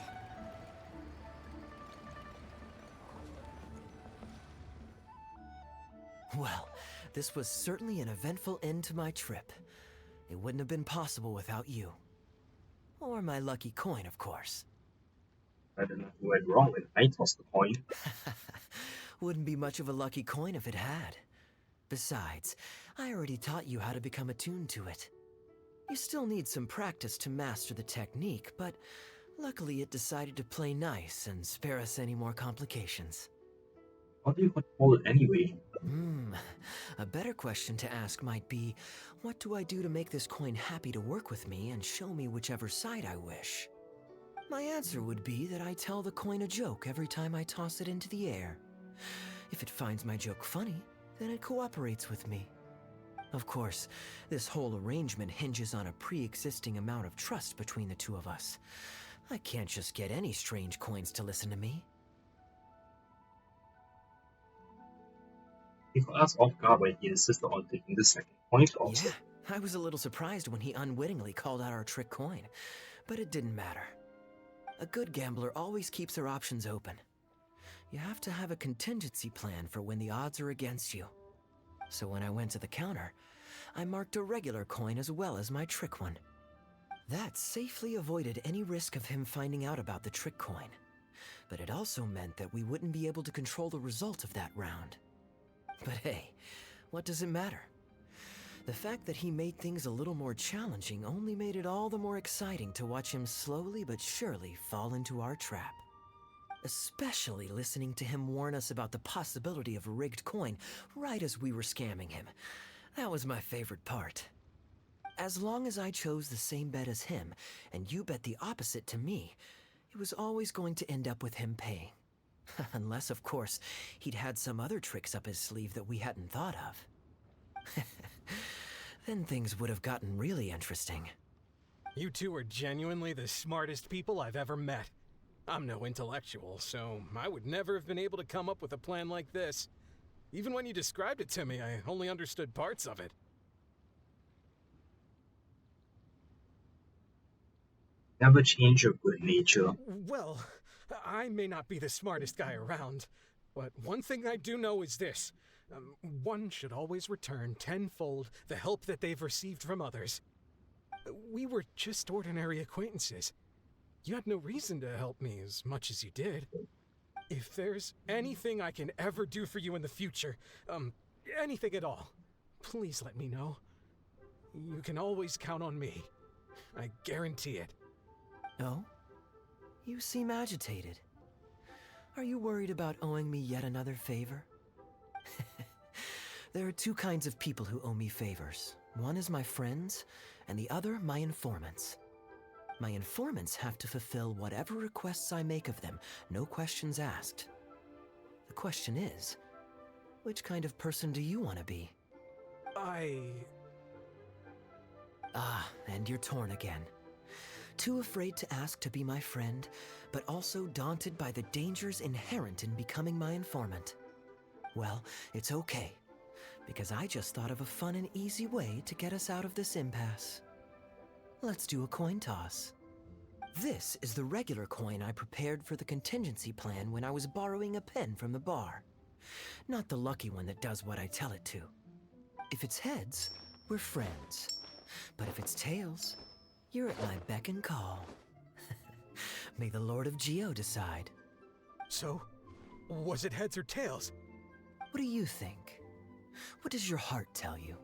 Well, this was certainly an eventful end to my trip. It wouldn't have been possible without you. Or my lucky coin, of course.
I don't know who went wrong when I tossed the coin.
Wouldn't be much of a lucky coin if it had. Besides, I already taught you how to become attuned to it. You still need some practice to master the technique, but luckily it decided to play nice and spare us any more complications.
What do you control it anyway?
A better question to ask might be, what do I do to make this coin happy to work with me and show me whichever side I wish? My answer would be that I tell the coin a joke every time I toss it into the air. If it finds my joke funny, then it cooperates with me. Of course, this whole arrangement hinges on a pre-existing amount of trust between the two of us. I can't just get any strange coins to listen to me.
He caught us off guard when he insisted on taking the second coin toss.
Yeah, I was a little surprised when he unwittingly called out our trick coin, but it didn't matter. A good gambler always keeps their options open. You have to have a contingency plan for when the odds are against you. So when I went to the counter, I marked a regular coin as well as my trick one. That safely avoided any risk of him finding out about the trick coin. But it also meant that we wouldn't be able to control the result of that round. But hey, what does it matter? The fact that he made things a little more challenging only made it all the more exciting to watch him slowly but surely fall into our trap. Especially listening to him warn us about the possibility of a rigged coin right as we were scamming him. That was my favorite part. As long as I chose the same bet as him, and you bet the opposite to me, it was always going to end up with him paying. Unless, of course, he'd had some other tricks up his sleeve that we hadn't thought of. Then things would have gotten really interesting.
You two are genuinely the smartest people I've ever met. I'm no intellectual, so I would never have been able to come up with a plan like this. Even when you described it to me, I only understood parts of it.
Never change your good nature.
Well, I may not be the smartest guy around, but one thing I do know is this. One should always return tenfold the help that they've received from others. We were just ordinary acquaintances. You had no reason to help me as much as you did. If there's anything I can ever do for you in the future, anything at all, please let me know. You can always count on me. I guarantee it.
Oh? You seem agitated. Are you worried about owing me yet another favor? There are two kinds of people who owe me favors. One is my friends, and the other my informants. My informants have to fulfill whatever requests I make of them, no questions asked. The question is, which kind of person do you want to be? Ah, and you're torn again. Too afraid to ask to be my friend, but also daunted by the dangers inherent in becoming my informant. Well, it's okay, because I just thought of a fun and easy way to get us out of this impasse. Let's do a coin toss. This is the regular coin I prepared for the contingency plan when I was borrowing a pen from the bar. Not the lucky one that does what I tell it to. If it's heads, we're friends. But if it's tails, you're at my beck and call. May the Lord of Geo decide.
So, was it heads or tails?
What do you think? What does your heart tell you?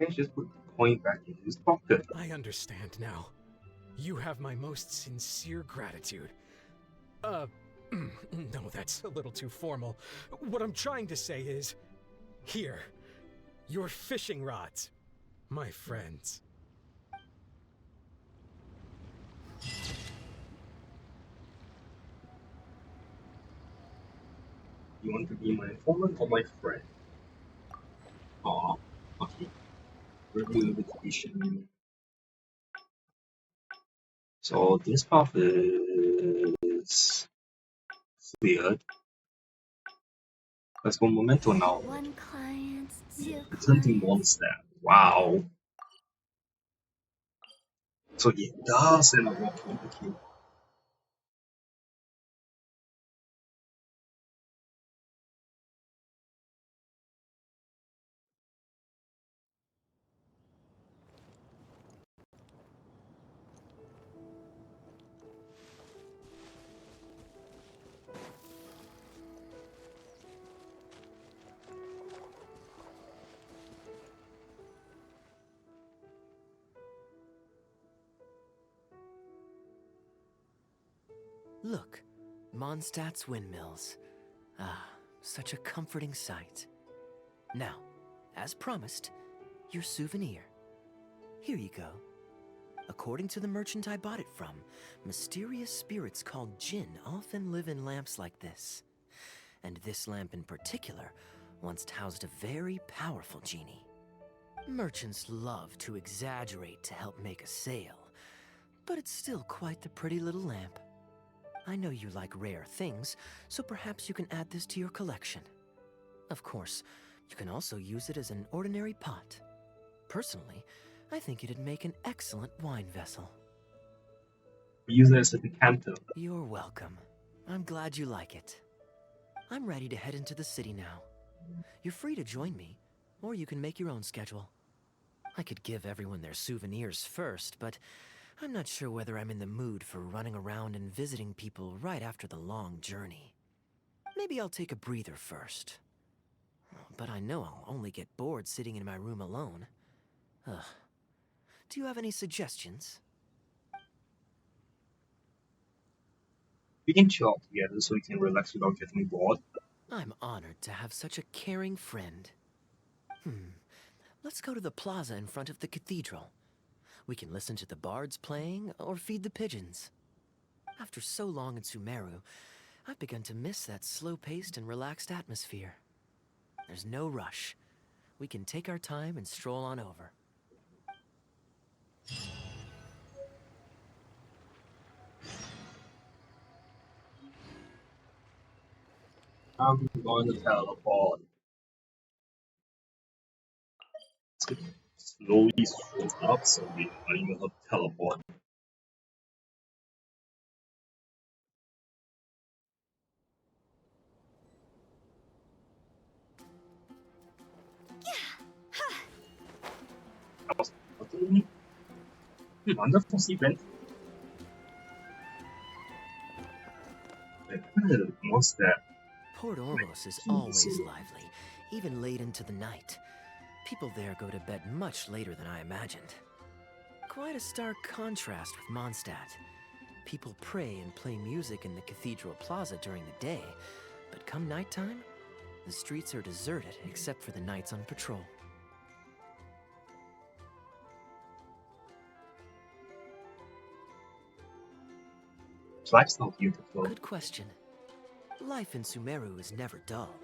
Let's just put the coin back in his pocket.
I understand now. You have my most sincere gratitude. No, that's a little too formal. What I'm trying to say is, here, your fishing rods, my friends.
You want to be my informant or my friend? Aw, okay. Review invitation. So this path is weird. Let's go Memento now.
One client, two
Return to
clients.
monster. Wow. So it does end up working. Okay.
Look, Mondstadt's windmills. Ah, such a comforting sight. Now, as promised, your souvenir. Here you go. According to the merchant I bought it from, mysterious spirits called Jinn often live in lamps like this. And this lamp in particular once housed a very powerful genie. Merchants love to exaggerate to help make a sale, but it's still quite the pretty little lamp. I know you like rare things, so perhaps you can add this to your collection. Of course, you can also use it as an ordinary pot. Personally, I think it'd make an excellent wine vessel.
We use it as a decanter.
You're welcome. I'm glad you like it. I'm ready to head into the city now. You're free to join me, or you can make your own schedule. I could give everyone their souvenirs first, but I'm not sure whether I'm in the mood for running around and visiting people right after the long journey. Maybe I'll take a breather first. But I know I'll only get bored sitting in my room alone. Ugh. Do you have any suggestions?
We can chill out together so we can relax without getting bored.
I'm honored to have such a caring friend. Let's go to the plaza in front of the cathedral. We can listen to the bards playing or feed the pigeons. After so long in Sumeru, I've begun to miss that slow-paced and relaxed atmosphere. There's no rush. We can take our time and stroll on over.
I'm going to teleport. Slowly scrolls up so we are able to teleport. That was wonderful event. What's that?
Port Ormos is always lively, even late into the night. People there go to bed much later than I imagined. Quite a stark contrast with Mondstadt. People pray and play music in the cathedral plaza during the day, but come nighttime, the streets are deserted except for the knights on patrol.
Life's not beautiful.
Good question. Life in Sumeru is never dull.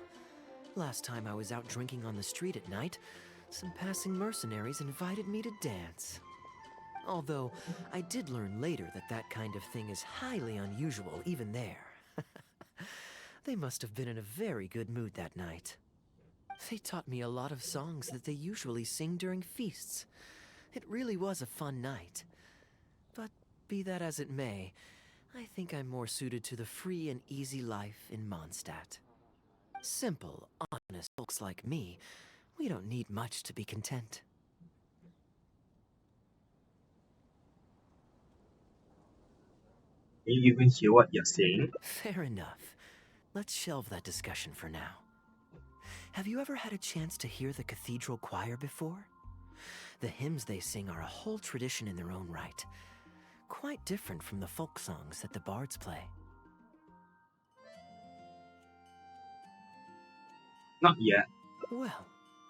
Last time I was out drinking on the street at night, some passing mercenaries invited me to dance. Although, I did learn later that that kind of thing is highly unusual even there. They must have been in a very good mood that night. They taught me a lot of songs that they usually sing during feasts. It really was a fun night. But be that as it may, I think I'm more suited to the free and easy life in Mondstadt. Simple, honest folks like me, we don't need much to be content.
Can you even hear what you're saying?
Fair enough. Let's shelve that discussion for now. Have you ever had a chance to hear the cathedral choir before? The hymns they sing are a whole tradition in their own right. Quite different from the folk songs that the bards play.
Not yet.
Well,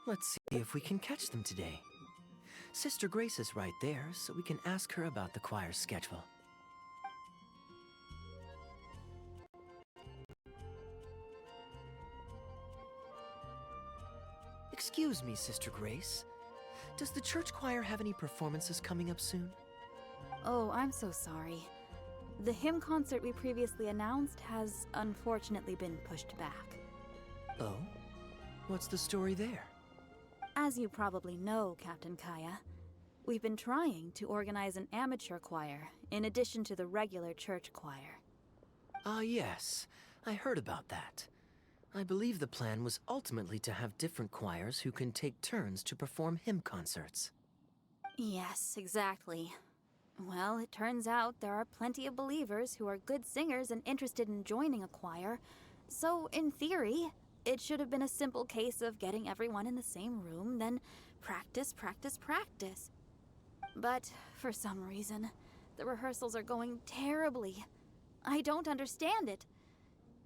let's see if we can catch them today. Sister Grace is right there, so we can ask her about the choir's schedule. Excuse me, Sister Grace. Does the church choir have any performances coming up soon?
Oh, I'm so sorry. The hymn concert we previously announced has unfortunately been pushed back.
Oh? What's the story there?
As you probably know, Captain Kaeya, we've been trying to organize an amateur choir in addition to the regular church choir.
Ah, yes. I heard about that. I believe the plan was ultimately to have different choirs who can take turns to perform hymn concerts.
Yes, exactly. Well, it turns out there are plenty of believers who are good singers and interested in joining a choir, so in theory, it should have been a simple case of getting everyone in the same room, then practice, practice, practice. But for some reason, the rehearsals are going terribly. I don't understand it.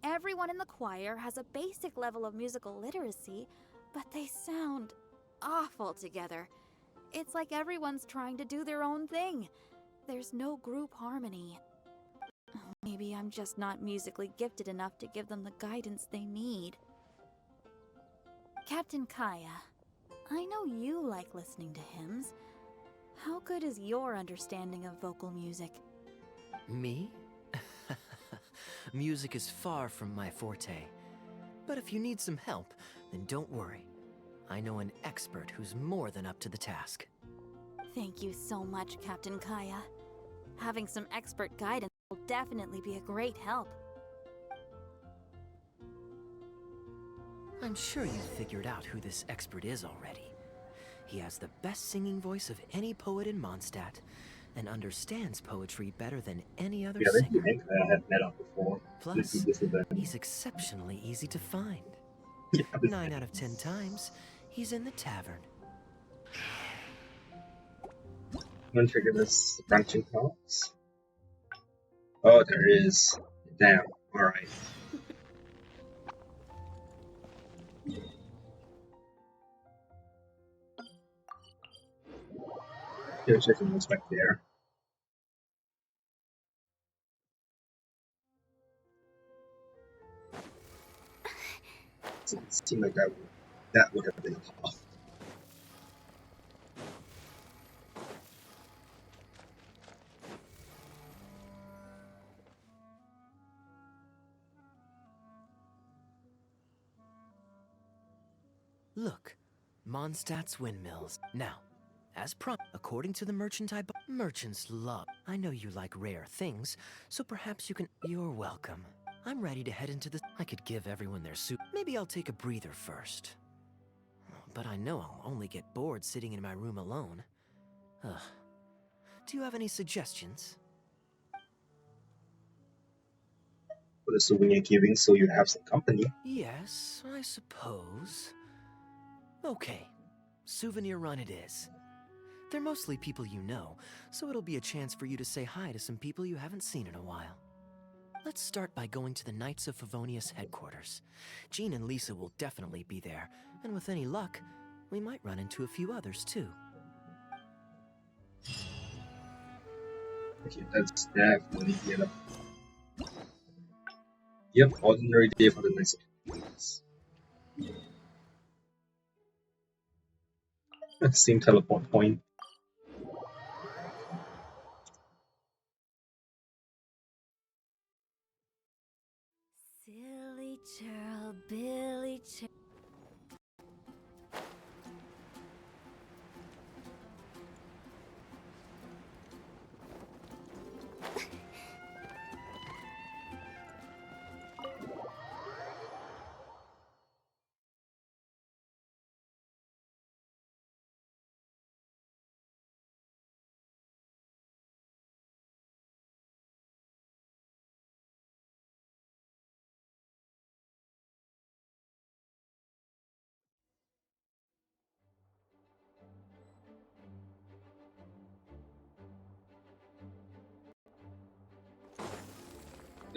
Everyone in the choir has a basic level of musical literacy, but they sound awful together. It's like everyone's trying to do their own thing. There's no group harmony. Maybe I'm just not musically gifted enough to give them the guidance they need. Captain Kaeya, I know you like listening to hymns. How good is your understanding of vocal music?
Me? Music is far from my forte. But if you need some help, then don't worry. I know an expert who's more than up to the task.
Thank you so much, Captain Kaeya. Having some expert guidance will definitely be a great help.
I'm sure you've figured out who this expert is already. He has the best singing voice of any poet in Mondstadt, and understands poetry better than any other singer.
I have met up before.
Plus, he's exceptionally easy to find. 9 out of 10 times, he's in the tavern.
I'm gonna trigger this branching paths. Oh, there is. Damn. Alright. You're checking what's back there. It seemed like that would have been a path.
Look, Mondstadt's windmills. Now, as according to the merchant merchants love. I know you like rare things, so perhaps you can. You're welcome. I'm ready to head into the. I could give everyone their soup. Maybe I'll take a breather first. But I know I'll only get bored sitting in my room alone. Ugh. Do you have any suggestions?
For the souvenir giving, so you have some company.
Yes, I suppose. Okay, souvenir run it is. They're mostly people you know, so it'll be a chance for you to say hi to some people you haven't seen in a while. Let's start by going to the Knights of Favonius headquarters. Jean and Lisa will definitely be there, and with any luck, we might run into a few others too.
Okay, that's definitely the Yep, ordinary day for the Knights of Favonius. Same teleport point.
Silly churl, Billy churl.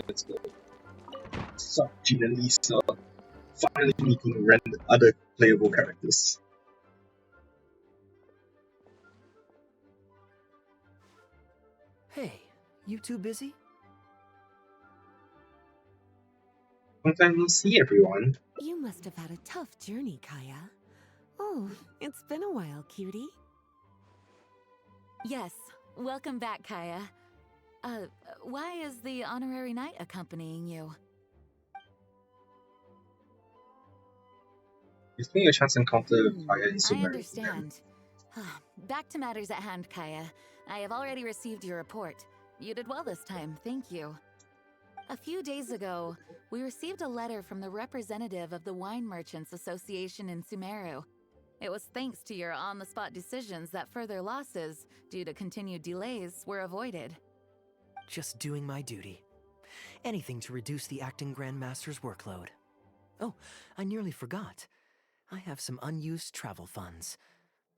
Let's go. Suck Jean and Lisa. Finally meeting other playable characters.
Hey, you two busy?
Long time no see, everyone.
You must have had a tough journey, Kaeya. Oh, it's been a while, cutie.
Yes, welcome back, Kaeya. Why is the honorary knight accompanying you?
It's me a chance to encounter Kaeya in
I
Sumeru.
understand. Back to matters at hand, Kaeya. I have already received your report. You did well this time, thank you. A few days ago, we received a letter from the representative of the Wine Merchants Association in Sumeru. It was thanks to your on-the-spot decisions that further losses, due to continued delays, were avoided.
Just doing my duty. Anything to reduce the acting Grandmaster's workload. Oh, I nearly forgot. I have some unused travel funds.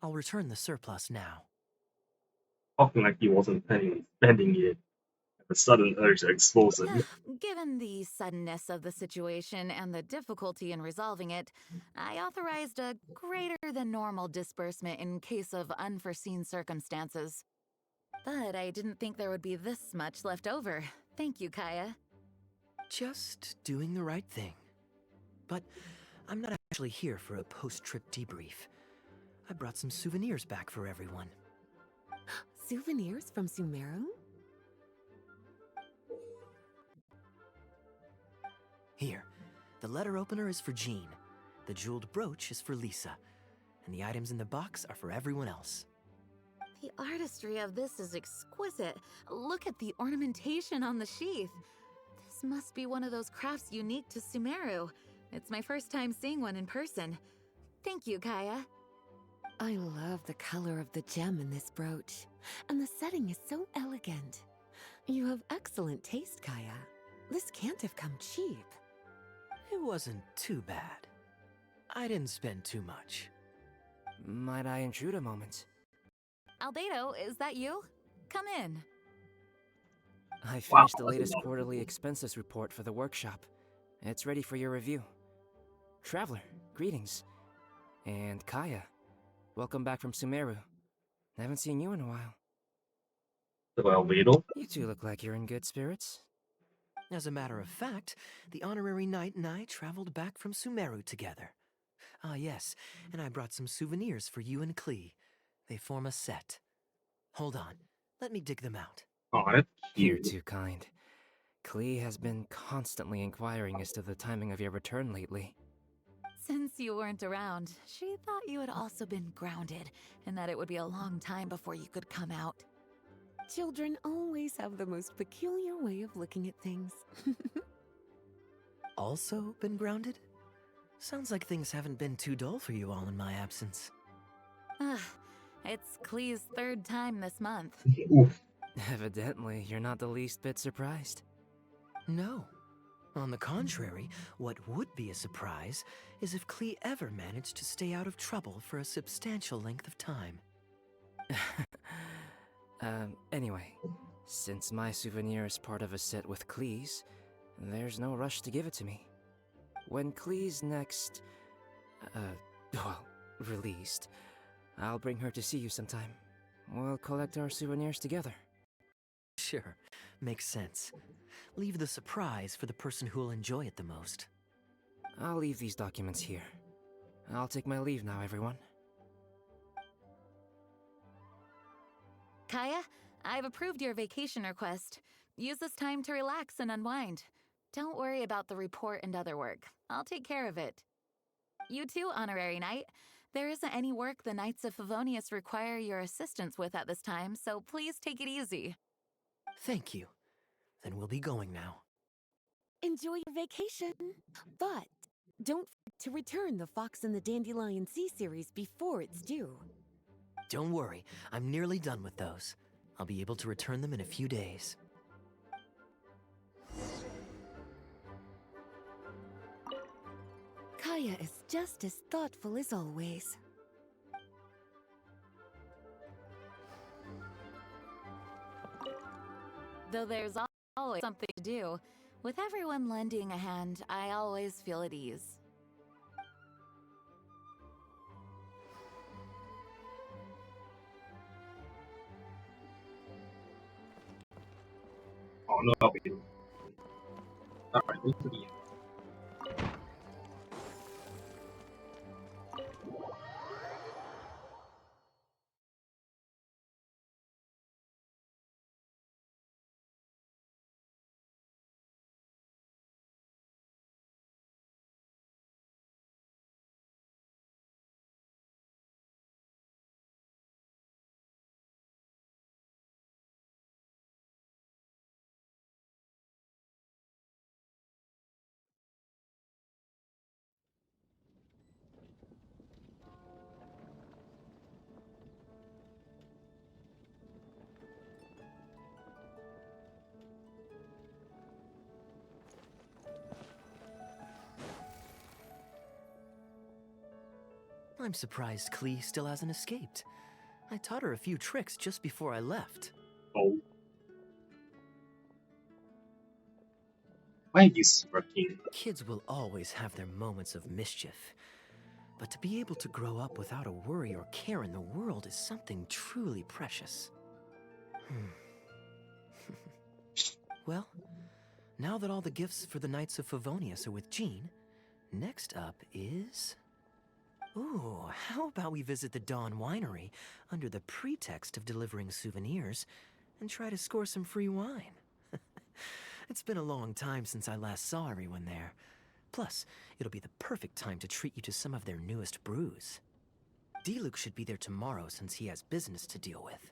I'll return the surplus now.
Talking like he wasn't planning on spending it A sudden urge to expose it.
Given the suddenness of the situation and the difficulty in resolving it, I authorized a greater than normal disbursement in case of unforeseen circumstances. But I didn't think there would be this much left over. Thank you, Kaeya.
Just doing the right thing. But I'm not actually here for a post-trip debrief. I brought some souvenirs back for everyone.
Souvenirs from Sumeru?
Here, the letter opener is for Jean, the jeweled brooch is for Lisa, and the items in the box are for everyone else.
The artistry of this is exquisite. Look at the ornamentation on the sheath. This must be one of those crafts unique to Sumeru. It's my first time seeing one in person. Thank you, Kaeya.
I love the color of the gem in this brooch, and the setting is so elegant. You have excellent taste, Kaeya. This can't have come cheap.
It wasn't too bad. I didn't spend too much.
Might I intrude a moment?
Albedo, is that you? Come in.
I finished the latest quarterly expenses report for the workshop. It's ready for your review. Traveler, greetings. And Kaeya, welcome back from Sumeru. I haven't seen you in a while.
Well, Beetle.
You two look like you're in good spirits.
As a matter of fact, the honorary knight and I traveled back from Sumeru together. Ah, yes, and I brought some souvenirs for you and Klee. They form a set. Hold on, let me dig them out.
Oh, that's
You're
cute.
too kind. Klee has been constantly inquiring as to the timing of your return lately.
Since you weren't around, she thought you had also been grounded, and that it would be a long time before you could come out.
Children always have the most peculiar way of looking at things.
Also been grounded? Sounds like things haven't been too dull for you all in my absence.
It's Klee's third time this month.
Evidently, you're not the least bit surprised.
No. On the contrary, what would be a surprise is if Klee ever managed to stay out of trouble for a substantial length of time.
Anyway, since my souvenir is part of a set with Klee's, there's no rush to give it to me. When Klee's next, released, I'll bring her to see you sometime. We'll collect our souvenirs together.
Sure, makes sense. Leave the surprise for the person who'll enjoy it the most.
I'll leave these documents here. I'll take my leave now, everyone.
Kaeya, I've approved your vacation request. Use this time to relax and unwind. Don't worry about the report and other work. I'll take care of it. You too, Honorary Knight. There isn't any work the Knights of Favonius require your assistance with at this time, so please take it easy.
Thank you. Then we'll be going now.
Enjoy your vacation, but don't forget to return the Fox and the Dandelion Sea series before it's due.
Don't worry, I'm nearly done with those. I'll be able to return them in a few days.
Kaeya is just as thoughtful as always.
Though there's always something to do, with everyone lending a hand, I always feel at ease.
Oh no, I'll be. Alright, go to the end.
I'm surprised Klee still hasn't escaped. I taught her a few tricks just before I left.
Oh. Why are you smirking?
Kids will always have their moments of mischief. But to be able to grow up without a worry or care in the world is something truly precious. Well, now that all the gifts for the Knights of Favonius are with Jean, next up is... Ooh, how about we visit the Dawn Winery under the pretext of delivering souvenirs and try to score some free wine? It's been a long time since I last saw everyone there. Plus, it'll be the perfect time to treat you to some of their newest brews. D-Luke should be there tomorrow since he has business to deal with.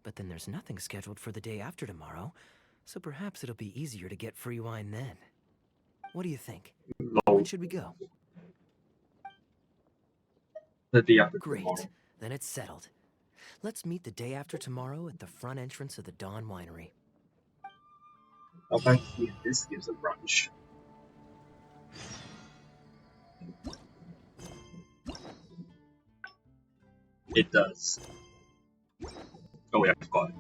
But then there's nothing scheduled for the day after tomorrow, so perhaps it'll be easier to get free wine then. What do you think? When should we go?
The day after
Great.
tomorrow.
Then it's settled. Let's meet the day after tomorrow at the front entrance of the Dawn Winery.
I'll buy you this gives a brunch. It does. Oh yeah, I forgot.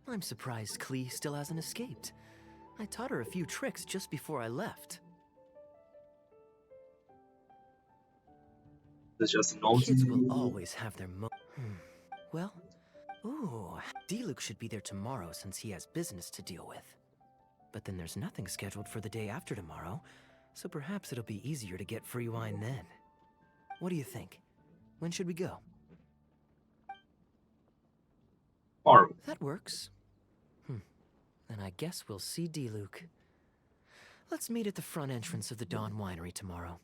I'm surprised Klee still hasn't escaped. I taught her a few tricks just before I left.
There's just nosy.
Kids will always have their Well, ooh, D-Luke should be there tomorrow since he has business to deal with. But then there's nothing scheduled for the day after tomorrow, so perhaps it'll be easier to get free wine then. What do you think? When should we go?
Tomorrow.
That works. Then I guess we'll see D-Luke. Let's meet at the front entrance of the Dawn Winery tomorrow.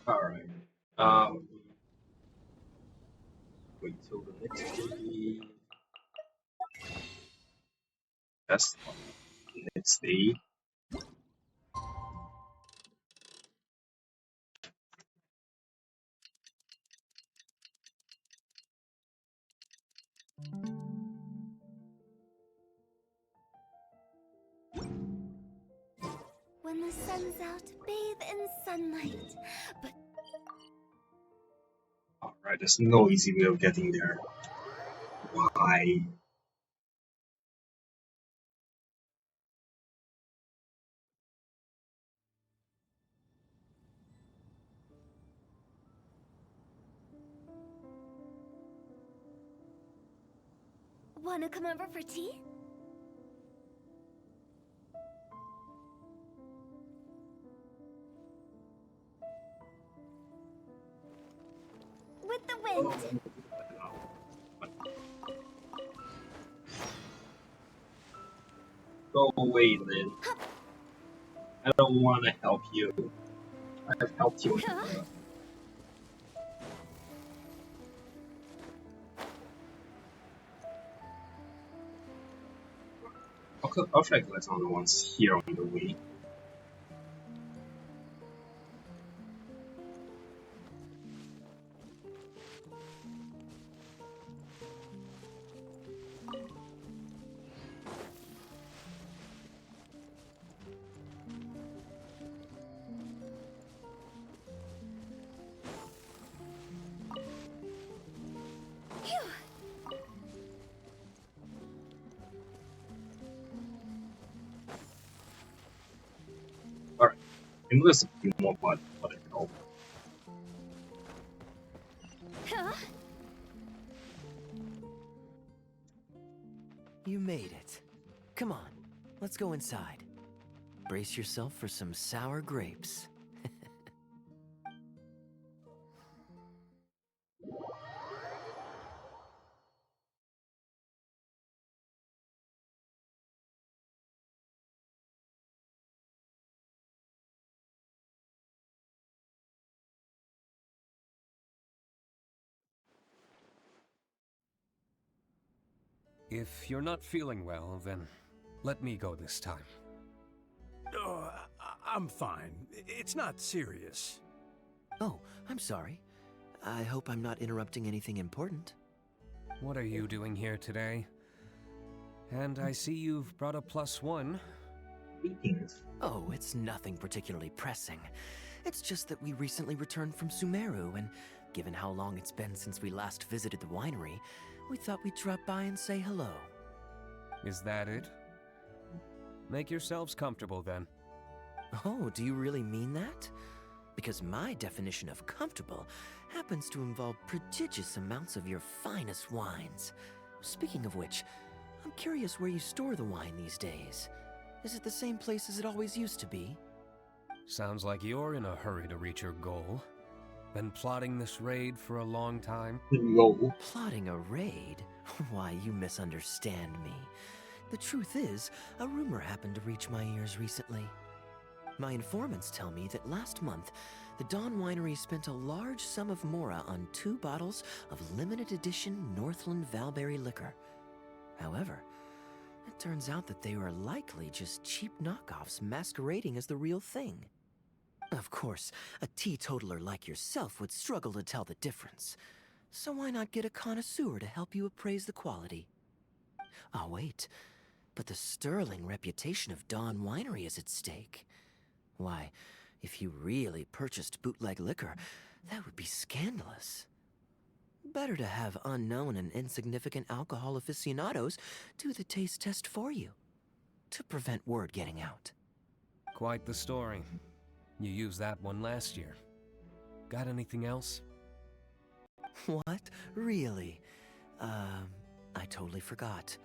Alright. Wait till the next day. That's the next day.
When the sun's out, bathe in sunlight. But
Alright, there's no easy way of getting there. Why?
wanna come over for tea? With the wind.
Go away, Lynn. I don't want to help you. I have helped you. I'll try to collect some of the ones here on the way. And there's a few more, but what the hell.
You made it. Come on, let's go inside. Brace yourself for some sour grapes.
If you're not feeling well, then let me go this time.
Oh, I'm fine. It's not serious.
Oh, I'm sorry. I hope I'm not interrupting anything important.
What are you doing here today? And I see you've brought a +1.
18th.
Oh, it's nothing particularly pressing. It's just that we recently returned from Sumeru, and given how long it's been since we last visited the winery, we thought we'd drop by and say hello.
Is that it? Make yourselves comfortable then.
Oh, do you really mean that? Because my definition of comfortable happens to involve prodigious amounts of your finest wines. Speaking of which, I'm curious where you store the wine these days. Is it the same place as it always used to be?
Sounds like you're in a hurry to reach your goal. Been plotting this raid for a long time?
No.
Plotting a raid? Why, you misunderstand me. The truth is, a rumor happened to reach my ears recently. My informants tell me that last month, the Dawn Winery spent a large sum of mora on 2 bottles of limited edition Northland Valberry liquor. However, it turns out that they were likely just cheap knockoffs masquerading as the real thing. Of course, a teetotaler like yourself would struggle to tell the difference. So why not get a connoisseur to help you appraise the quality? Oh wait, but the sterling reputation of Dawn Winery is at stake. Why, if you really purchased bootleg liquor, that would be scandalous. Better to have unknown and insignificant alcohol aficionados do the taste test for you, to prevent word getting out.
Quite the story. You used that one last year. Got anything else?
What? Really? I totally forgot.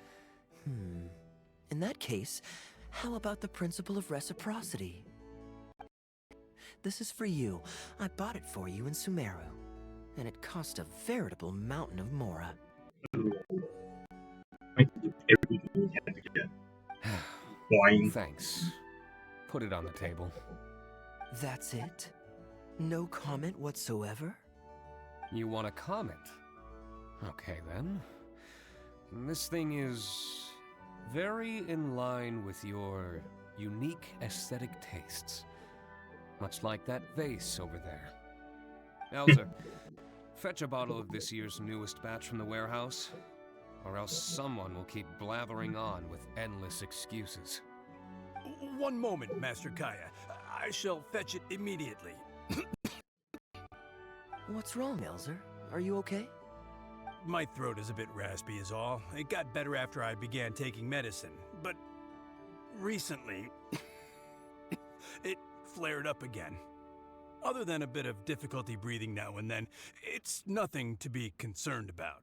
In that case, how about the principle of reciprocity? This is for you. I bought it for you in Sumeru, and it cost a veritable mountain of mora.
I do everything you can to get wine.
Thanks. Put it on the table.
That's it? No comment whatsoever?
You want a comment? Okay then. This thing is very in line with your unique aesthetic tastes. Much like that vase over there. Elzer, fetch a bottle of this year's newest batch from the warehouse, or else someone will keep blathering on with endless excuses.
One moment, Master Kaeya. I shall fetch it immediately.
What's wrong, Elzer? Are you okay?
My throat is a bit raspy is all. It got better after I began taking medicine, but recently it flared up again. Other than a bit of difficulty breathing now and then, it's nothing to be concerned about.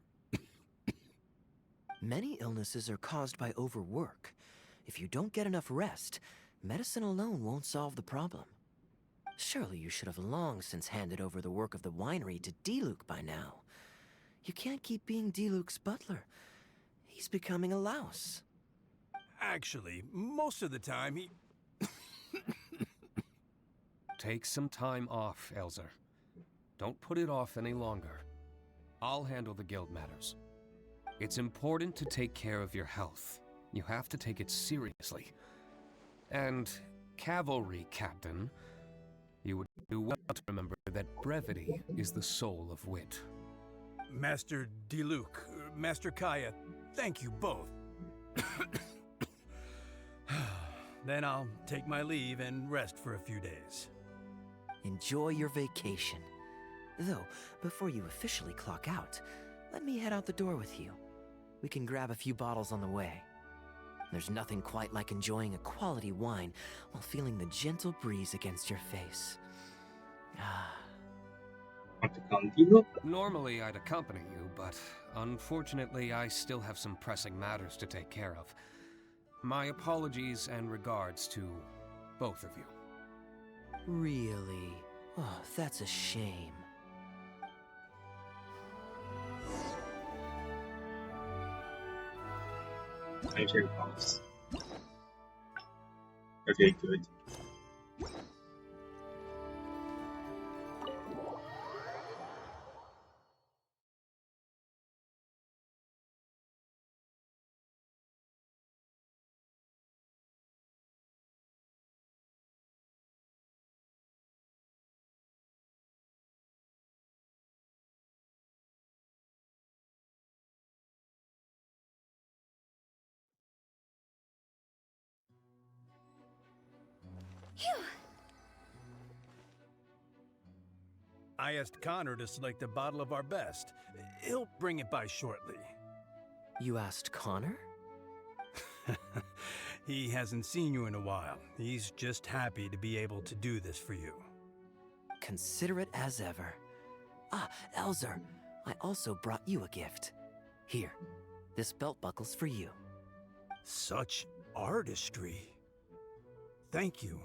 Many illnesses are caused by overwork. If you don't get enough rest, medicine alone won't solve the problem. Surely you should have long since handed over the work of the winery to Diluc by now. You can't keep being Diluc's butler. He's becoming a louse.
Actually, most of the time he...
Take some time off, Elzer. Don't put it off any longer. I'll handle the guild matters. It's important to take care of your health. You have to take it seriously. And, cavalry captain, you would do well to remember that brevity is the soul of wit.
Master Diluc, Master Kaeya, thank you both. Then I'll take my leave and rest for a few days.
Enjoy your vacation. Though, before you officially clock out, let me head out the door with you. We can grab a few bottles on the way. There's nothing quite like enjoying a quality wine while feeling the gentle breeze against your face.
Normally I'd accompany you, but unfortunately I still have some pressing matters to take care of. My apologies and regards to both of you.
Really? Oh, that's a shame.
I check box. Okay, good.
Phew!
I asked Connor to select a bottle of our best. He'll bring it by shortly.
You asked Connor?
He hasn't seen you in a while. He's just happy to be able to do this for you.
Considerate as ever. Ah, Elzer, I also brought you a gift. Here, this belt buckle's for you.
Such artistry. Thank you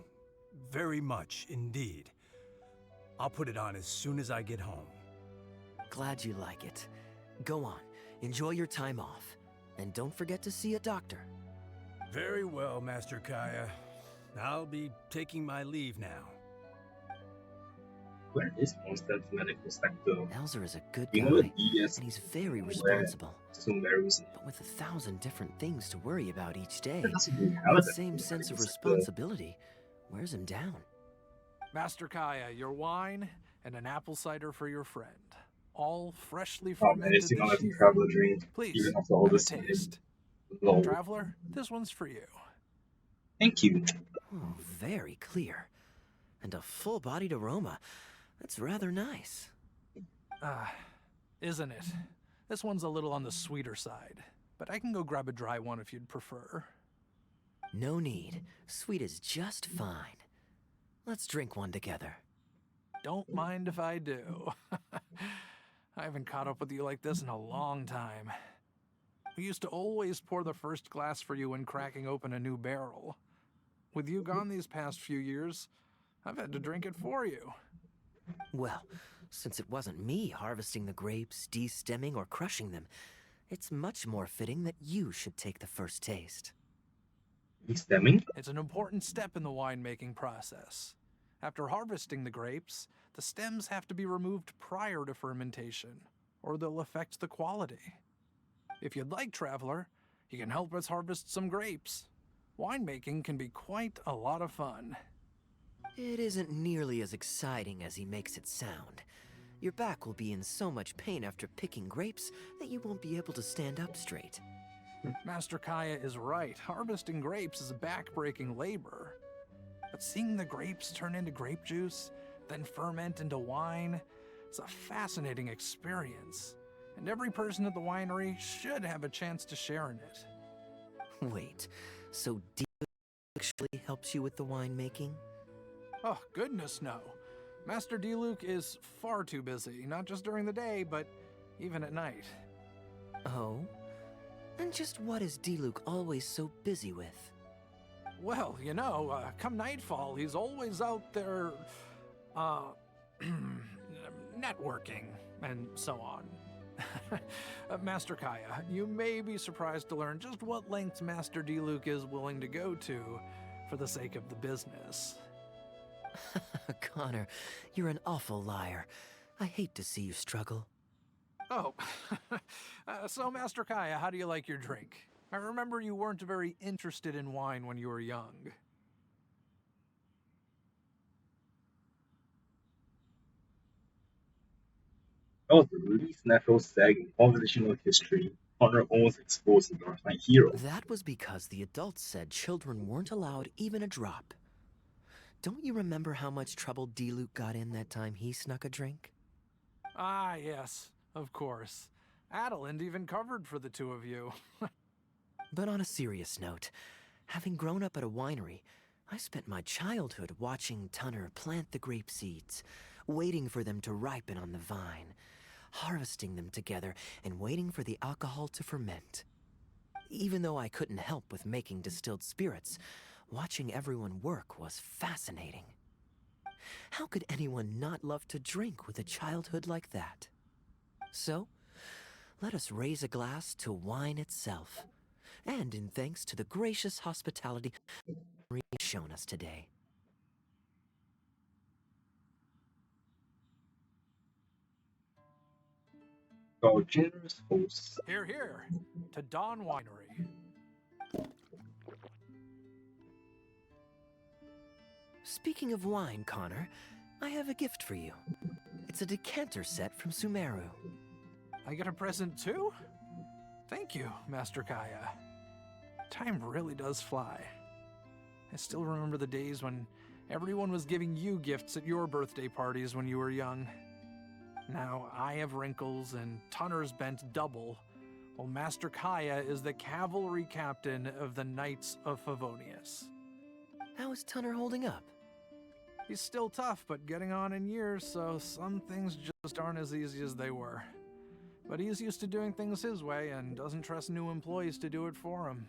very much indeed. I'll put it on as soon as I get home.
Glad you like it. Go on, enjoy your time off. And don't forget to see a doctor.
Very well, Master Kaeya. I'll be taking my leave now.
Where is Mondstadt's medical sector?
Elzer is a good
You
guy,
know
and
DS
he's very responsible.
Sumerus.
But with 1,000 different things to worry about each day,
That doesn't really have
that
that
same
medical
sense of
sector.
responsibility wears him down.
Master Kaeya, your wine and an apple cider for your friend. All freshly
Oh man,
fermented
it's not
this
like a
year.
traveler dream.
Please,
Even after all
have a
this
taste.
lol.
Traveler, this one's for you.
Thank you.
Oh, very clear. And a full-bodied aroma. That's rather nice.
Isn't it? This one's a little on the sweeter side, but I can go grab a dry one if you'd prefer.
No need. Sweet is just fine. Let's drink one together.
Don't mind if I do. I haven't caught up with you like this in a long time. We used to always pour the first glass for you when cracking open a new barrel. With you gone these past few years, I've had to drink it for you.
Well, since it wasn't me harvesting the grapes, de-stemming, or crushing them, it's much more fitting that you should take the first taste.
De-stemming?
It's an important step in the winemaking process. After harvesting the grapes, the stems have to be removed prior to fermentation, or they'll affect the quality. If you'd like, Traveler, you can help us harvest some grapes. Winemaking can be quite a lot of fun.
It isn't nearly as exciting as he makes it sound. Your back will be in so much pain after picking grapes that you won't be able to stand up straight.
Master Kaeya is right. Harvesting grapes is a back-breaking labor. But seeing the grapes turn into grape juice, then ferment into wine, it's a fascinating experience. And every person at the winery should have a chance to share in it.
Wait, so Dio actually helps you with the winemaking?
Oh, goodness no. Master D-Luke is far too busy, not just during the day, but even at night.
Oh? And just what is D-Luke always so busy with?
Well, you know, come nightfall, he's always out there, networking, and so on. Master Kaeya, you may be surprised to learn just what lengths Master D-Luke is willing to go to for the sake of the business.
Connor, you're an awful liar. I hate to see you struggle.
Oh, so Master Kaeya, how do you like your drink? I remember you weren't very interested in wine when you were young.
That was the least natural seg in conversational history. Honor almost exposed the Dark Knight hero.
That was because the adults said children weren't allowed even a drop. Don't you remember how much trouble D-Luke got in that time he snuck a drink?
Ah, yes, of course. Adeline even covered for the two of you.
But on a serious note, having grown up at a winery, I spent my childhood watching Tunner plant the grape seeds, waiting for them to ripen on the vine, harvesting them together, and waiting for the alcohol to ferment. Even though I couldn't help with making distilled spirits, watching everyone work was fascinating. How could anyone not love to drink with a childhood like that? So, let us raise a glass to wine itself, and in thanks to the gracious hospitality you've shown us today.
Our generous hosts.
Here, here, to Dawn Winery.
Speaking of wine, Connor, I have a gift for you. It's a decanter set from Sumeru.
I get a present too? Thank you, Master Kaeya. Time really does fly. I still remember the days when
Everyone was giving you gifts at your birthday parties when you were young. Now I have wrinkles and Tunner's bent double, while Master Kaeya is the cavalry captain of the Knights of Favonius.
How is Tunner holding up?
He's still tough, but getting on in years, so some things just aren't as easy as they were. But he's used to doing things his way and doesn't trust new employees to do it for him.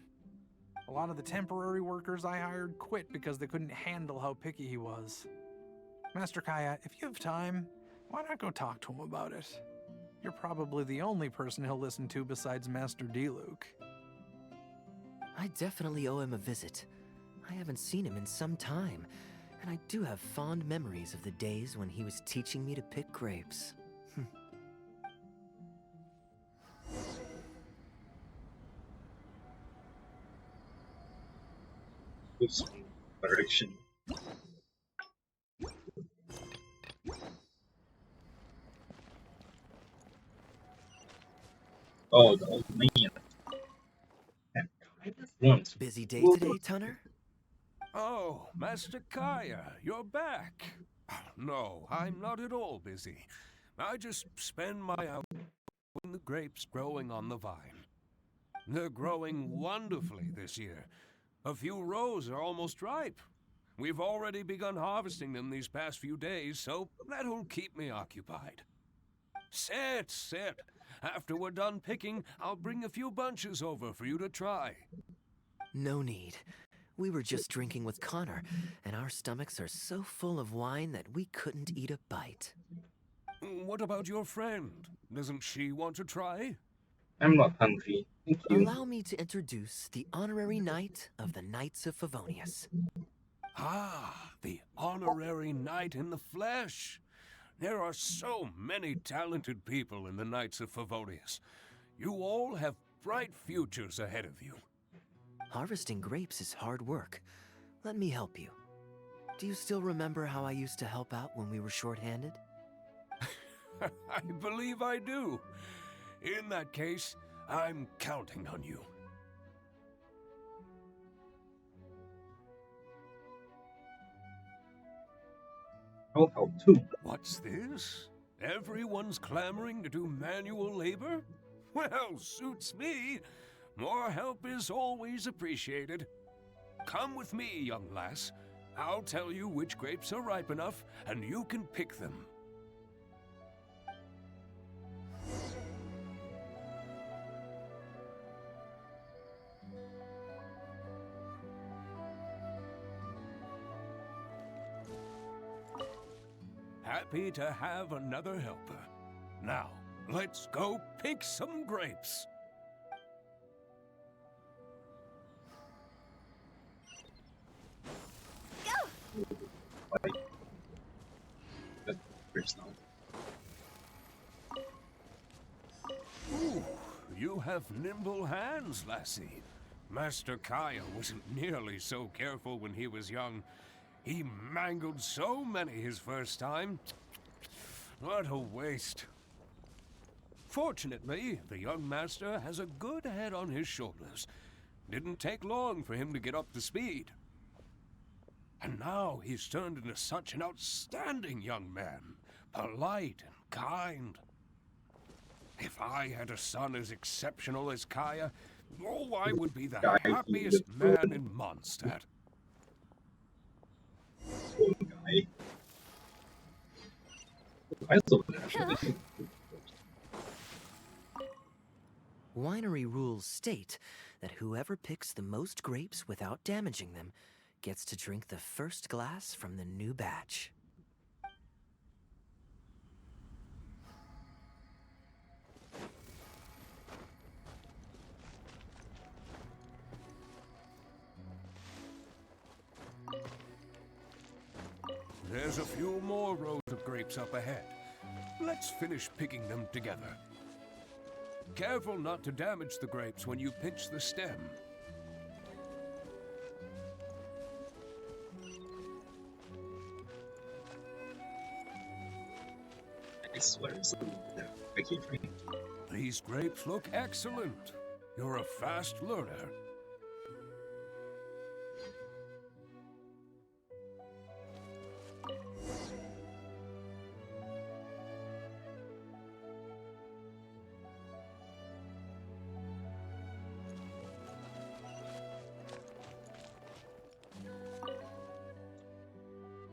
A lot of the temporary workers I hired quit because they couldn't handle how picky he was. Master Kaeya, if you have time, why not go talk to him about it? You're probably the only person he'll listen to besides Master D-Luke.
I definitely owe him a visit. I haven't seen him in some time, and I do have fond memories of the days when he was teaching me to pick grapes.
This direction. Oh, the old man.
Busy day today, Tunner?
Oh, Master Kaeya, you're back. No, I'm not at all busy. I just spend my hours watching the grapes growing on the vine. They're growing wonderfully this year. A few rows are almost ripe. We've already begun harvesting them these past few days, so that'll keep me occupied. Sit, sit. After we're done picking, I'll bring a few bunches over for you to try.
No need. We were just drinking with Connor, and our stomachs are so full of wine that we couldn't eat a bite.
What about your friend? Doesn't she want to try?
I'm not hungry. Thank you.
Allow me to introduce the honorary knight of the Knights of Favonius.
Ah, the honorary knight in the flesh. There are so many talented people in the Knights of Favonius. You all have bright futures ahead of you.
Harvesting grapes is hard work. Let me help you. Do you still remember how I used to help out when we were short-handed?
I believe I do. In that case, I'm counting on you.
I'll help too.
What's this? Everyone's clamoring to do manual labor? Well, suits me. More help is always appreciated. Come with me, young lass. I'll tell you which grapes are ripe enough, and you can pick them. Happy to have another helper. Now, let's go pick some grapes. Ooh, you have nimble hands, lassie. Master Kaeya wasn't nearly so careful when he was young. He mangled so many his first time. What a waste. Fortunately, the young master has a good head on his shoulders. Didn't take long for him to get up to speed. And now he's turned into such an outstanding young man, polite and kind. If I had a son as exceptional as Kaeya, oh, I would be the happiest man in Mondstadt.
Winery rules state that whoever picks the most grapes without damaging them gets to drink the first glass from the new batch.
There's a few more rows of grapes up ahead. Let's finish picking them together. Careful not to damage the grapes when you pinch the stem.
I swear I keep drinking.
These grapes look excellent. You're a fast learner.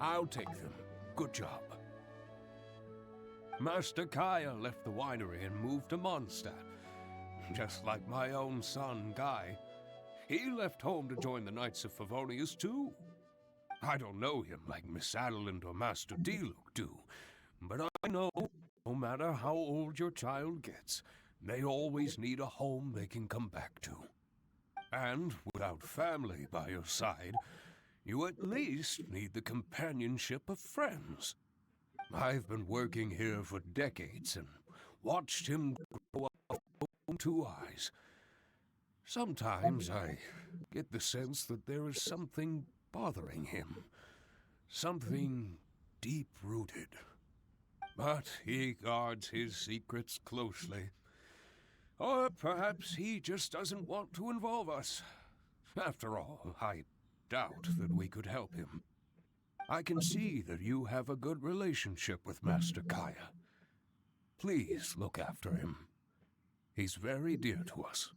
I'll take them. Good job. Master Kaeya left the winery and moved to Mondstadt. Just like my own son, Guy. He left home to join the Knights of Favonius, too. I don't know him like Miss Adeline or Master Diluc do, but I know no matter how old your child gets, they always need a home they can come back to. And without family by your side, you at least need the companionship of friends. I've been working here for decades and watched him grow up with my own 2 eyes. Sometimes I get the sense that there is something bothering him. Something deep-rooted. But he guards his secrets closely. Or perhaps he just doesn't want to involve us. After all, I doubt that we could help him. I can see that you have a good relationship with Master Kaeya. Please look after him. He's very dear to us.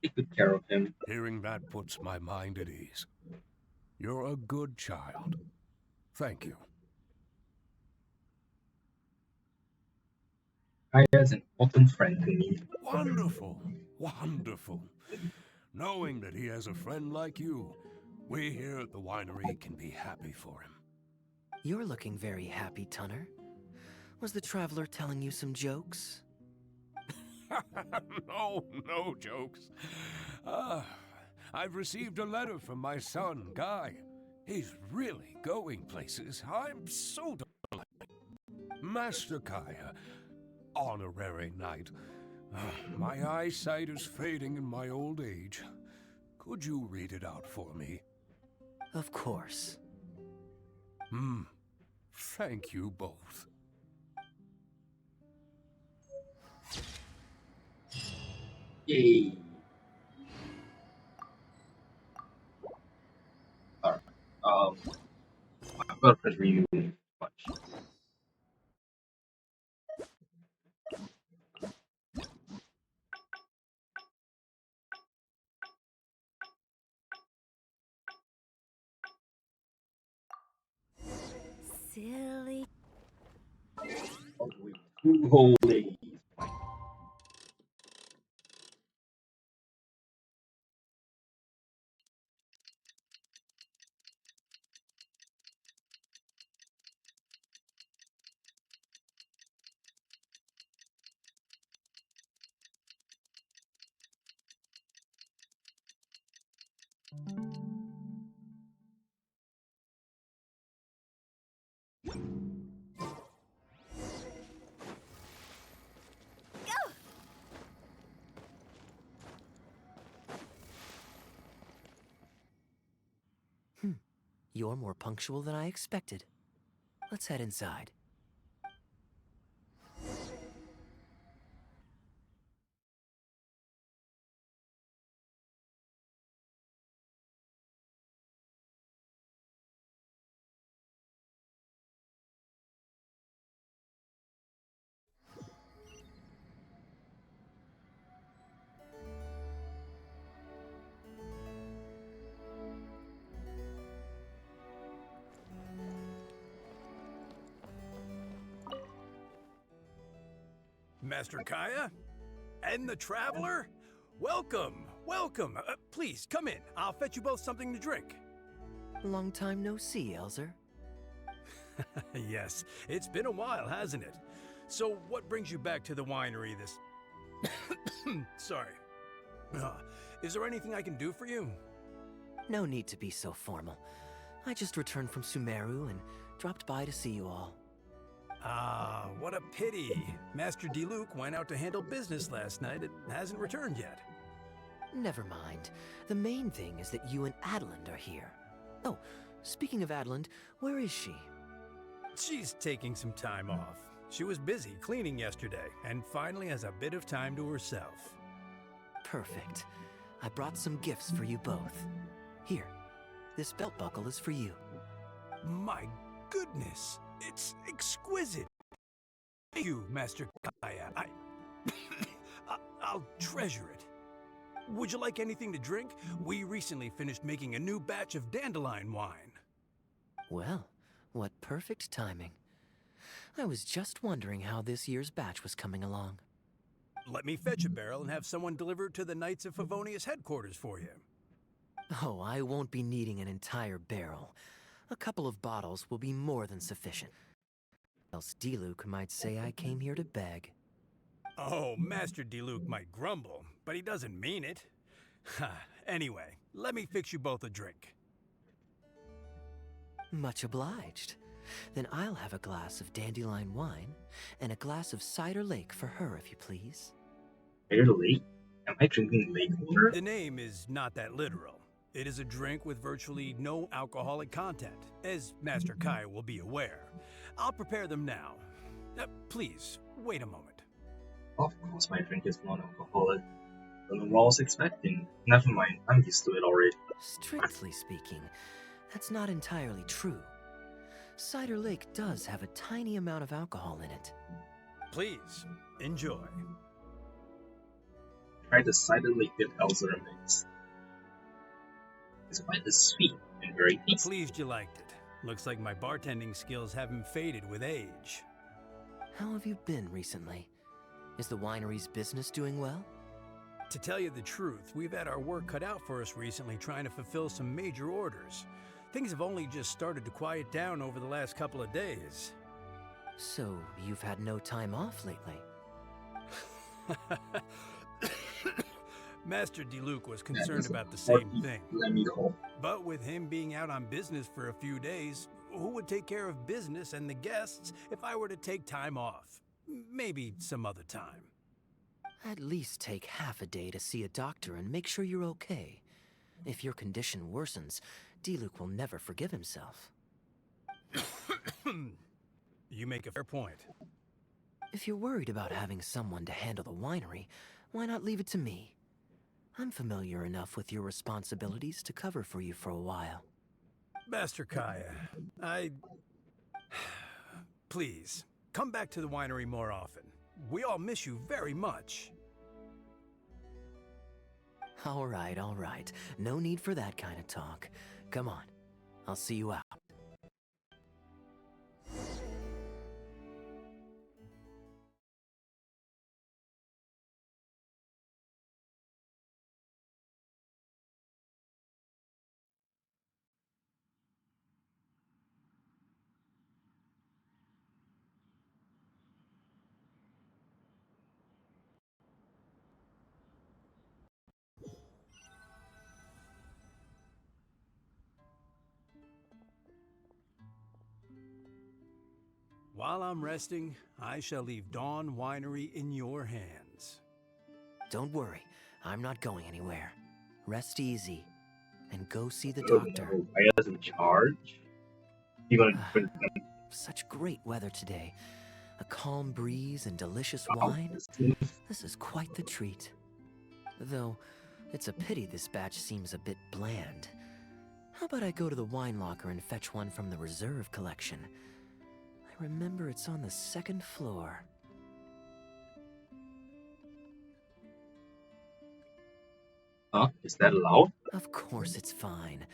Take good care of him.
Hearing that puts my mind at ease. You're a good child. Thank you.
Kaeya is an important friend to me.
Wonderful, wonderful. Knowing that he has a friend like you, we here at the winery can be happy for him.
You're looking very happy, Tunner. Was the traveler telling you some jokes?
No jokes. I've received a letter from my son, Guy. He's really going places. I'm so delighted. Master Kaeya, honorary knight. My eyesight is fading in my old age. Could you read it out for me?
Of course.
Thank you both.
Yay. Alright. I'm gonna press review much.
Silly.
All the way 2 whole days.
You're more punctual than I expected. Let's head inside.
Master Kaeya? And the Traveler? Welcome, welcome. Please, come in. I'll fetch you both something to drink.
Long time no see, Elzer.
Yes, it's been a while, hasn't it? So what brings you back to the winery this... Sorry. Is there anything I can do for you?
No need to be so formal. I just returned from Sumeru and dropped by to see you all.
Ah, what a pity. Master Diluc went out to handle business last night and hasn't returned yet.
Never mind. The main thing is that you and Adeline are here. Oh, speaking of Adeline, where is she?
She's taking some time off. She was busy cleaning yesterday and finally has a bit of time to herself.
Perfect. I brought some gifts for you both. Here, this belt buckle is for you.
My goodness, it's exquisite. Thank you, Master Kaeya. I'll treasure it. Would you like anything to drink? We recently finished making a new batch of dandelion wine.
Well, what perfect timing. I was just wondering how this year's batch was coming along.
Let me fetch a barrel and have someone deliver it to the Knights of Favonius headquarters for you.
Oh, I won't be needing an entire barrel. A couple of bottles will be more than sufficient. Else Diluc might say I came here to beg.
Oh, Master Diluc might grumble, but he doesn't mean it. Anyway, let me fix you both a drink.
Much obliged. Then I'll have a glass of dandelion wine and a glass of cider lake for her, if you please.
Cider lake? Am I drinking lake water?
The name is not that literal. It is a drink with virtually no alcoholic content, as Master Kaeya will be aware. I'll prepare them now. Please, wait a moment.
Of course my drink is non-alcoholic. Don't know what I was expecting. Never mind, I'm used to it already.
Strictly speaking, that's not entirely true. Cider Lake does have a tiny amount of alcohol in it.
Please, enjoy.
Try the cider lake with Elzara mix. It's quite sweet and very tasty.
Pleased you liked it. Looks like my bartending skills haven't faded with age.
How have you been recently? Is the winery's business doing well?
To tell you the truth, we've had our work cut out for us recently trying to fulfill some major orders. Things have only just started to quiet down over the last couple of days.
So, you've had no time off lately?
Master Diluc was concerned about the same thing. But with him being out on business for a few days, who would take care of business and the guests if I were to take time off? Maybe some other time.
At least take half a day to see a doctor and make sure you're okay. If your condition worsens, Diluc will never forgive himself.
You make a fair point.
If you're worried about having someone to handle the winery, why not leave it to me? I'm familiar enough with your responsibilities to cover for you for a while.
Master Kaeya, Please, come back to the winery more often. We all miss you very much.
All right. No need for that kind of talk. Come on, I'll see you out.
While I'm resting, I shall leave Dawn Winery in your hands.
Don't worry, I'm not going anywhere. Rest easy, and go see the doctor.
I was in charge? You gonna
Such great weather today. A calm breeze and delicious wine. This is quite the treat. Though, it's a pity this batch seems a bit bland. How about I go to the wine locker and fetch one from the reserve collection? I remember it's on the second floor.
Huh? Is that allowed?
Of course it's fine.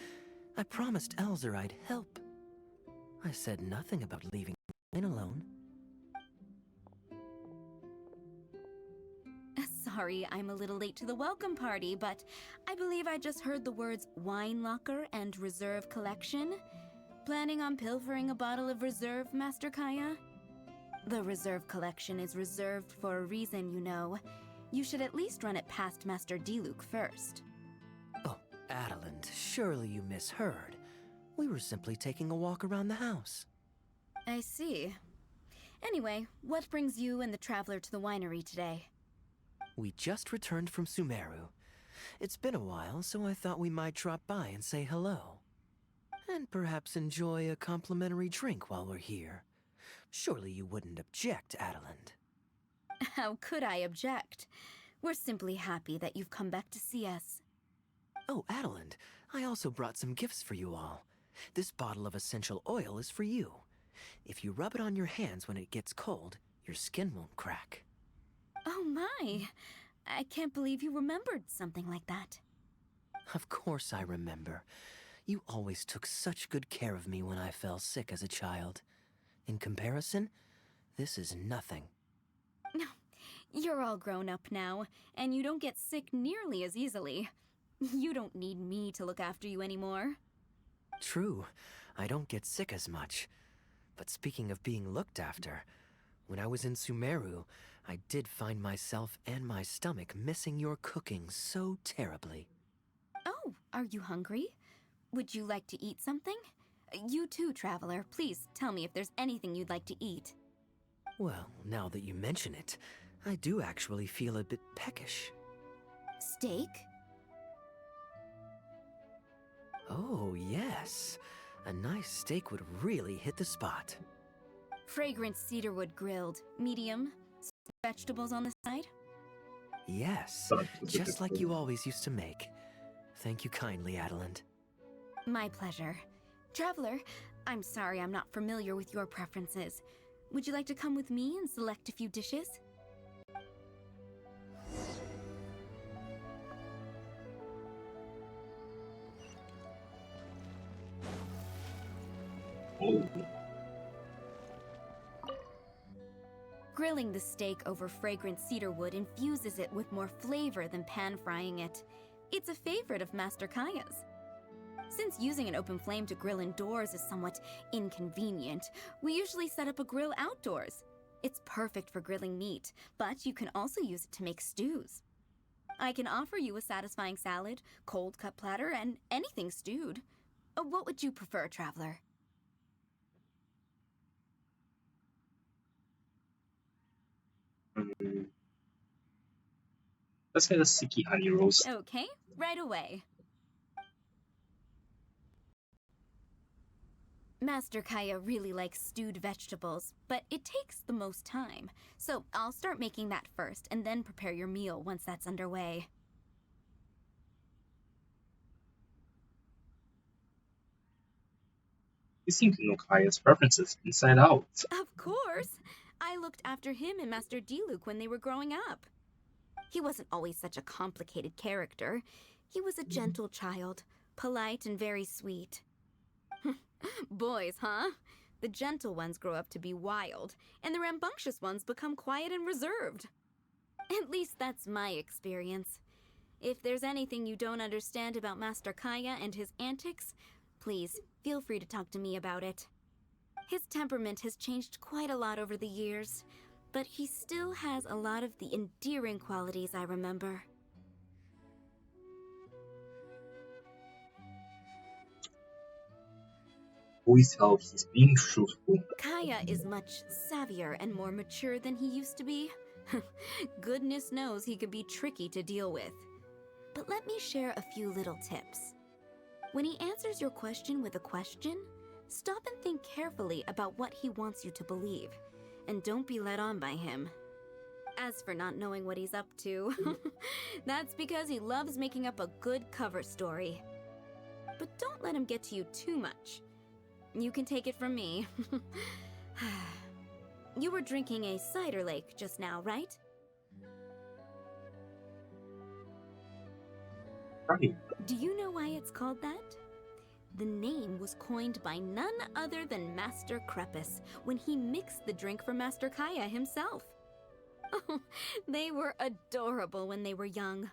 I promised Elzer I'd help. I said nothing about leaving wine alone.
Sorry, I'm a little late to the welcome party, but I believe I just heard the words wine locker and reserve collection. Planning on pilfering a bottle of reserve, Master Kaeya? The reserve collection is reserved for a reason, you know. You should at least run it past Master Diluc first.
Oh, Adeland, surely you misheard. We were simply taking a walk around the house.
I see. Anyway, what brings you and the traveler to the winery today?
We just returned from Sumeru. It's been a while, so I thought we might drop by and say hello. And perhaps enjoy a complimentary drink while we're here. Surely you wouldn't object, Adeland.
How could I object? We're simply happy that you've come back to see us.
Oh, Adeland, I also brought some gifts for you all. This bottle of essential oil is for you. If you rub it on your hands when it gets cold, your skin won't crack.
Oh my!
I can't believe you remembered something like that.
Of course I remember. You always took such good care of me when I fell sick as a child. In comparison, this is nothing.
You're all grown up now, and you don't get sick nearly as easily. You don't need me to look after you anymore.
True, I don't get sick as much. But speaking of being looked after, when I was in Sumeru, I did find myself and my stomach missing your cooking so terribly.
Oh, are you hungry? Would you like to eat something? You too, traveler. Please tell me if there's anything you'd like to eat.
Well, now that you mention it, I do actually feel a bit peckish.
Steak?
Oh, yes. A nice steak would really hit the spot.
Fragrant cedarwood grilled, medium, vegetables on the side?
Yes, just like you always used to make. Thank you kindly, Adeland.
My pleasure. Traveler, I'm sorry I'm not familiar with your preferences. Would you like to come with me and select a few dishes?
Oh.
Grilling the steak over fragrant cedarwood infuses it with more flavor than pan-frying it. It's a favorite of Master Kaeya's. Since using an open flame to grill indoors is somewhat inconvenient, we usually set up a grill outdoors. It's perfect for grilling meat, but you can also use it to make stews. I can offer you a satisfying salad, cold cut platter, and anything stewed. What would you prefer, traveler?
Let's get a sticky honey roast.
Okay, right away. Master Kaeya really likes stewed vegetables, but it takes the most time. So I'll start making that first, and then prepare your meal once that's underway.
You seem to know Kaeya's preferences inside out.
Of course! I looked after him and Master Diluc when they were growing up. He wasn't always such a complicated character. He was a gentle child, polite and very sweet. Boys, huh? The gentle ones grow up to be wild, and the rambunctious ones become quiet and reserved. At least that's my experience. If there's anything you don't understand about Master Kaeya and his antics, please feel free to talk to me about it. His temperament has changed quite a lot over the years, but he still has a lot of the endearing qualities I remember.
Always tell he's being truthful.
Kaeya is much savvier and more mature than he used to be. Goodness knows he can be tricky to deal with. But let me share a few little tips. When he answers your question with a question, stop and think carefully about what he wants you to believe, and don't be led on by him. As for not knowing what he's up to, that's because he loves making up a good cover story. But don't let him get to you too much. You can take it from me. You were drinking a cider lake just now, right?
Right.
Do you know why it's called that? The name was coined by none other than Master Krepus when he mixed the drink for Master Kaeya himself. Oh, they were adorable when they were young.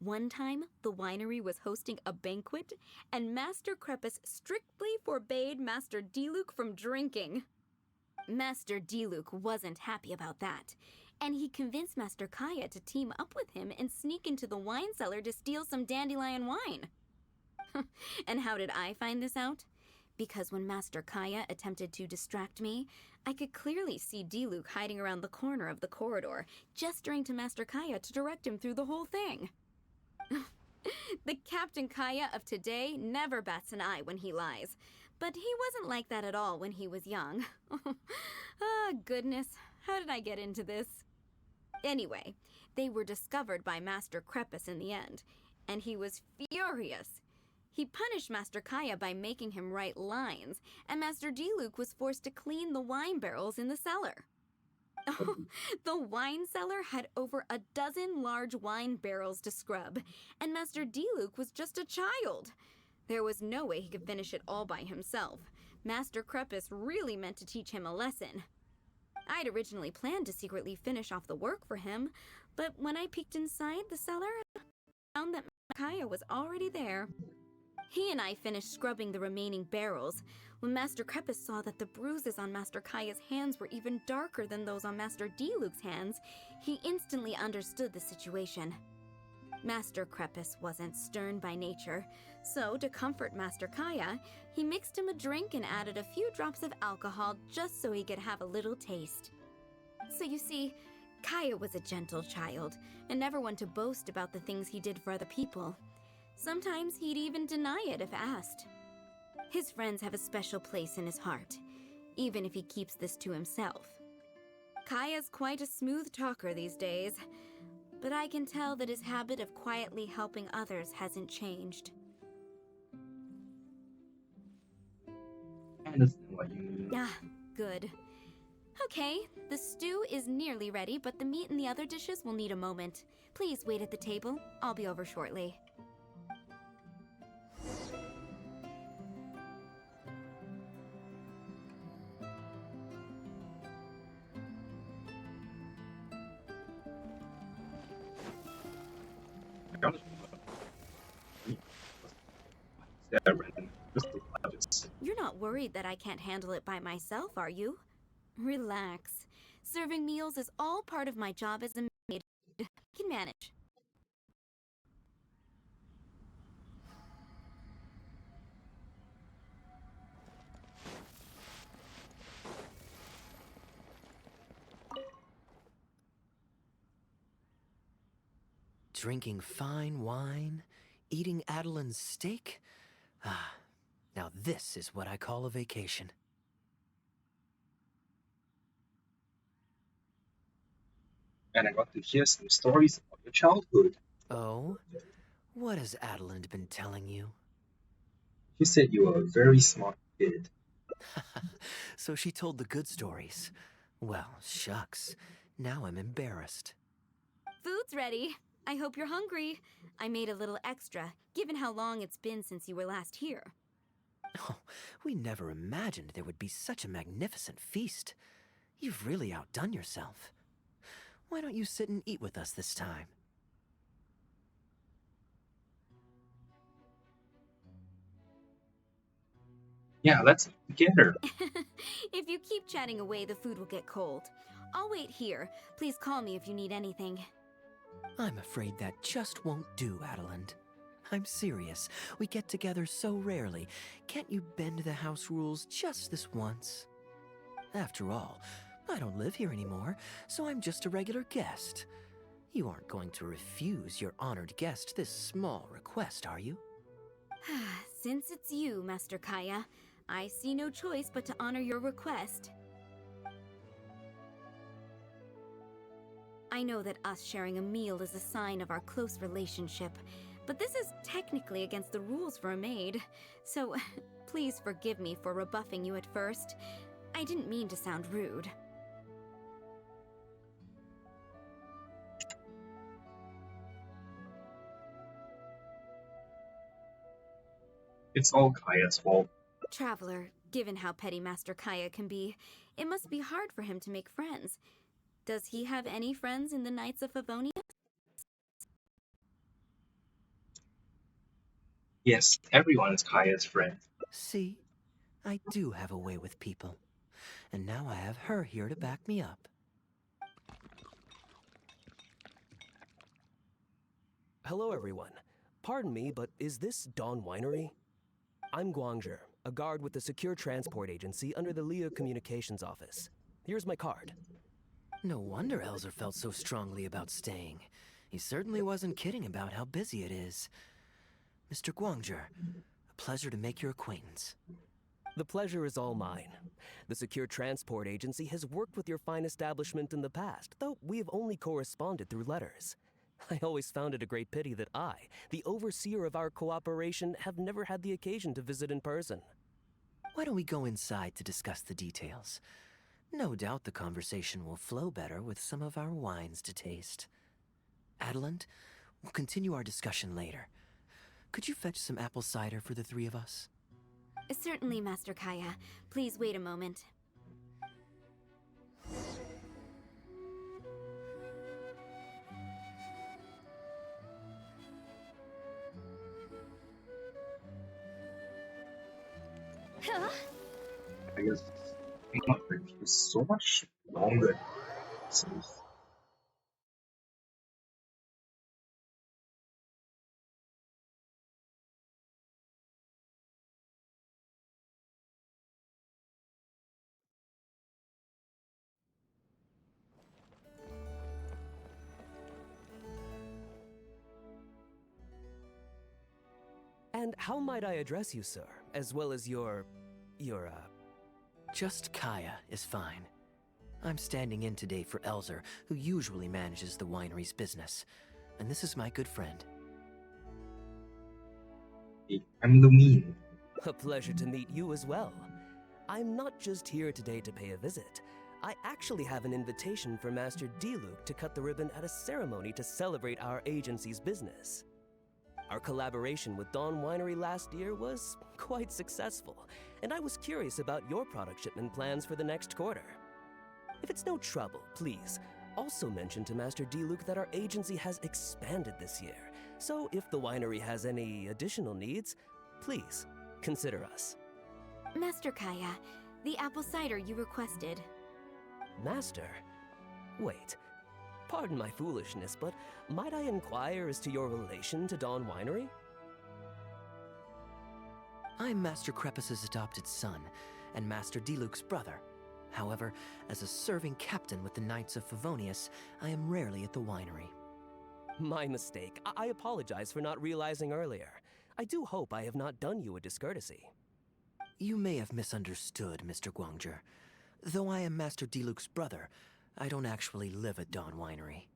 One time, the winery was hosting a banquet, and Master Krepus strictly forbade Master Diluc from drinking. Master Diluc wasn't happy about that, and he convinced Master Kaeya to team up with him and sneak into the wine cellar to steal some dandelion wine. And how did I find this out? Because when Master Kaeya attempted to distract me, I could clearly see Diluc hiding around the corner of the corridor, gesturing to Master Kaeya to direct him through the whole thing. The Captain Kaeya of today never bats an eye when he lies, but he wasn't like that at all when he was young. Ah, goodness, how did I get into this? Anyway, they were discovered by Master Krepus in the end, and he was furious. He punished Master Kaeya by making him write lines, and Master Diluc was forced to clean the wine barrels in the cellar. Oh, The wine cellar had over a dozen large wine barrels to scrub, and Master Diluc was just a child. There was no way he could finish it all by himself. Master Crepus really meant to teach him a lesson. I'd originally planned to secretly finish off the work for him, but when I peeked inside the cellar, I found that Kaeya was already there. He and I finished scrubbing the remaining barrels when Master Crepus saw that the bruises on Master Kaeya's hands were even darker than those on Master Diluc's hands. He instantly understood the situation. Master Crepus wasn't stern by nature, so to comfort Master Kaeya, he mixed him a drink and added a few drops of alcohol just so he could have a little taste. So you see, Kaeya was a gentle child and never one to boast about the things he did for other people. Sometimes he'd even deny it if asked. His friends have a special place in his heart, even if he keeps this to himself. Kaeya's quite a smooth talker these days, but I can tell that his habit of quietly helping others hasn't changed.
I understand what you mean.
Ah, good. Okay, the stew is nearly ready, but the meat and the other dishes will need a moment. Please wait at the table. I'll be over shortly. You're not worried that I can't handle it by myself, are you? Relax. Serving meals is all part of my job as a maid. I can manage.
Drinking fine wine, eating Adeline's steak? Ah, now this is what I call a vacation.
And I got to hear some stories about your childhood.
Oh? What has Adeline been telling you?
She said you were a very smart kid.
So she told the good stories. Well, shucks. Now I'm embarrassed.
Food's ready. I hope you're hungry. I made a little extra, given how long it's been since you were last here.
Oh, we never imagined there would be such a magnificent feast. You've really outdone yourself. Why don't you sit and eat with us this time?
Yeah, let's eat together.
If you keep chatting away, the food will get cold. I'll wait here. Please call me if you need anything.
I'm afraid that just won't do, Adeline. I'm serious. We get together so rarely. Can't you bend the house rules just this once? After all, I don't live here anymore, so I'm just a regular guest. You aren't going to refuse your honored guest this small request, are you?
Since it's you, Master Kaeya, I see no choice but to honor your request. I know that us sharing a meal is a sign of our close relationship, but this is technically against the rules for a maid, so please forgive me for rebuffing you at first. I didn't mean to sound rude.
It's all Kaeya's fault.
Traveler, given how petty Master Kaeya can be, it must be hard for him to make friends. Does he have any friends in the Knights of Favonia?
Yes, everyone is Kaeya's friend.
See? I do have a way with people. And now I have her here to back me up.
Hello, everyone. Pardon me, but is this Dawn Winery? I'm Guangzhe, a guard with the Secure Transport Agency under the Leo Communications Office. Here's my card.
No wonder Elzer felt so strongly about staying. He certainly wasn't kidding about how busy it is. Mr. Guangzhe, a pleasure to make your acquaintance.
The pleasure is all mine. The Secure Transport Agency has worked with your fine establishment in the past, though we have only corresponded through letters. I always found it a great pity that I, the overseer of our cooperation, have never had the occasion to visit in person.
Why don't we go inside to discuss the details? No doubt the conversation will flow better with some of our wines to taste. Adelant, we'll continue our discussion later. Could you fetch some apple cider for the three of us?
Certainly, Master Kaeya. Please wait a moment. Huh?
I guess it's so much longer. Seems.
And how might I address you, sir, as well as your...
Just Kaeya is fine. I'm standing in today for Elzer, who usually manages the winery's business. And this is my good friend.
I'm the mean.
A pleasure to meet you as well. I'm not just here today to pay a visit. I actually have an invitation for Master Diluc to cut the ribbon at a ceremony to celebrate our agency's business. Our collaboration with Dawn Winery last year was quite successful, and I was curious about your product shipment plans for the next quarter. If it's no trouble, please, also mention to Master Diluc that our agency has expanded this year, so if the winery has any additional needs, please consider us.
Master Kaeya, the apple cider you requested.
Master? Wait. Pardon my foolishness, but might I inquire as to your relation to Dawn Winery?
I'm Master Crepus's adopted son, and Master Diluc's brother. However, as a serving captain with the Knights of Favonius, I am rarely at the winery.
My mistake. I apologize for not realizing earlier. I do hope I have not done you a discourtesy.
You may have misunderstood, Mr. Guangzhe. Though I am Master Diluc's brother, I don't actually live at Dawn Winery.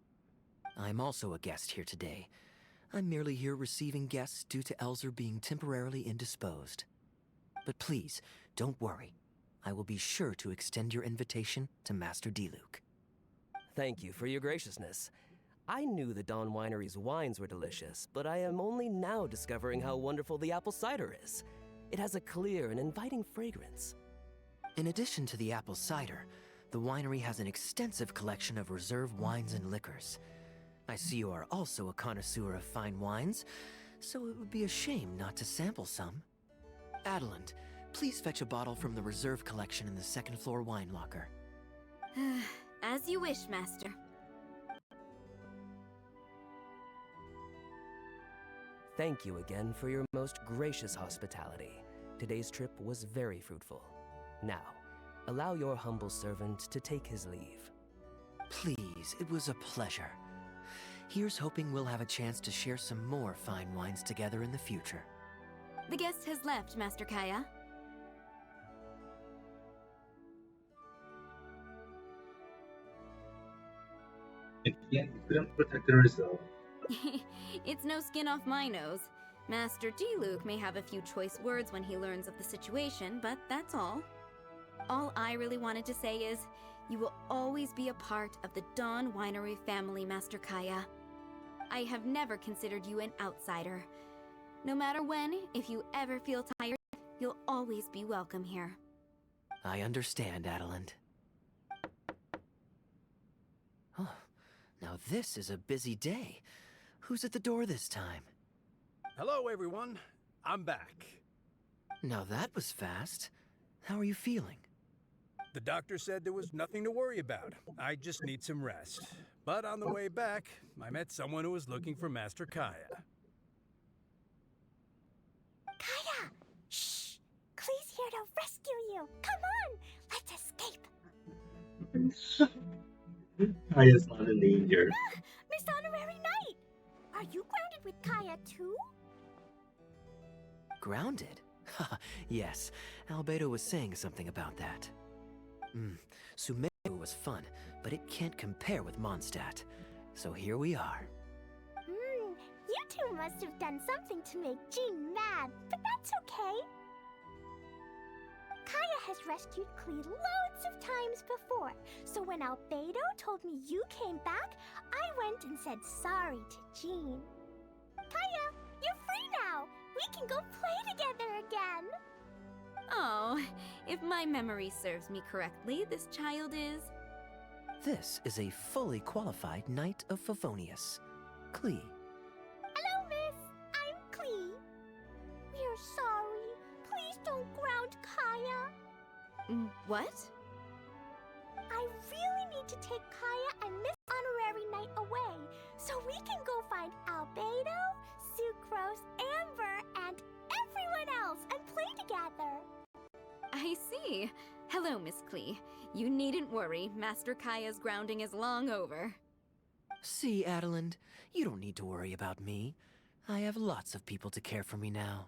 I'm also a guest here today. I'm merely here receiving guests due to Elzer being temporarily indisposed. But please, don't worry. I will be sure to extend your invitation to Master Diluc.
Thank you for your graciousness. I knew the Dawn Winery's wines were delicious, but I am only now discovering how wonderful the apple cider is. It has a clear and inviting fragrance.
In addition to the apple cider, the winery has an extensive collection of reserve wines and liquors. I see you are also a connoisseur of fine wines, so it would be a shame not to sample some. Adelant, please fetch a bottle from the reserve collection in the second floor wine locker.
As you wish, Master.
Thank you again for your most gracious hospitality. Today's trip was very fruitful. Now, allow your humble servant to take his leave.
Please, it was a pleasure. Here's hoping we'll have a chance to share some more fine wines together in the future.
The guest has left, Master Kaeya.
And yet, you couldn't protect the result.
It's no skin off my nose. Master Diluc may have a few choice words when he learns of the situation, but that's all. All I really wanted to say is, you will always be a part of the Dawn Winery family, Master Kaeya. I have never considered you an outsider. No matter when, if you ever feel tired, you'll always be welcome here.
I understand, Adelant. Oh, now this is a busy day. Who's at the door this time?
Hello, everyone. I'm back.
Now that was fast. How are you feeling?
The doctor said there was nothing to worry about. I just need some rest. But on the way back, I met someone who was looking for Master Kaeya.
Kaeya! Shh! Clee's here to rescue you! Come on! Let's escape!
Kaeya's not in danger.
Miss Honorary Knight! Are you grounded with Kaeya too?
Grounded? Yes, Albedo was saying something about that. Sumeru was fun, but it can't compare with Mondstadt. So here we are.
You two must have done something to make Jean mad, but that's okay. Kaeya has rescued Klee loads of times before, so when Albedo told me you came back, I went and said sorry to Jean. Kaeya, you're free now! We can go play together again!
Oh, if my memory serves me correctly, this child is...
This is a fully qualified Knight of Favonius, Klee.
Hello, miss. I'm Klee. We're sorry. Please don't ground Kaeya.
What?
I really need to take Kaeya and Miss Honorary Knight away, so we can go find Albedo, Sucrose, Amber, and everyone else and play together.
I see. Hello, Miss Klee. You needn't worry. Master Kaeya's grounding is long over.
See, Adeland, you don't need to worry about me. I have lots of people to care for me now.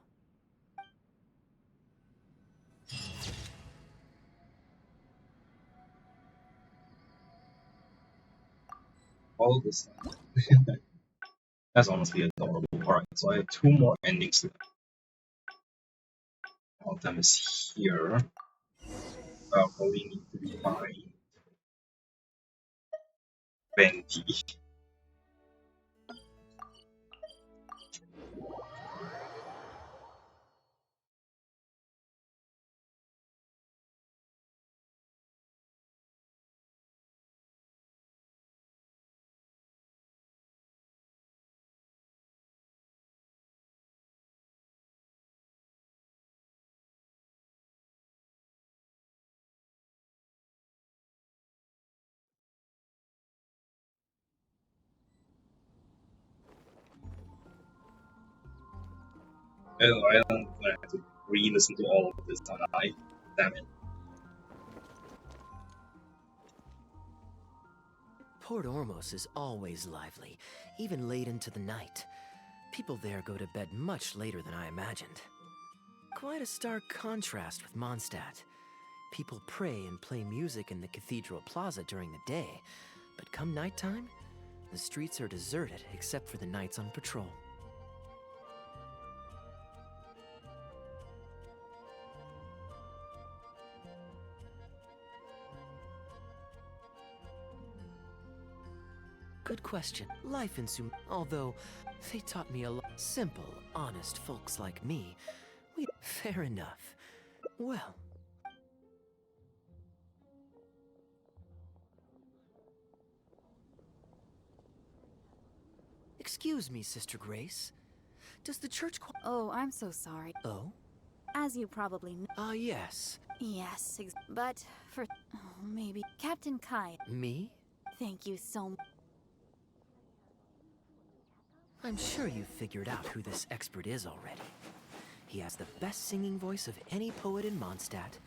All this time. That's honestly adorable. Alright, so I have 2 more endings left. One of them is here. I'll probably need to find Venti. I don't have to re-listen to all of this, don't I? Damn it.
Port Ormos is always lively, even late into the night. People there go to bed much later than I imagined. Quite a stark contrast with Mondstadt. People pray and play music in the Cathedral Plaza during the day, but come nighttime, the streets are deserted except for the knights on patrol. Good question. Life in although they taught me a lot. Simple, honest folks like me. Fair enough. Well. Excuse me, Sister Grace. Does the church
Oh, I'm so sorry.
Oh?
As you probably know.
Yes.
Yes, but for... maybe... Captain Kaeya.
Me?
Thank you so much.
I'm sure you've figured out who this expert is already. He has the best singing voice of any poet in Mondstadt,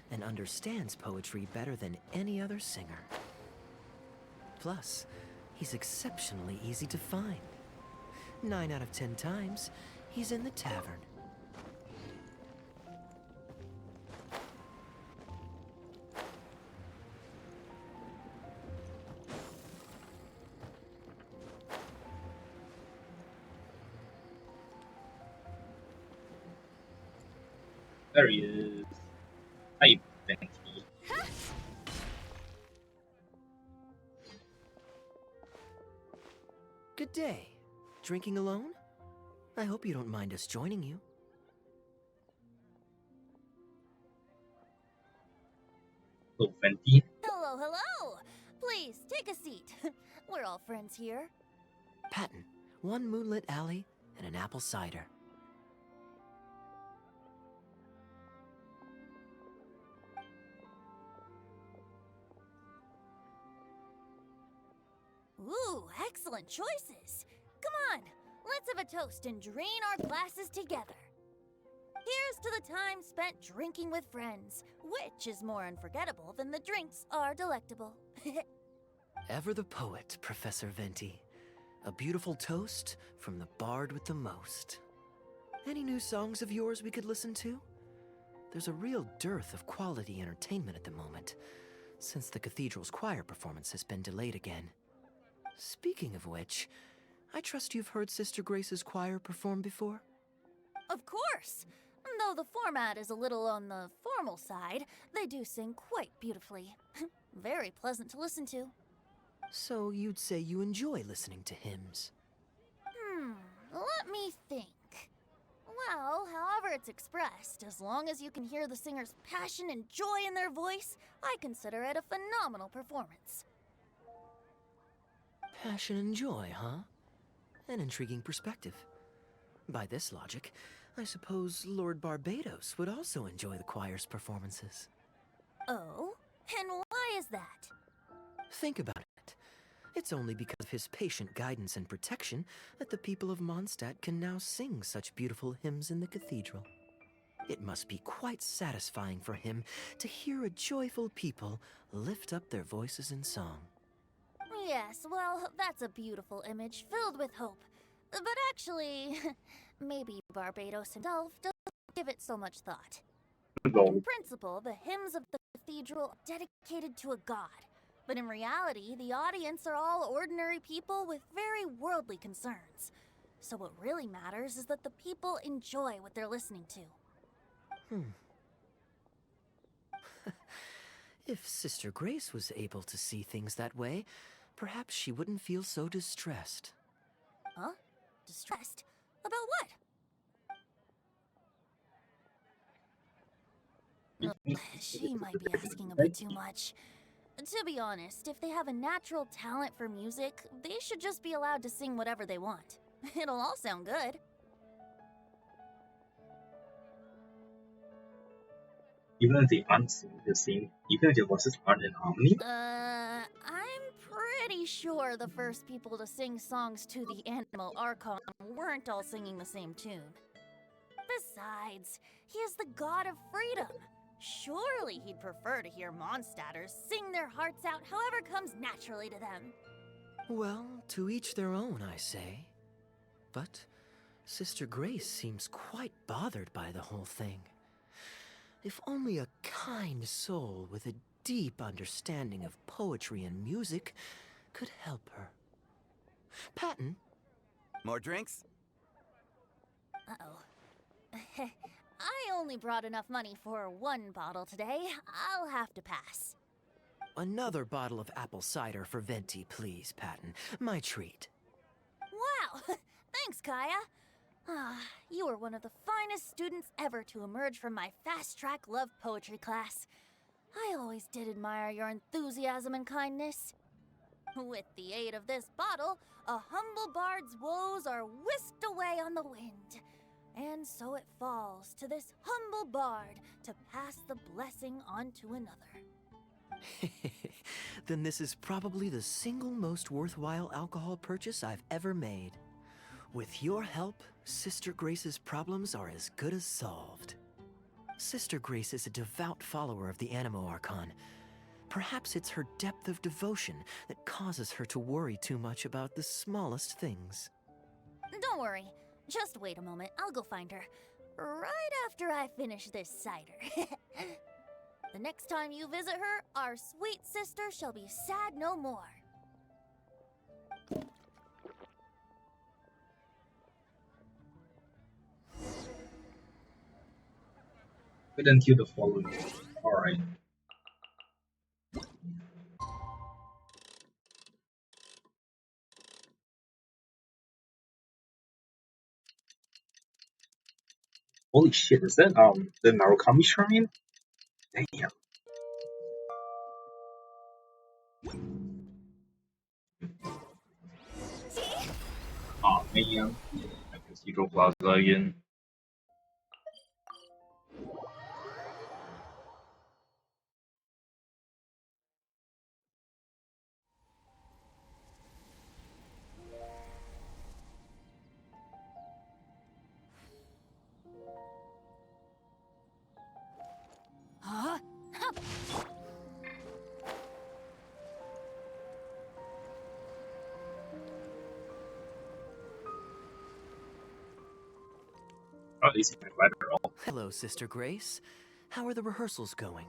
and understands poetry better than any other singer. Plus, he's exceptionally easy to find. 9 out of 10 times, he's in the tavern.
There he is. Hi, Venti.
Good day. Drinking alone? I hope you don't mind us joining you.
Hello, Venti.
Hello, hello! Please, take a seat. We're all friends here.
Patton, 1 moonlit alley and an apple cider.
Ooh, excellent choices. Come on, let's have a toast and drain our glasses together. Here's to the time spent drinking with friends, which is more unforgettable than the drinks are delectable.
Ever the poet, Professor Venti. A beautiful toast from the bard with the most. Any new songs of yours we could listen to? There's a real dearth of quality entertainment at the moment, since the cathedral's choir performance has been delayed again. Speaking of which, I trust you've heard Sister Grace's choir perform before?
Of course! Though the format is a little on the formal side, they do sing quite beautifully. Very pleasant to listen to.
So you'd say you enjoy listening to hymns?
Let me think. Well, however it's expressed, as long as you can hear the singer's passion and joy in their voice, I consider it a phenomenal performance.
Passion and joy, huh? An intriguing perspective. By this logic, I suppose Lord Barbados would also enjoy the choir's performances.
Oh? And why is that?
Think about it. It's only because of his patient guidance and protection that the people of Mondstadt can now sing such beautiful hymns in the cathedral. It must be quite satisfying for him to hear a joyful people lift up their voices in song.
Yes, well, that's a beautiful image filled with hope. But actually, maybe Barbados himself doesn't give it so much thought. In principle, the hymns of the cathedral are dedicated to a god. But in reality, the audience are all ordinary people with very worldly concerns. So what really matters is that the people enjoy what they're listening to.
If Sister Grace was able to see things that way, perhaps she wouldn't feel so distressed.
Huh? Distressed? About what? She might be asking a bit too much. To be honest, if they have a natural talent for music, they should just be allowed to sing whatever they want. It'll all sound good.
Even if they aren't singing the same, even if their voices aren't in harmony?
I'm pretty sure the first people to sing songs to the Anemo Archon weren't all singing the same tune. Besides, he is the god of freedom. Surely he'd prefer to hear Mondstadters sing their hearts out however comes naturally to them.
Well, to each their own, I say. But Sister Grace seems quite bothered by the whole thing. If only a kind soul with a deep understanding of poetry and music could help her. Patton?
More drinks?
Uh-oh. I only brought enough money for one bottle today. I'll have to pass.
Another bottle of apple cider for Venti, please, Patton. My treat.
Wow! Thanks, Kaeya. You are one of the finest students ever to emerge from my fast-track love poetry class. I always did admire your enthusiasm and kindness. With the aid of this bottle, a humble bard's woes are whisked away on the wind. And so it falls to this humble bard to pass the blessing on to another.
Then this is probably the single most worthwhile alcohol purchase I've ever made. With your help, Sister Grace's problems are as good as solved. Sister Grace is a devout follower of the Anemo Archon. Perhaps it's her depth of devotion that causes her to worry too much about the smallest things.
Don't worry. Just wait a moment. I'll go find her. Right after I finish this cider. The next time you visit her, our sweet sister shall be sad no more.
Wait until the following day. Alright. Holy shit, is that the Narukami shrine? Damn. Aw, man. At Cathedral Plaza again.
Huh?
Oh, at least he went lateral.
Hello, Sister Grace. How are the rehearsals going?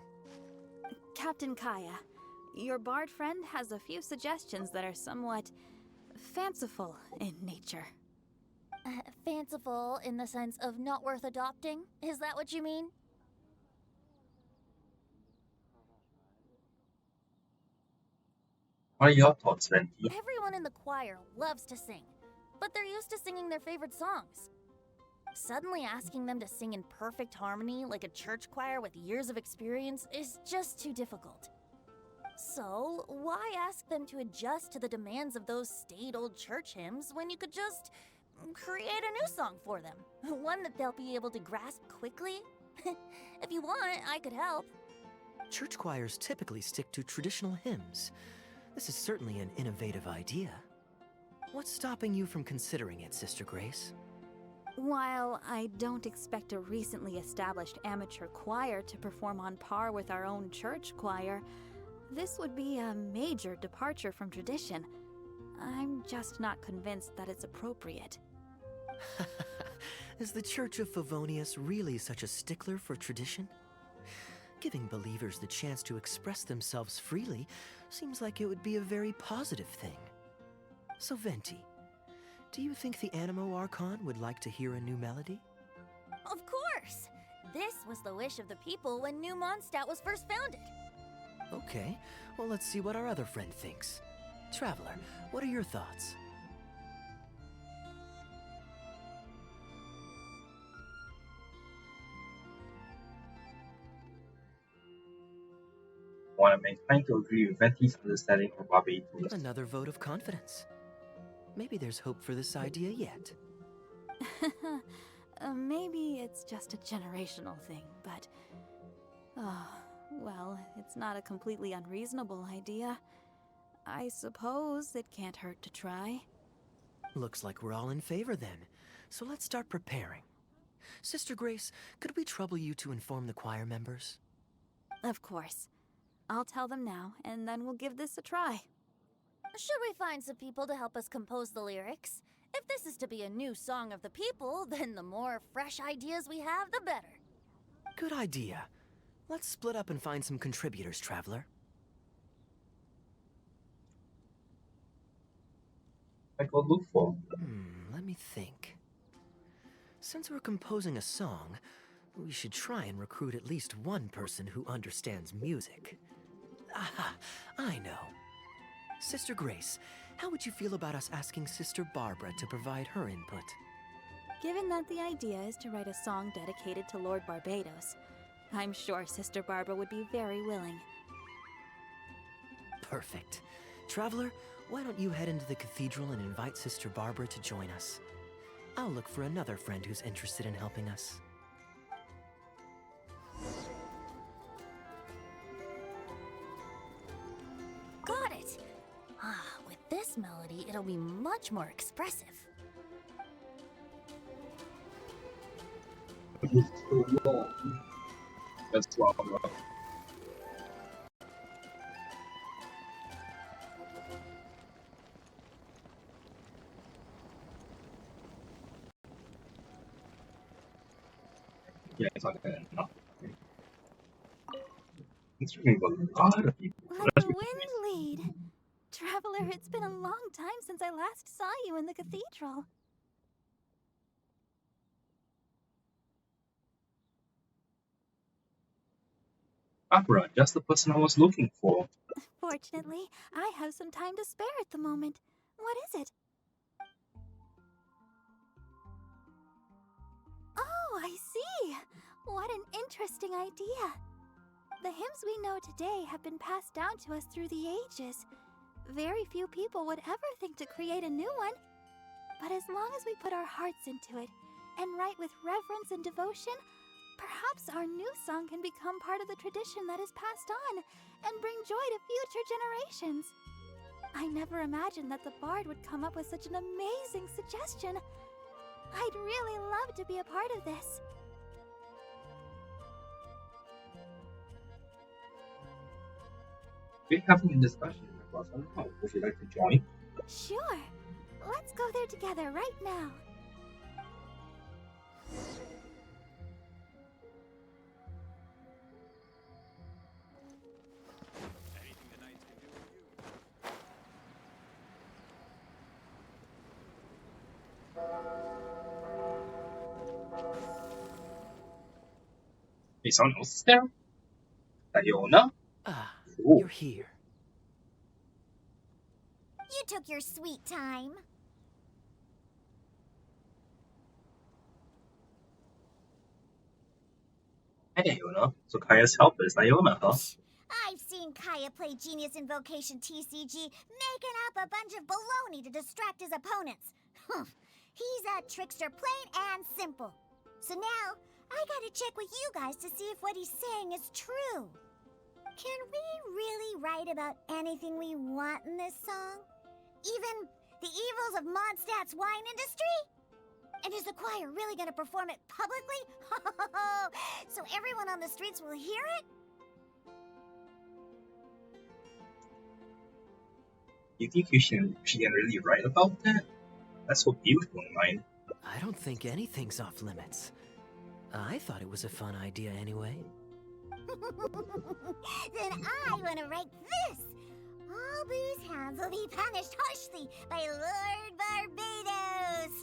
Captain Kaeya, your bard friend has a few suggestions that are somewhat fanciful in nature.
Fanciful in the sense of not worth adopting? Is that what you mean?
What are your thoughts, Venti?
Everyone in the choir loves to sing, but they're used to singing their favorite songs. Suddenly asking them to sing in perfect harmony like a church choir with years of experience is just too difficult. So, why ask them to adjust to the demands of those staid old church hymns when you could just create a new song for them? One that they'll be able to grasp quickly? If you want, I could help.
Church choirs typically stick to traditional hymns. This is certainly an innovative idea. What's stopping you from considering it, Sister Grace?
While I don't expect a recently established amateur choir to perform on par with our own church choir, this would be a major departure from tradition. I'm just not convinced that it's appropriate.
Is the Church of Favonius really such a stickler for tradition? Giving believers the chance to express themselves freely seems like it would be a very positive thing. So Venti, do you think the Animo Archon would like to hear a new melody?
Of course! This was the wish of the people when New Mondstadt was first founded.
Okay, well let's see what our other friend thinks. Traveler, what are your thoughts?
While I'm inclined to agree with Venti's understanding of Barbados.
Another vote of confidence. Maybe there's hope for this idea yet.
Maybe it's just a generational thing, but... Oh, well, it's not a completely unreasonable idea. I suppose it can't hurt to try.
Looks like we're all in favor then, so let's start preparing. Sister Grace, could we trouble you to inform the choir members?
Of course. I'll tell them now, and then we'll give this a try.
Should we find some people to help us compose the lyrics? If this is to be a new song of the people, then the more fresh ideas we have, the better.
Good idea. Let's split up and find some contributors, Traveler.
I go look for.
Let me think. Since we're composing a song, we should try and recruit at least one person who understands music. Aha, I know. Sister Grace, how would you feel about us asking Sister Barbara to provide her input?
Given that the idea is to write a song dedicated to Lord Barbados, I'm sure Sister Barbara would be very willing.
Perfect. Traveler, why don't you head into the cathedral and invite Sister Barbara to join us? I'll look for another friend who's interested in helping us.
Got it! With this melody, it'll be much more expressive.
That's wild. Yeah, it's not gonna enough. It's really a lot of people.
Let the wind lead! Traveler, it's been a long time since I last saw you in the cathedral.
Barbara, just the person I was looking for.
Fortunately, I have some time to spare at the moment. What is it? Oh, I see! What an interesting idea. The hymns we know today have been passed down to us through the ages. Very few people would ever think to create a new one. But as long as we put our hearts into it and write with reverence and devotion, perhaps our new song can become part of the tradition that is passed on and bring joy to future generations. I never imagined that the bard would come up with such an amazing suggestion. I'd really love to be a part of this.
We're having a discussion in the class. I don't know. Would you like to join?
Sure. Let's go there together right now.
Hey, someone else is there? Iona?
Ah,
Ooh.
you're here.
You took your sweet time.
Hey, Iona. So Kaeya's helper is Iona, huh?
I've seen Kaeya play Genius Invocation TCG, making up a bunch of baloney to distract his opponents. He's a trickster, plain and simple. So now, I gotta check with you guys to see if what he's saying is true. Can we really write about anything we want in this song? Even the evils of Mondstadt's wine industry? And is the choir really gonna perform it publicly? So everyone on the streets will hear it?
You think she can really write about that? That's so beautiful in mind.
I don't think anything's off limits. I thought it was a fun idea anyway.
Then I want to write this. All Boo's hounds will be punished harshly by Lord Barbados.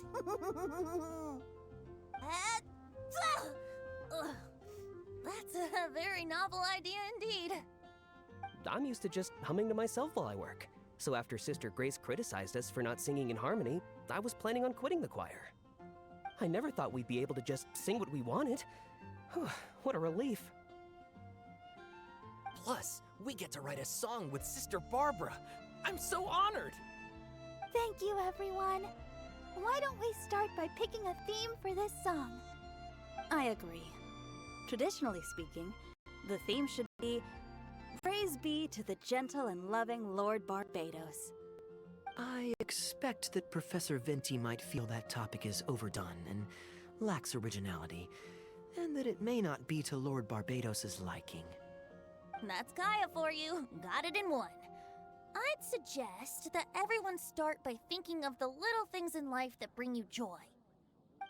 That's a very novel idea indeed.
I'm used to just humming to myself while I work. So after Sister Grace criticized us for not singing in harmony, I was planning on quitting the choir. I never thought we'd be able to just sing what we wanted. What a relief.
Plus, we get to write a song with Sister Barbara. I'm so honored.
Thank you, everyone. Why don't we start by picking a theme for this song?
I agree. Traditionally speaking, the theme should be Praise be to the gentle and loving Lord Barbados.
I expect that Professor Venti might feel that topic is overdone and lacks originality, and that it may not be to Lord Barbados's liking.
That's Kaeya for you. Got it in one. I'd suggest that everyone start by thinking of the little things in life that bring you joy.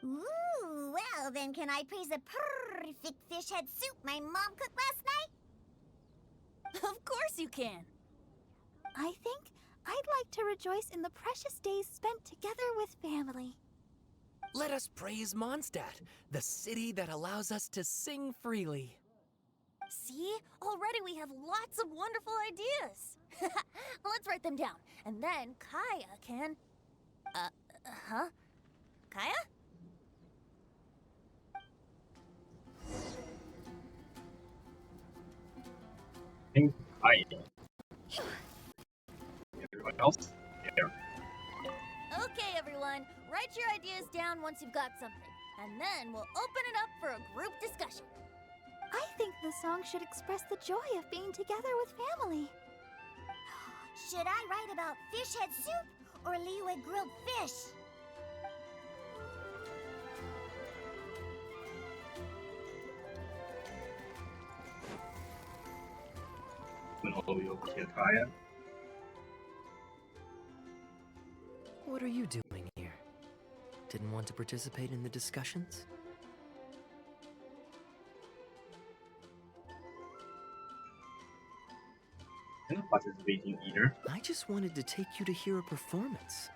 Ooh, well then can I praise the perfect fish head soup my mom cooked last night?
Of course you can.
I think I'd like to rejoice in the precious days spent together with family.
Let us praise Mondstadt, the city that allows us to sing freely.
See? Already we have lots of wonderful ideas. Let's write them down, and then Kaeya can... Kaeya?
Everyone else? Yeah.
Okay, everyone. Write your ideas down once you've got something, and then we'll open it up for a group discussion.
I think the song should express the joy of being together with family. Should I write about fish head soup or Liyue grilled fish?
Kaeya.
What are you doing here? Didn't want to participate in the discussions?
I'm not participating either.
I just wanted to take you to hear a performance.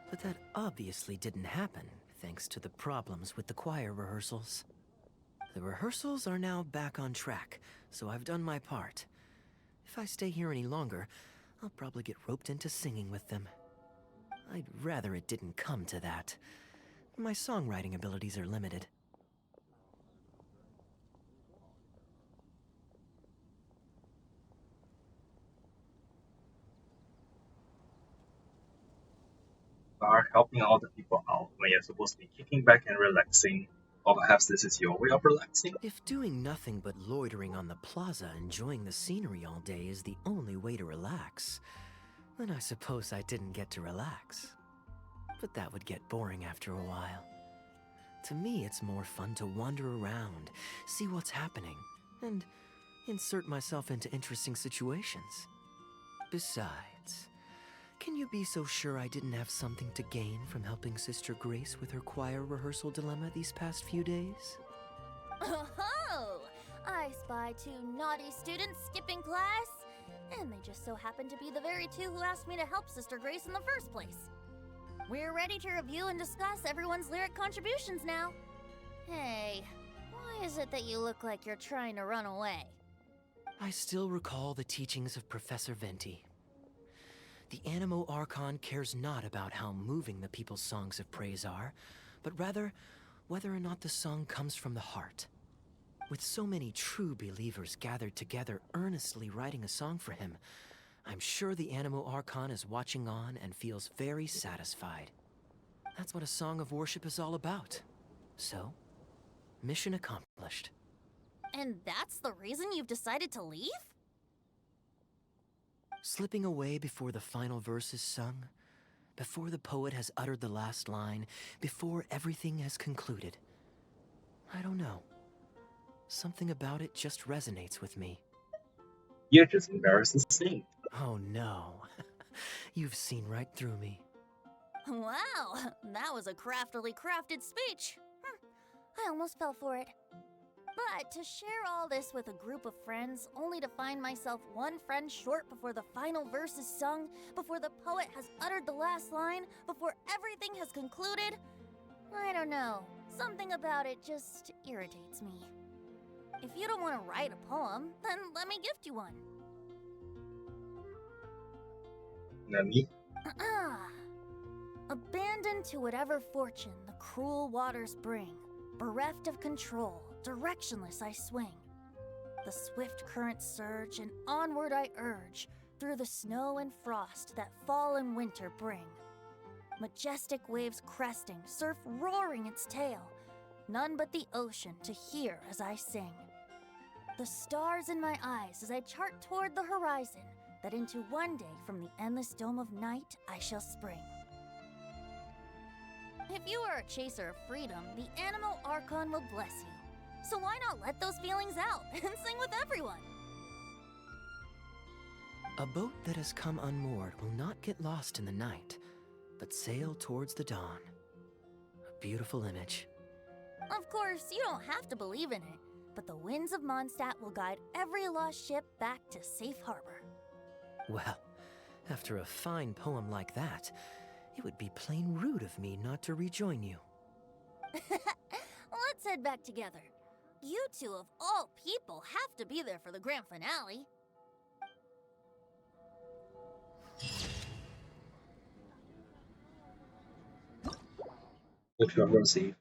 But that obviously didn't happen, thanks to the problems with the choir rehearsals. The rehearsals are now back on track, so I've done my part. If I stay here any longer, I'll probably get roped into singing with them. I'd rather it didn't come to that. My songwriting abilities are limited.
Are helping all the people out when you're supposed to be kicking back and relaxing. Or perhaps this is your way of relaxing?
If doing nothing but loitering on the plaza enjoying the scenery all day is the only way to relax, then I suppose I didn't get to relax. But that would get boring after a while. To me, it's more fun to wander around, see what's happening, and insert myself into interesting situations. Besides, can you be so sure I didn't have something to gain from helping Sister Grace with her choir rehearsal dilemma these past few days?
Oh, I spy 2 naughty students skipping class, and they just so happen to be the very 2 who asked me to help Sister Grace in the first place. We're ready to review and discuss everyone's lyric contributions now. Hey,
Why is it that you look like you're trying to run away?
I still recall the teachings of Professor Venti. The Animo Archon cares not about how moving the people's songs of praise are, but rather whether or not the song comes from the heart. With so many true believers gathered together earnestly writing a song for him, I'm sure the Animo Archon is watching on and feels very satisfied. That's what a song of worship is all about. So, mission accomplished.
And that's the reason you've decided to leave?
Slipping away before the final verse is sung, before the poet has uttered the last line, before everything has concluded. I don't know. Something about it just resonates with me.
You're just embarrassed to sing.
Oh no. You've seen right through me.
Wow, that was a craftily crafted speech. I almost fell for it. But to share all this with a group of friends, only to find myself one friend short before the final verse is sung, before the poet has uttered the last line, before everything has concluded, I don't know. Something about it just irritates me. If you don't want to write a poem, then let me gift you one.
Nani?
Abandoned to whatever fortune the cruel waters bring, bereft of control, directionless I swing. The swift currents surge, and onward I urge, through the snow and frost that fall and winter bring. Majestic waves cresting, surf roaring its tail, none but the ocean to hear as I sing. The stars in my eyes as I chart toward the horizon, that into one day from the endless dome of night I shall spring. If you are a chaser of freedom, the Animo Archon will bless you. So why not let those feelings out and sing with everyone?
A boat that has come unmoored will not get lost in the night, but sail towards the dawn. A beautiful image.
Of course, you don't have to believe in it, but the winds of Mondstadt will guide every lost ship back to safe harbor.
Well, after a fine poem like that, it would be plain rude of me not to rejoin you.
Let's head back together. You two, of all people, have to be there for the grand finale.
Which we're going to see.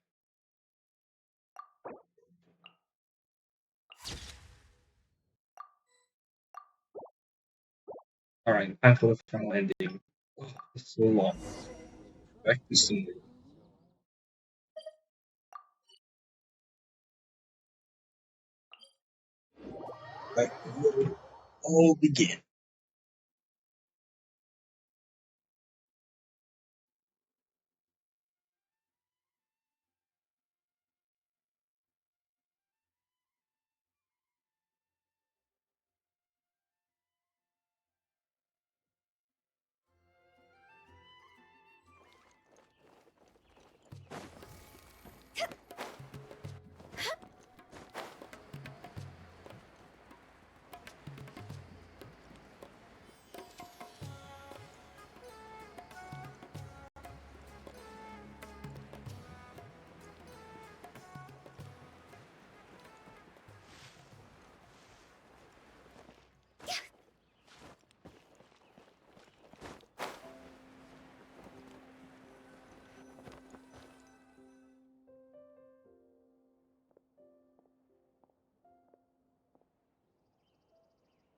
Alright, time for the final ending. Oh, it's so long. Back to soon. Right, we'll all begin.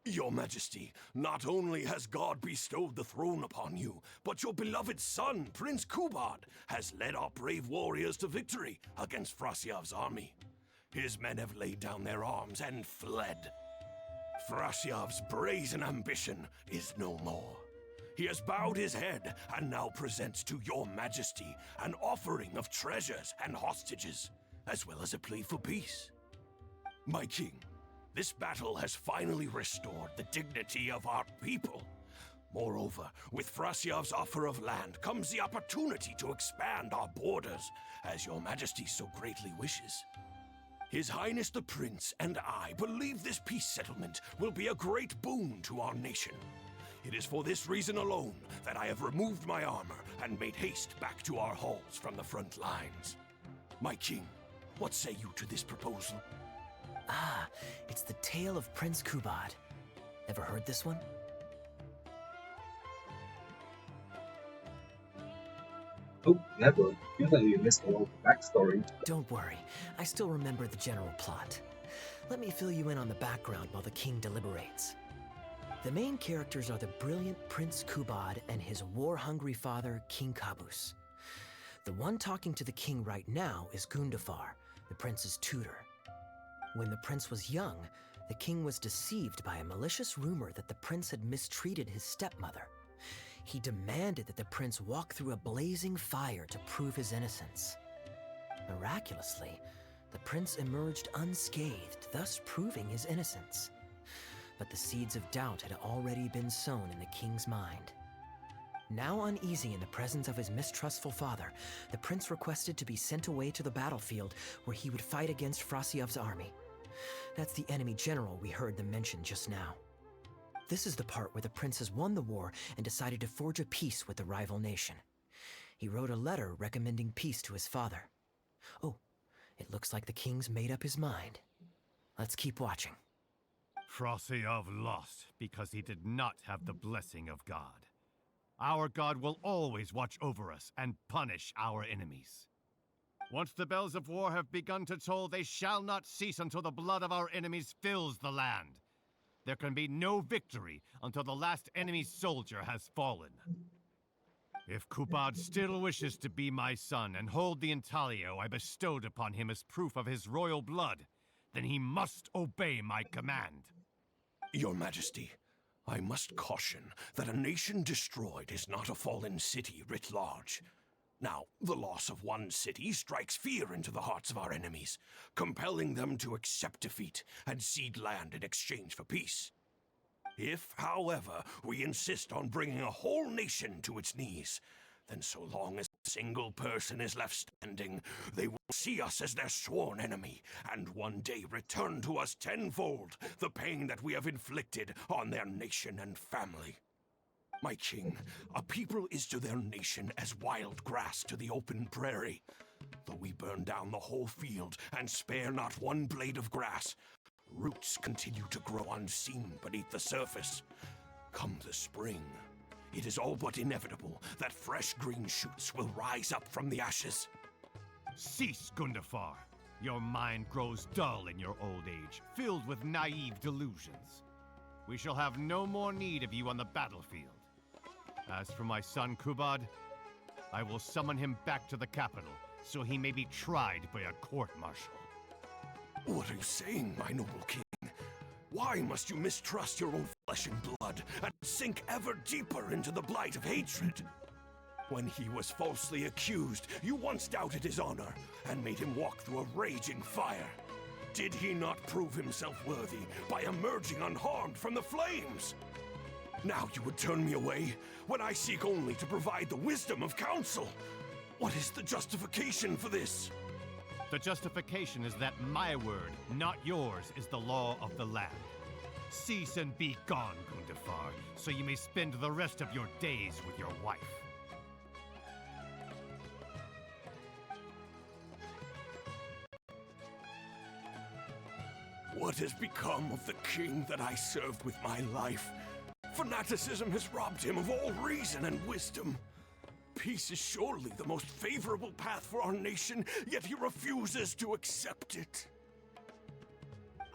Your Majesty, not only has God bestowed the throne upon you, but your beloved son, Prince Kubad, has led our brave warriors to victory against Frasyav's army. His men have laid down their arms and fled. Frasyav's brazen ambition is no more. He has bowed his head and now presents to your Majesty an offering of treasures and hostages, as well as a plea for peace. My king, this battle has finally restored the dignity of our people. Moreover, with Frasyav's offer of land comes the opportunity to expand our borders, as your Majesty so greatly wishes. His Highness the Prince and I believe this peace settlement will be a great boon to our nation. It is for this reason alone that I have removed my armor and made haste back to our halls from the front lines. My king, What say you to this proposal?
Ah, it's the tale of Prince Kubad. Ever heard this one?
Oh, never. Feels like you missed a lot of the backstory.
Don't worry, I still remember the general plot. Let me fill you in on the background while the king deliberates. The main characters are the brilliant Prince Kubad and his war-hungry father, King Kabus. The one talking to the king right now is Gundafar, the prince's tutor. When the prince was young, the king was deceived by a malicious rumor that the prince had mistreated his stepmother. He demanded that the prince walk through a blazing fire to prove his innocence. Miraculously, the prince emerged unscathed, thus proving his innocence. But the seeds of doubt had already been sown in the king's mind. Now uneasy in the presence of his mistrustful father, the prince requested to be sent away to the battlefield where he would fight against Frasiev's army. That's the enemy general we heard them mention just now. This is the part where the prince has won the war and decided to forge a peace with the rival nation. He wrote a letter recommending peace to his father. Oh, it looks like the king's made up his mind. Let's keep watching.
Frasiev lost because he did not have the blessing of God. Our God will always watch over us and punish our enemies. Once the bells of war have begun to toll, they shall not cease until the blood of our enemies fills the land. There can be no victory until the last enemy soldier has fallen. If Kubad still wishes to be my son and hold the intaglio I bestowed upon him as proof of his royal blood, then he must obey my command.
Your Majesty, I must caution that a nation destroyed is not a fallen city writ large. Now, the loss of one city strikes fear into the hearts of our enemies, compelling them to accept defeat and cede land in exchange for peace. If, however, we insist on bringing a whole nation to its knees, then so long as a single person is left standing, they will see us as their sworn enemy, and one day return to us tenfold the pain that we have inflicted on their nation and family. My king, a people is to their nation as wild grass to the open prairie. Though we burn down the whole field and spare not one blade of grass, roots continue to grow unseen beneath the surface. Come the spring, it is all but inevitable that fresh green shoots will rise up from the ashes.
Cease, Gundafar. Your mind grows dull in your old age, filled with naive delusions. We shall have no more need of you on the battlefield. As for my son Kubad, I will summon him back to the capital, so he may be tried by a court-martial.
What are you saying, my noble king? Why must you mistrust your own flesh and blood and sink ever deeper into the blight of hatred? When he was falsely accused, you once doubted his honor and made him walk through a raging fire. Did he not prove himself worthy by emerging unharmed from the flames? Now you would turn me away when I seek only to provide the wisdom of counsel. What is the justification for this?
The justification is that my word, not yours, is the law of the land. Cease and be gone, Gundafar, so you may spend the rest of your days with your wife.
What has become of the king that I served with my life? Fanaticism has robbed him of all reason and wisdom. Peace is surely the most favorable path for our nation, yet he refuses to accept it.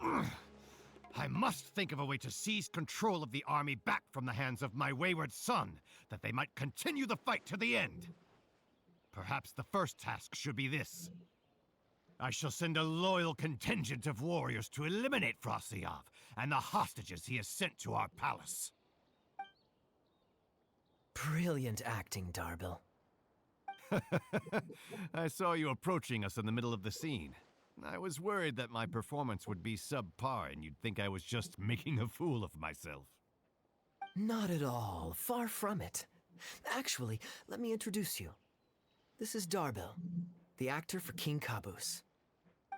I must think of a way to seize control of the army back from the hands of my wayward son, that they might continue the fight to the end. Perhaps the first task should be this. I shall send a loyal contingent of warriors to eliminate Frasiev and the hostages he has sent to our palace.
Brilliant acting, Darbil.
I saw you approaching us in the middle of the scene. I was worried that my performance would be subpar and you'd think I was just making a fool of myself.
Not at all. Far from it. Actually, let me introduce you. This is Darbil, the actor for King Kabus.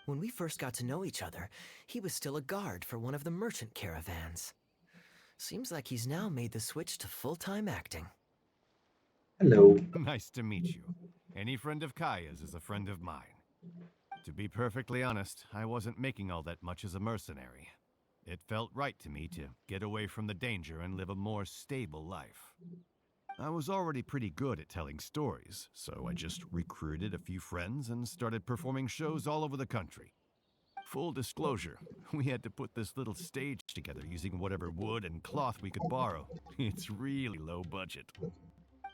When we first got to know each other, he was still a guard for one of the merchant caravans. Seems like he's now made the switch to full-time acting.
Hello.
Nice to meet you. Any friend of Kaeya's is a friend of mine. To be perfectly honest, I wasn't making all that much as a mercenary. It felt right to me to get away from the danger and live a more stable life. I was already pretty good at telling stories, so I just recruited a few friends and started performing shows all over the country. Full disclosure, we had to put this little stage together using whatever wood and cloth we could borrow. It's really low budget.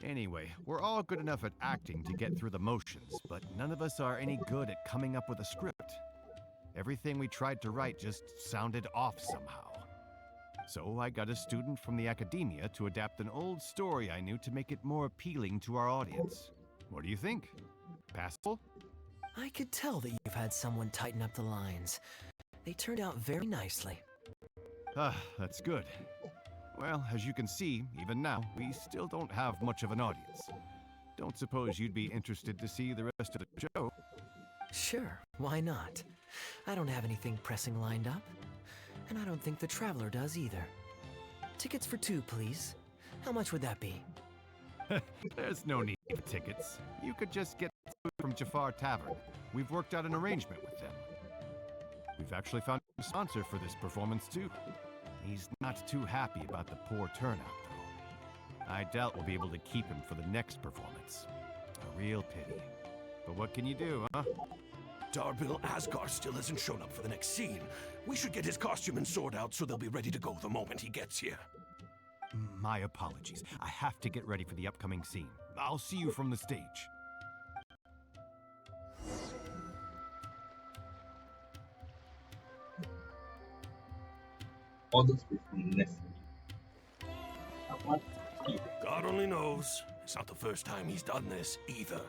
Anyway, we're all good enough at acting to get through the motions, but none of us are any good at coming up with a script. Everything we tried to write just sounded off somehow. So I got a student from the academia to adapt an old story I knew to make it more appealing to our audience. What do you think? Passable?
I could tell that you've had someone tighten up the lines. They turned out very nicely.
Ah, that's good. Well, as you can see, even now, we still don't have much of an audience. Don't suppose you'd be interested to see the rest of the show?
Sure, why not? I don't have anything pressing lined up. And I don't think the Traveler does either. Tickets for 2, please. How much would that be?
There's no need for tickets. You could just get food from Jafar Tavern. We've worked out an arrangement with them. We've actually found a sponsor for this performance, too. He's not too happy about the poor turnout, though. I doubt we'll be able to keep him for the next performance. A real pity. But what can you do, huh?
Darbil Asgard still hasn't shown up for the next scene. We should get his costume and sword out so they'll be ready to go the moment he gets here.
My apologies. I have to get ready for the upcoming scene. I'll see you from the stage.
Orders with necessary.
God only knows. It's not the first time he's done this, either.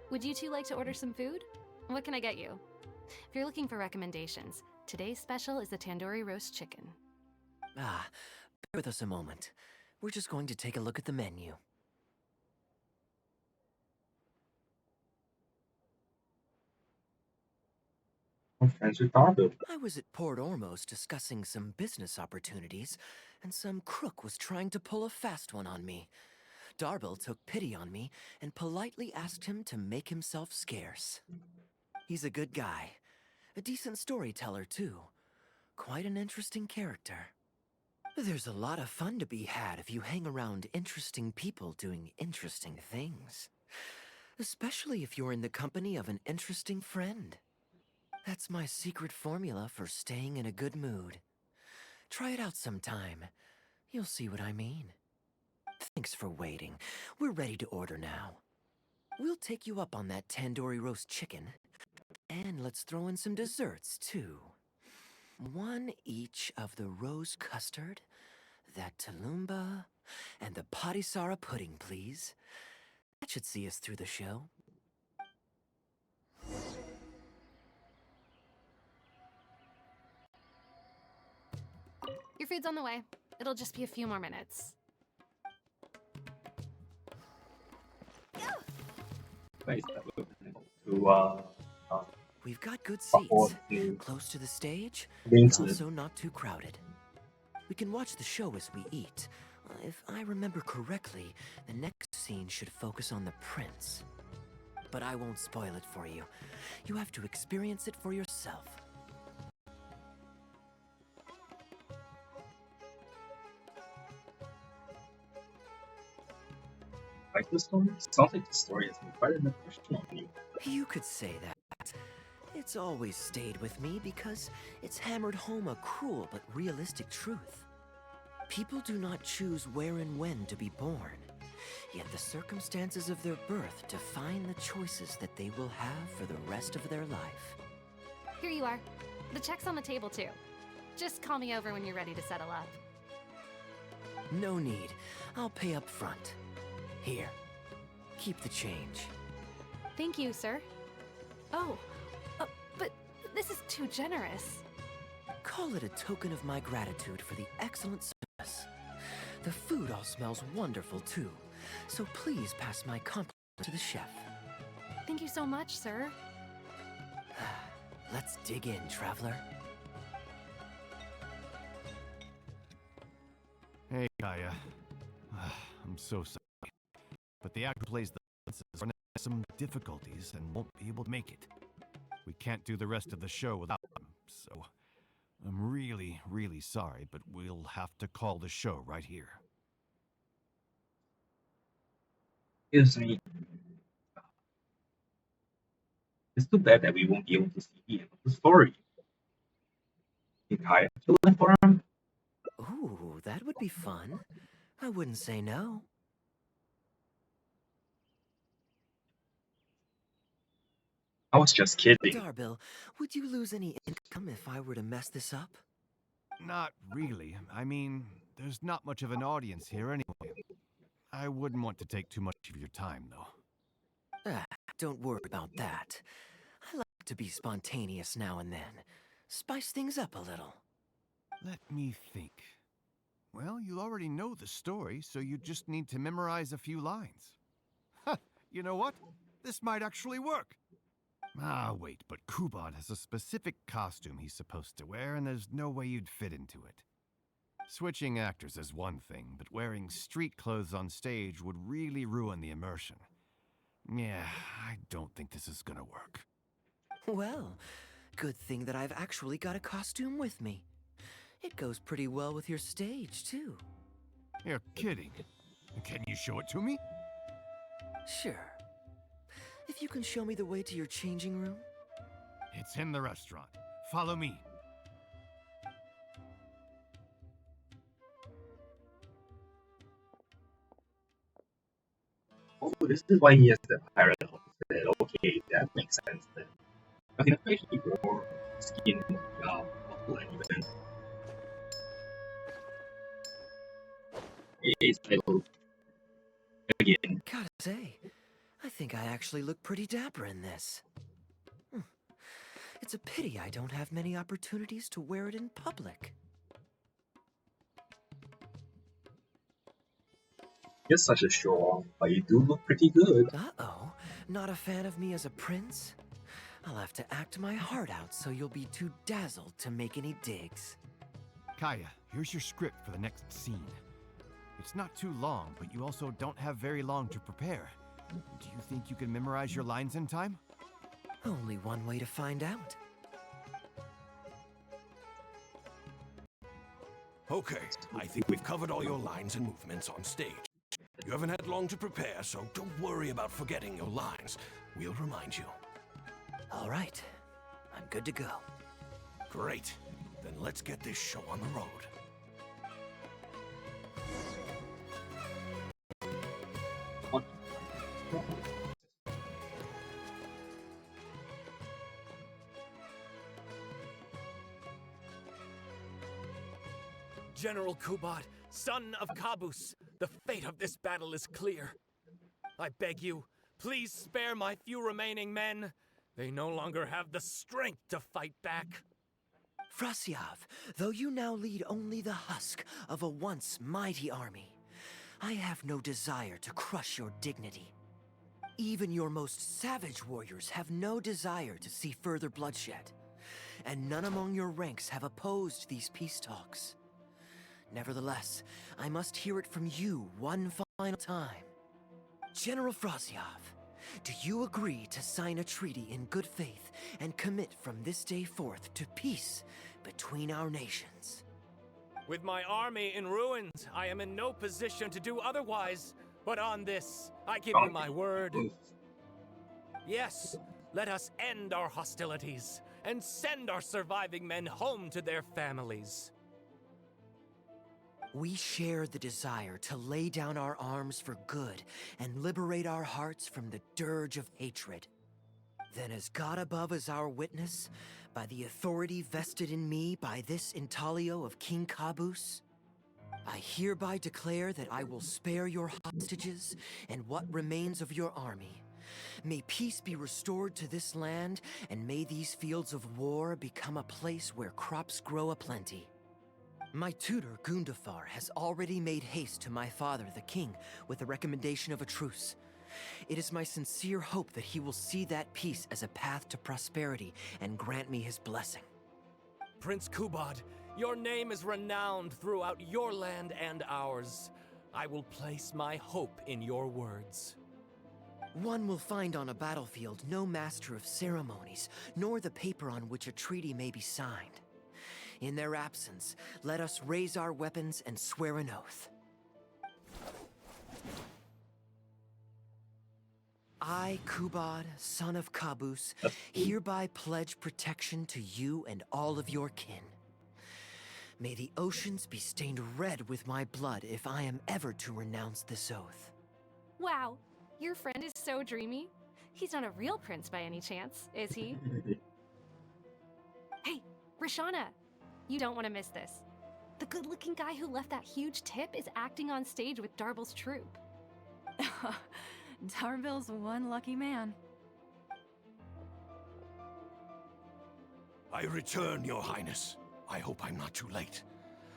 Would you two like to order some food? What can I get you? If you're looking for recommendations, today's special is the tandoori roast chicken.
Ah, bear with us a moment. We're just going to take a look at the menu.
I'm friends with Darbil.
I was at Port Ormos discussing some business opportunities, and some crook was trying to pull a fast one on me. Darbil took pity on me and politely asked him to make himself scarce. He's a good guy. A decent storyteller, too. Quite an interesting character. There's a lot of fun to be had if you hang around interesting people doing interesting things. Especially if you're in the company of an interesting friend. That's my secret formula for staying in a good mood. Try it out sometime. You'll see what I mean. Thanks for waiting. We're ready to order now. We'll take you up on that tandoori roast chicken. And let's throw in some desserts, too. 1 each of the rose custard, that talumba, and the patisara pudding, please. That should see us through the show.
Your food's on the way. It'll just be a few more minutes.
We've got good seats, close to the stage, but also not too crowded. We can watch the show as we eat. If I remember correctly, the next scene should focus on the prince. But I won't spoil it for you. You have to experience it for yourself.
Like the story? Sounds like the story has been quite an impression on you.
You could say that. It's always stayed with me because it's hammered home a cruel but realistic truth. People do not choose where and when to be born, yet the circumstances of their birth define the choices that they will have for the rest of their life.
Here you are. The check's on the table, too. Just call me over when you're ready to settle up.
No need. I'll pay up front. Here. Keep the change.
Thank you, sir. Oh, but this is too generous.
Call it a token of my gratitude for the excellent service. The food all smells wonderful, too. So please pass my compliment to the chef.
Thank you so much, sir.
Let's dig in, traveler.
Hey, Kaeya. I'm so sorry. But the actor who plays the princess has some difficulties and won't be able to make it. We can't do the rest of the show without him, so I'm really, really sorry, but we'll have to call the show right here.
Excuse me. It's too bad that we won't be able to see the end of the story. Did Kaeya kill them for him?
Ooh, that would be fun. I wouldn't say no.
I was just kidding.
Darbil, would you lose any income if I were to mess this up?
Not really. I mean, there's not much of an audience here anyway. I wouldn't want to take too much of your time, though.
Don't worry about that. I like to be spontaneous now and then. Spice things up a little.
Let me think. Well, you already know the story, so you just need to memorize a few lines. Ha! You know what? This might actually work. Ah, wait, but Kubad has a specific costume he's supposed to wear, and there's no way you'd fit into it. Switching actors is one thing, but wearing street clothes on stage would really ruin the immersion. Yeah, I don't think this is gonna work.
Well, good thing that I've actually got a costume with me. It goes pretty well with your stage, too.
You're kidding. Can you show it to me?
Sure. If you can show me the way to your changing room?
It's in the restaurant. Follow me.
Oh, this is why he has the pirate outfit. Okay, that makes sense then. I can actually more skin buckle even. It's titled again.
Gotta say, I think I actually look pretty dapper in this. It's a pity I don't have many opportunities to wear it in public.
You're such a show-off, but you do look pretty good.
Uh-oh, not a fan of me as a prince? I'll have to act my heart out so you'll be too dazzled to make any digs.
Kaeya, here's your script for the next scene. It's not too long, but you also don't have very long to prepare. Do you think you can memorize your lines in time?
Only one way to find out.
Okay, I think we've covered all your lines and movements on stage. You haven't had long to prepare, so don't worry about forgetting your lines. We'll remind you.
All right, I'm good to go.
Great. Then let's get this show on the road.
General Kubad, son of Kabus, the fate of this battle is clear. I beg you, please spare my few remaining men. They no longer have the strength to fight back.
Frasyav, though you now lead only the husk of a once mighty army, I have no desire to crush your dignity. Even your most savage warriors have no desire to see further bloodshed, and none among your ranks have opposed these peace talks. Nevertheless, I must hear it from you one final time. General Frasyav, do you agree to sign a treaty in good faith and commit from this day forth to peace between our nations?
With my army in ruins, I am in no position to do otherwise. But on this, I give you my word. Yes, let us end our hostilities and send our surviving men home to their families.
We share the desire to lay down our arms for good and liberate our hearts from the dirge of hatred. Then as God above is our witness, by the authority vested in me by this intaglio of King Kabus, I hereby declare that I will spare your hostages and what remains of your army. May peace be restored to this land, and may these fields of war become a place where crops grow aplenty. My tutor, Gundafar, has already made haste to my father, the king, with the recommendation of a truce. It is my sincere hope that he will see that peace as a path to prosperity and grant me his blessing.
Prince Kubad, your name is renowned throughout your land and ours. I will place my hope in your words.
One will find on a battlefield no master of ceremonies, nor the paper on which a treaty may be signed. In their absence, let us raise our weapons and swear an oath. I, Kubad, son of Kabus, hereby pledge protection to you and all of your kin. May the oceans be stained red with my blood if I am ever to renounce this oath.
Wow, your friend is so dreamy. He's not a real prince by any chance, is he? Hey, Rashana, you don't want to miss this. The good-looking guy who left that huge tip is acting on stage with Darble's troupe.
Darble's one lucky man.
I return, Your Highness. I hope I'm not too late.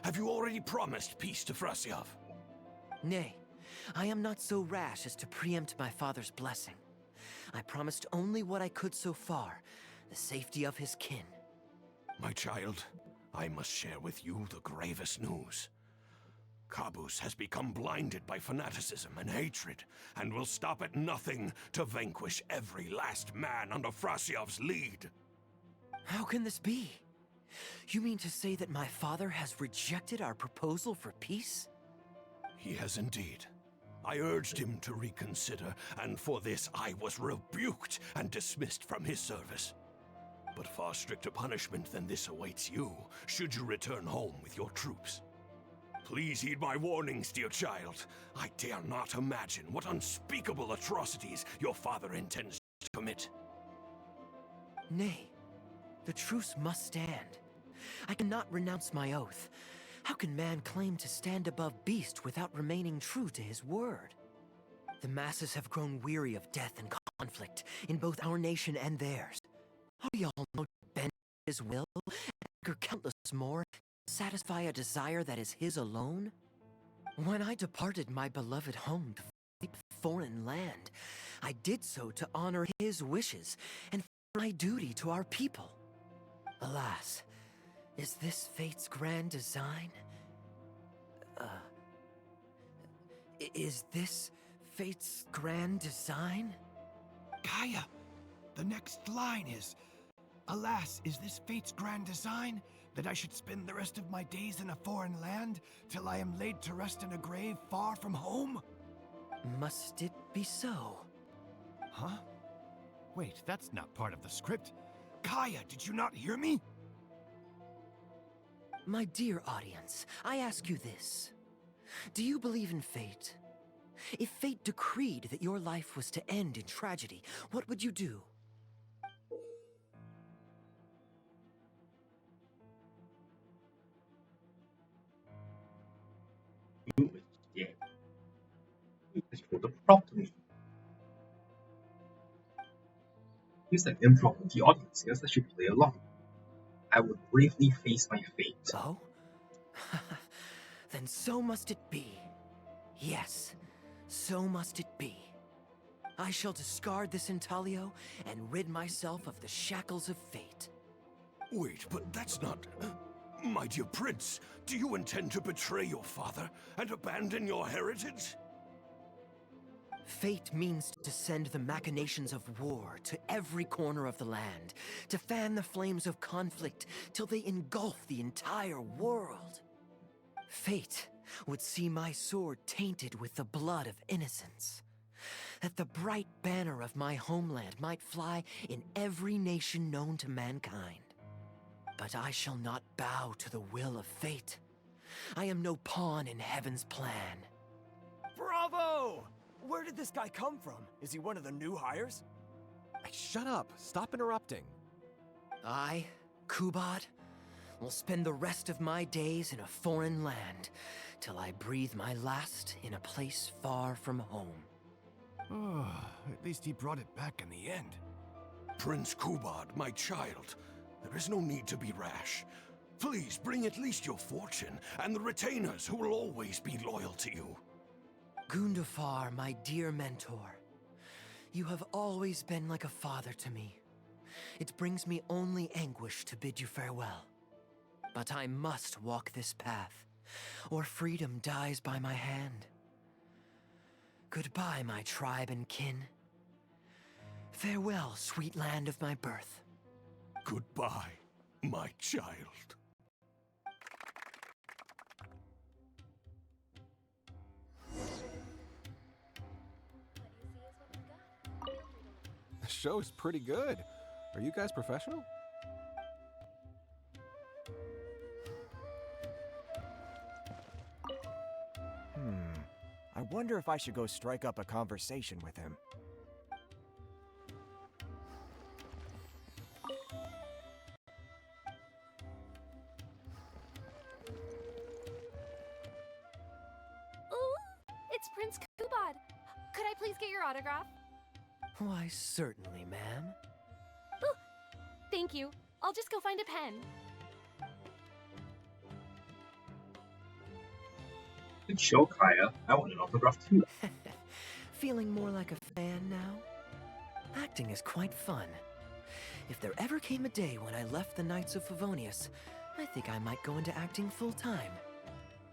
Have you already promised peace to Frasiov?
Nay, I am not so rash as to preempt my father's blessing. I promised only what I could so far, the safety of his kin.
My child, I must share with you the gravest news. Kabus has become blinded by fanaticism and hatred, and will stop at nothing to vanquish every last man under Frasiov's lead.
How can this be? You mean to say that my father has rejected our proposal for peace?
He has indeed. I urged him to reconsider, and for this I was rebuked and dismissed from his service. But far stricter punishment than this awaits you, should you return home with your troops. Please heed my warnings, dear child. I dare not imagine what unspeakable atrocities your father intends to commit.
Nay, the truce must stand. I cannot renounce my oath. How can man claim to stand above beast without remaining true to his word? The masses have grown weary of death and conflict in both our nation and theirs. We all know to bend his will, and conquer countless more, to satisfy a desire that is his alone. When I departed my beloved home to fight foreign land, I did so to honor his wishes and my duty to our people. Alas, is this fate's grand design? Is this fate's grand design?
Kaeya, the next line is, alas, is this fate's grand design, that I should spend the rest of my days in a foreign land, till I am laid to rest in a grave far from home?
Must it be so?
Huh? Wait, that's not part of the script.
Kaeya, did you not hear me?
My dear audience, I ask you this. Do you believe in fate? If fate decreed that your life was to end in tragedy, what would you do?
Yeah. It's for the prompt me. Use an improv with the audience, yes, I should play along. I would bravely face my fate.
Oh? Then so must it be. Yes, so must it be. I shall discard this intaglio and rid myself of the shackles of fate.
Wait, but that's not... My dear prince, do you intend to betray your father and abandon your heritage?
Fate means to send the machinations of war to every corner of the land, to fan the flames of conflict till they engulf the entire world. Fate would see my sword tainted with the blood of innocence, that the bright banner of my homeland might fly in every nation known to mankind. But I shall not bow to the will of fate. I am no pawn in heaven's plan.
Bravo! Where did this guy come from? Is he one of the new hires?
Hey, shut up. Stop interrupting.
I, Kubad, will spend the rest of my days in a foreign land, till I breathe my last in a place far from home.
Oh, at least he brought it back in the end.
Prince Kubad, my child, there is no need to be rash. Please bring at least your fortune and the retainers who will always be loyal to you.
Gundafar, my dear mentor, You have always been like a father to me. It brings me only anguish to bid you farewell. But I must walk this path, or freedom dies by my hand. Goodbye, my tribe and kin. Farewell, sweet land of my birth.
Goodbye, my child.
The show is pretty good. Are you guys professional?
I wonder if I should go strike up a conversation with him.
Ooh, it's Prince Kubad. Could I please get your autograph?
Why, certainly, ma'am.
Ooh, thank you. I'll just go find a pen.
Good show, Kaeya. I want an autograph too.
Feeling more like a fan now? Acting is quite fun. If there ever came a day when I left the Knights of Favonius, I think I might go into acting full-time.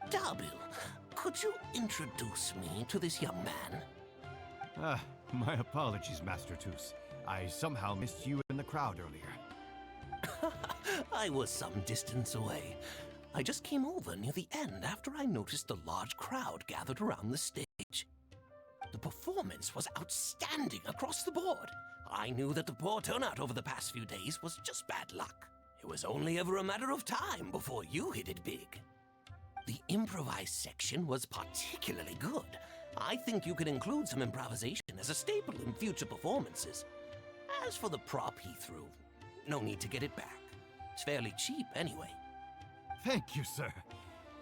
Darbil, could you introduce me to this young man?
My apologies, Master Toos. I somehow missed you in the crowd earlier.
I was some distance away. I just came over near the end after I noticed the large crowd gathered around the stage. The performance was outstanding across the board. I knew that the poor turnout over the past few days was just bad luck. It was only ever a matter of time before you hit it big. The improvised section was particularly good. I think you could include some improvisation as a staple in future performances. As for the prop he threw, no need to get it back. It's fairly cheap anyway.
Thank you, sir.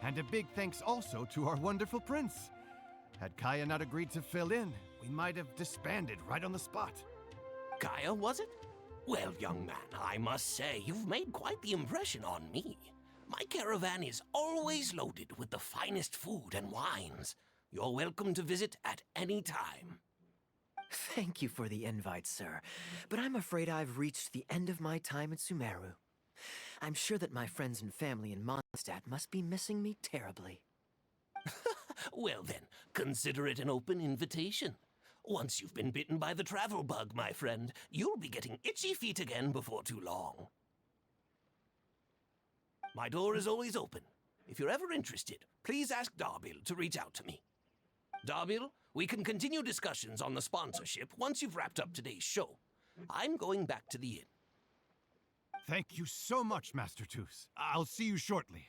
And a big thanks also to our wonderful prince. Had Kaeya not agreed to fill in, we might have disbanded right on the spot.
Kaeya, was it? Well, young man, I must say you've made quite the impression on me. My caravan is always loaded with the finest food and wines. You're welcome to visit at any time.
Thank you for the invite, sir, but I'm afraid I've reached the end of my time at Sumeru. I'm sure that my friends and family in Mondstadt must be missing me terribly.
Well then, consider it an open invitation. Once you've been bitten by the travel bug, my friend, you'll be getting itchy feet again before too long. My door is always open. If you're ever interested, please ask Darbil to reach out to me. Darbil, we can continue discussions on the sponsorship once you've wrapped up today's show. I'm going back to the inn.
Thank you so much, Master Toos. I'll see you shortly.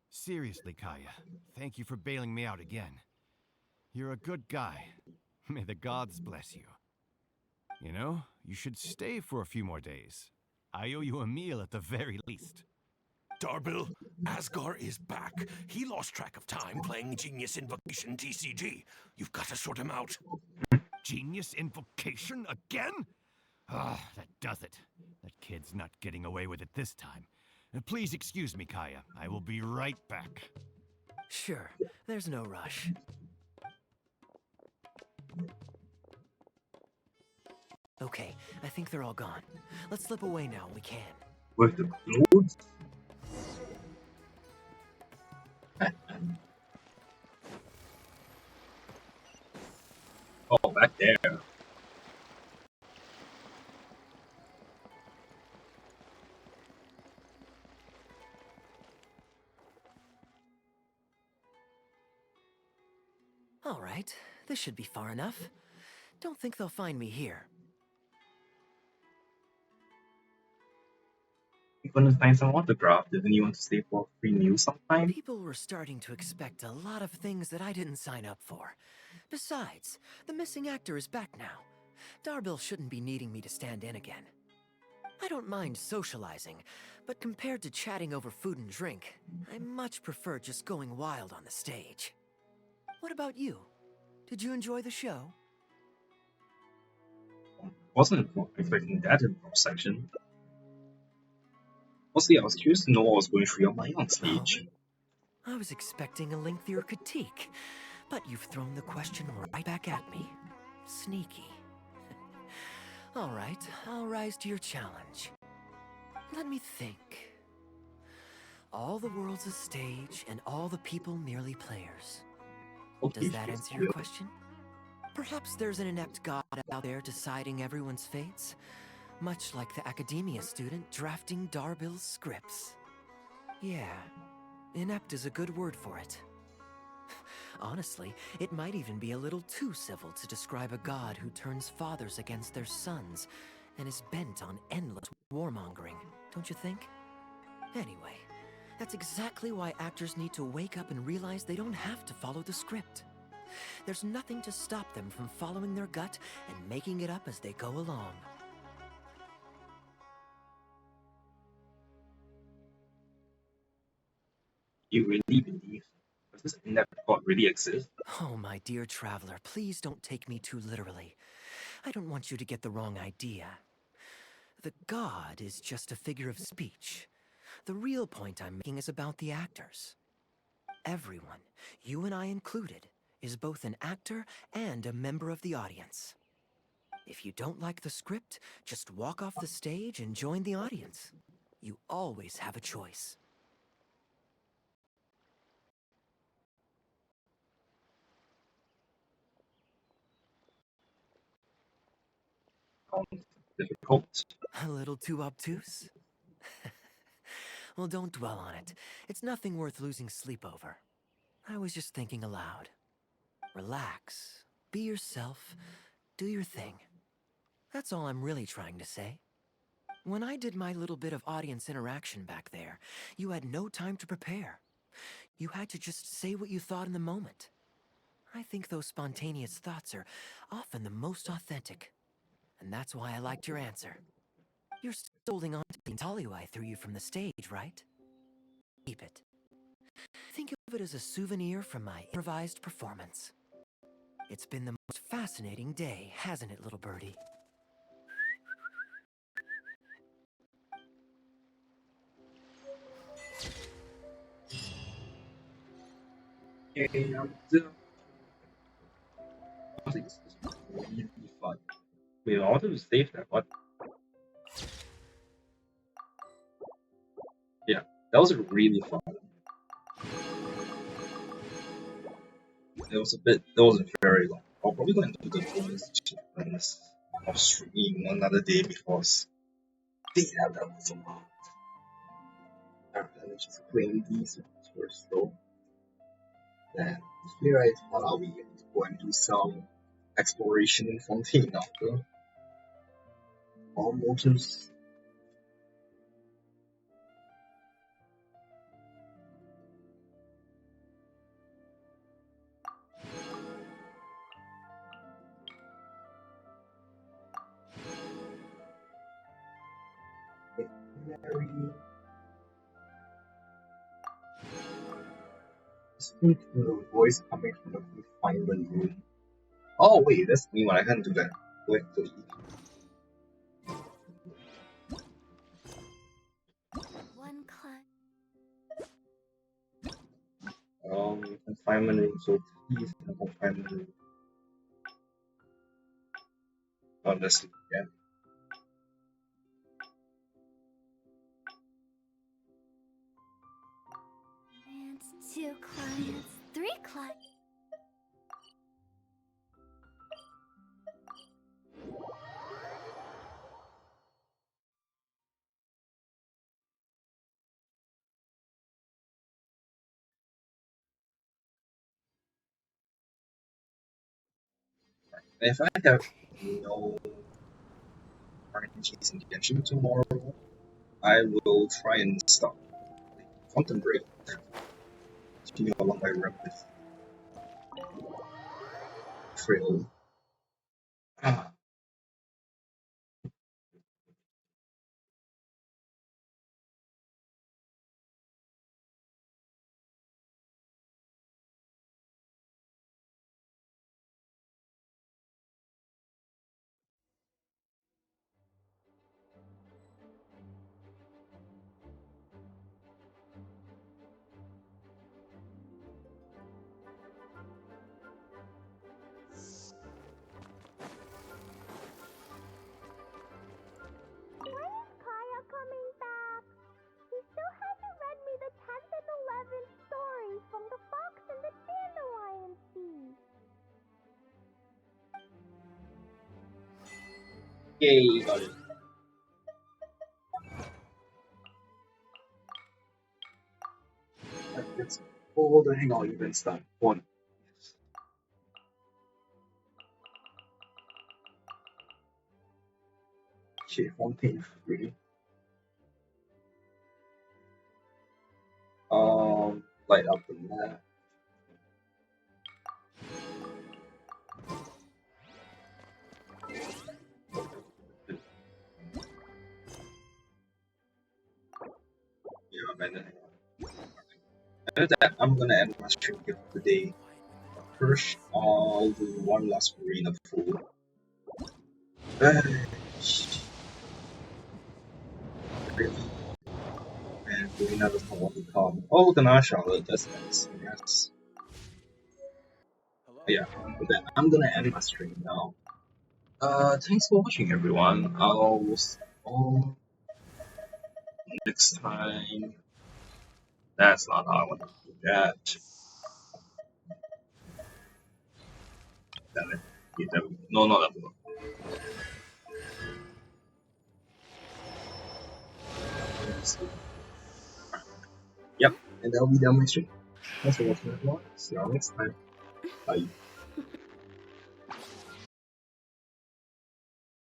Seriously, Kaeya, thank you for bailing me out again. You're a good guy. May the gods bless you. You know, you should stay for a few more days. I owe you a meal at the very least.
Darbil, Asgar is back. He lost track of time playing Genius Invocation TCG. You've got to sort him out.
Genius Invocation again? Ah, that does it. That kid's not getting away with it this time. Please excuse me, Kaeya. I will be right back.
Sure, there's no rush. Okay, I think they're all gone. Let's slip away now, we can.
With the clothes? Oh, back there.
All right, this should be far enough. Don't think they'll find me here.
You couldn't find some autograph. Didn't you want to stay for a free meal sometime?
People were starting to expect a lot of things that I didn't sign up for. Besides, the missing actor is back now. Darbil shouldn't be needing me to stand in again. I don't mind socializing, but compared to chatting over food and drink, I much prefer just going wild on the stage. What about you? Did you enjoy the show?
Wasn't expecting that in the section. Mostly, I was curious to know what was going through your mind on stage.
I was expecting a lengthier critique, but you've thrown the question right back at me. Sneaky. Alright, I'll rise to your challenge. Let me think. All the world's a stage, and all the people merely players. Does that answer your question? Perhaps there's an inept god out there deciding everyone's fates, much like the academia student drafting Darbill's scripts. Yeah, inept is a good word for it. Honestly, it might even be a little too civil to describe a god who turns fathers against their sons and is bent on endless warmongering, don't you think? Anyway, that's exactly why actors need to wake up and realize they don't have to follow the script. There's nothing to stop them from following their gut and making it up as they go along.
You really believe that this inept god really exists?
Oh, my dear traveler, please don't take me too literally. I don't want you to get the wrong idea. The god is just a figure of speech. The real point I'm making is about the actors. Everyone, you and I included, is both an actor and a member of the audience. If you don't like the script, just walk off the stage and join the audience. You always have a choice.
Difficult.
A little too obtuse? Well, don't dwell on it. It's nothing worth losing sleep over. I was just thinking aloud. Relax, be yourself, do your thing. That's all I'm really trying to say. When I did my little bit of audience interaction back there, you had no time to prepare. You had to just say what you thought in the moment. I think those spontaneous thoughts are often the most authentic. And that's why I liked your answer. You're still holding on to the Intaglio I threw you from the stage, right? Keep it. Think of it as a souvenir from my improvised performance. It's been the most fascinating day, hasn't it, little birdie?
And I think this is really fun. Wait, I wanted to save that. What? Yeah, that was really fun. It wasn't very long. I'll probably go into the bonus achievements of stream another day because they have that was a lot. Alright, let me just claim these first though. Then here I thought I'll be able to go and do some exploration in Fontaine after all motives. Very distinct voice coming from the confinement room. Oh wait, that's me when I can't do that. Wait, delete.
One climb.
Confinement room, so please in the confinement room. Oh, let's see again.
And 2 clients, 3 clients.
If I have no RNGs in Genshin tomorrow, I will try and stop. Contemplate. Continue along my rapid trail. Ah, Yay, got it. That's all the Hangout events done. One. Shit, 1.3. Light up the map. Yeah, abandoned Hangout. After that, I'm gonna end my stream here for today. First, I'll do one last arena full. And Arena does not want to come. Oh, the nice Charlotte, that's nice, yes. Yeah, with that, I'm gonna end my stream now. Thanks for watching, everyone. I'll see you all next time. That's not how I want to do that. Damn it. No, not that one. Yep, and that'll be done my stream. Thanks for watching, everyone. See you all next time. Bye.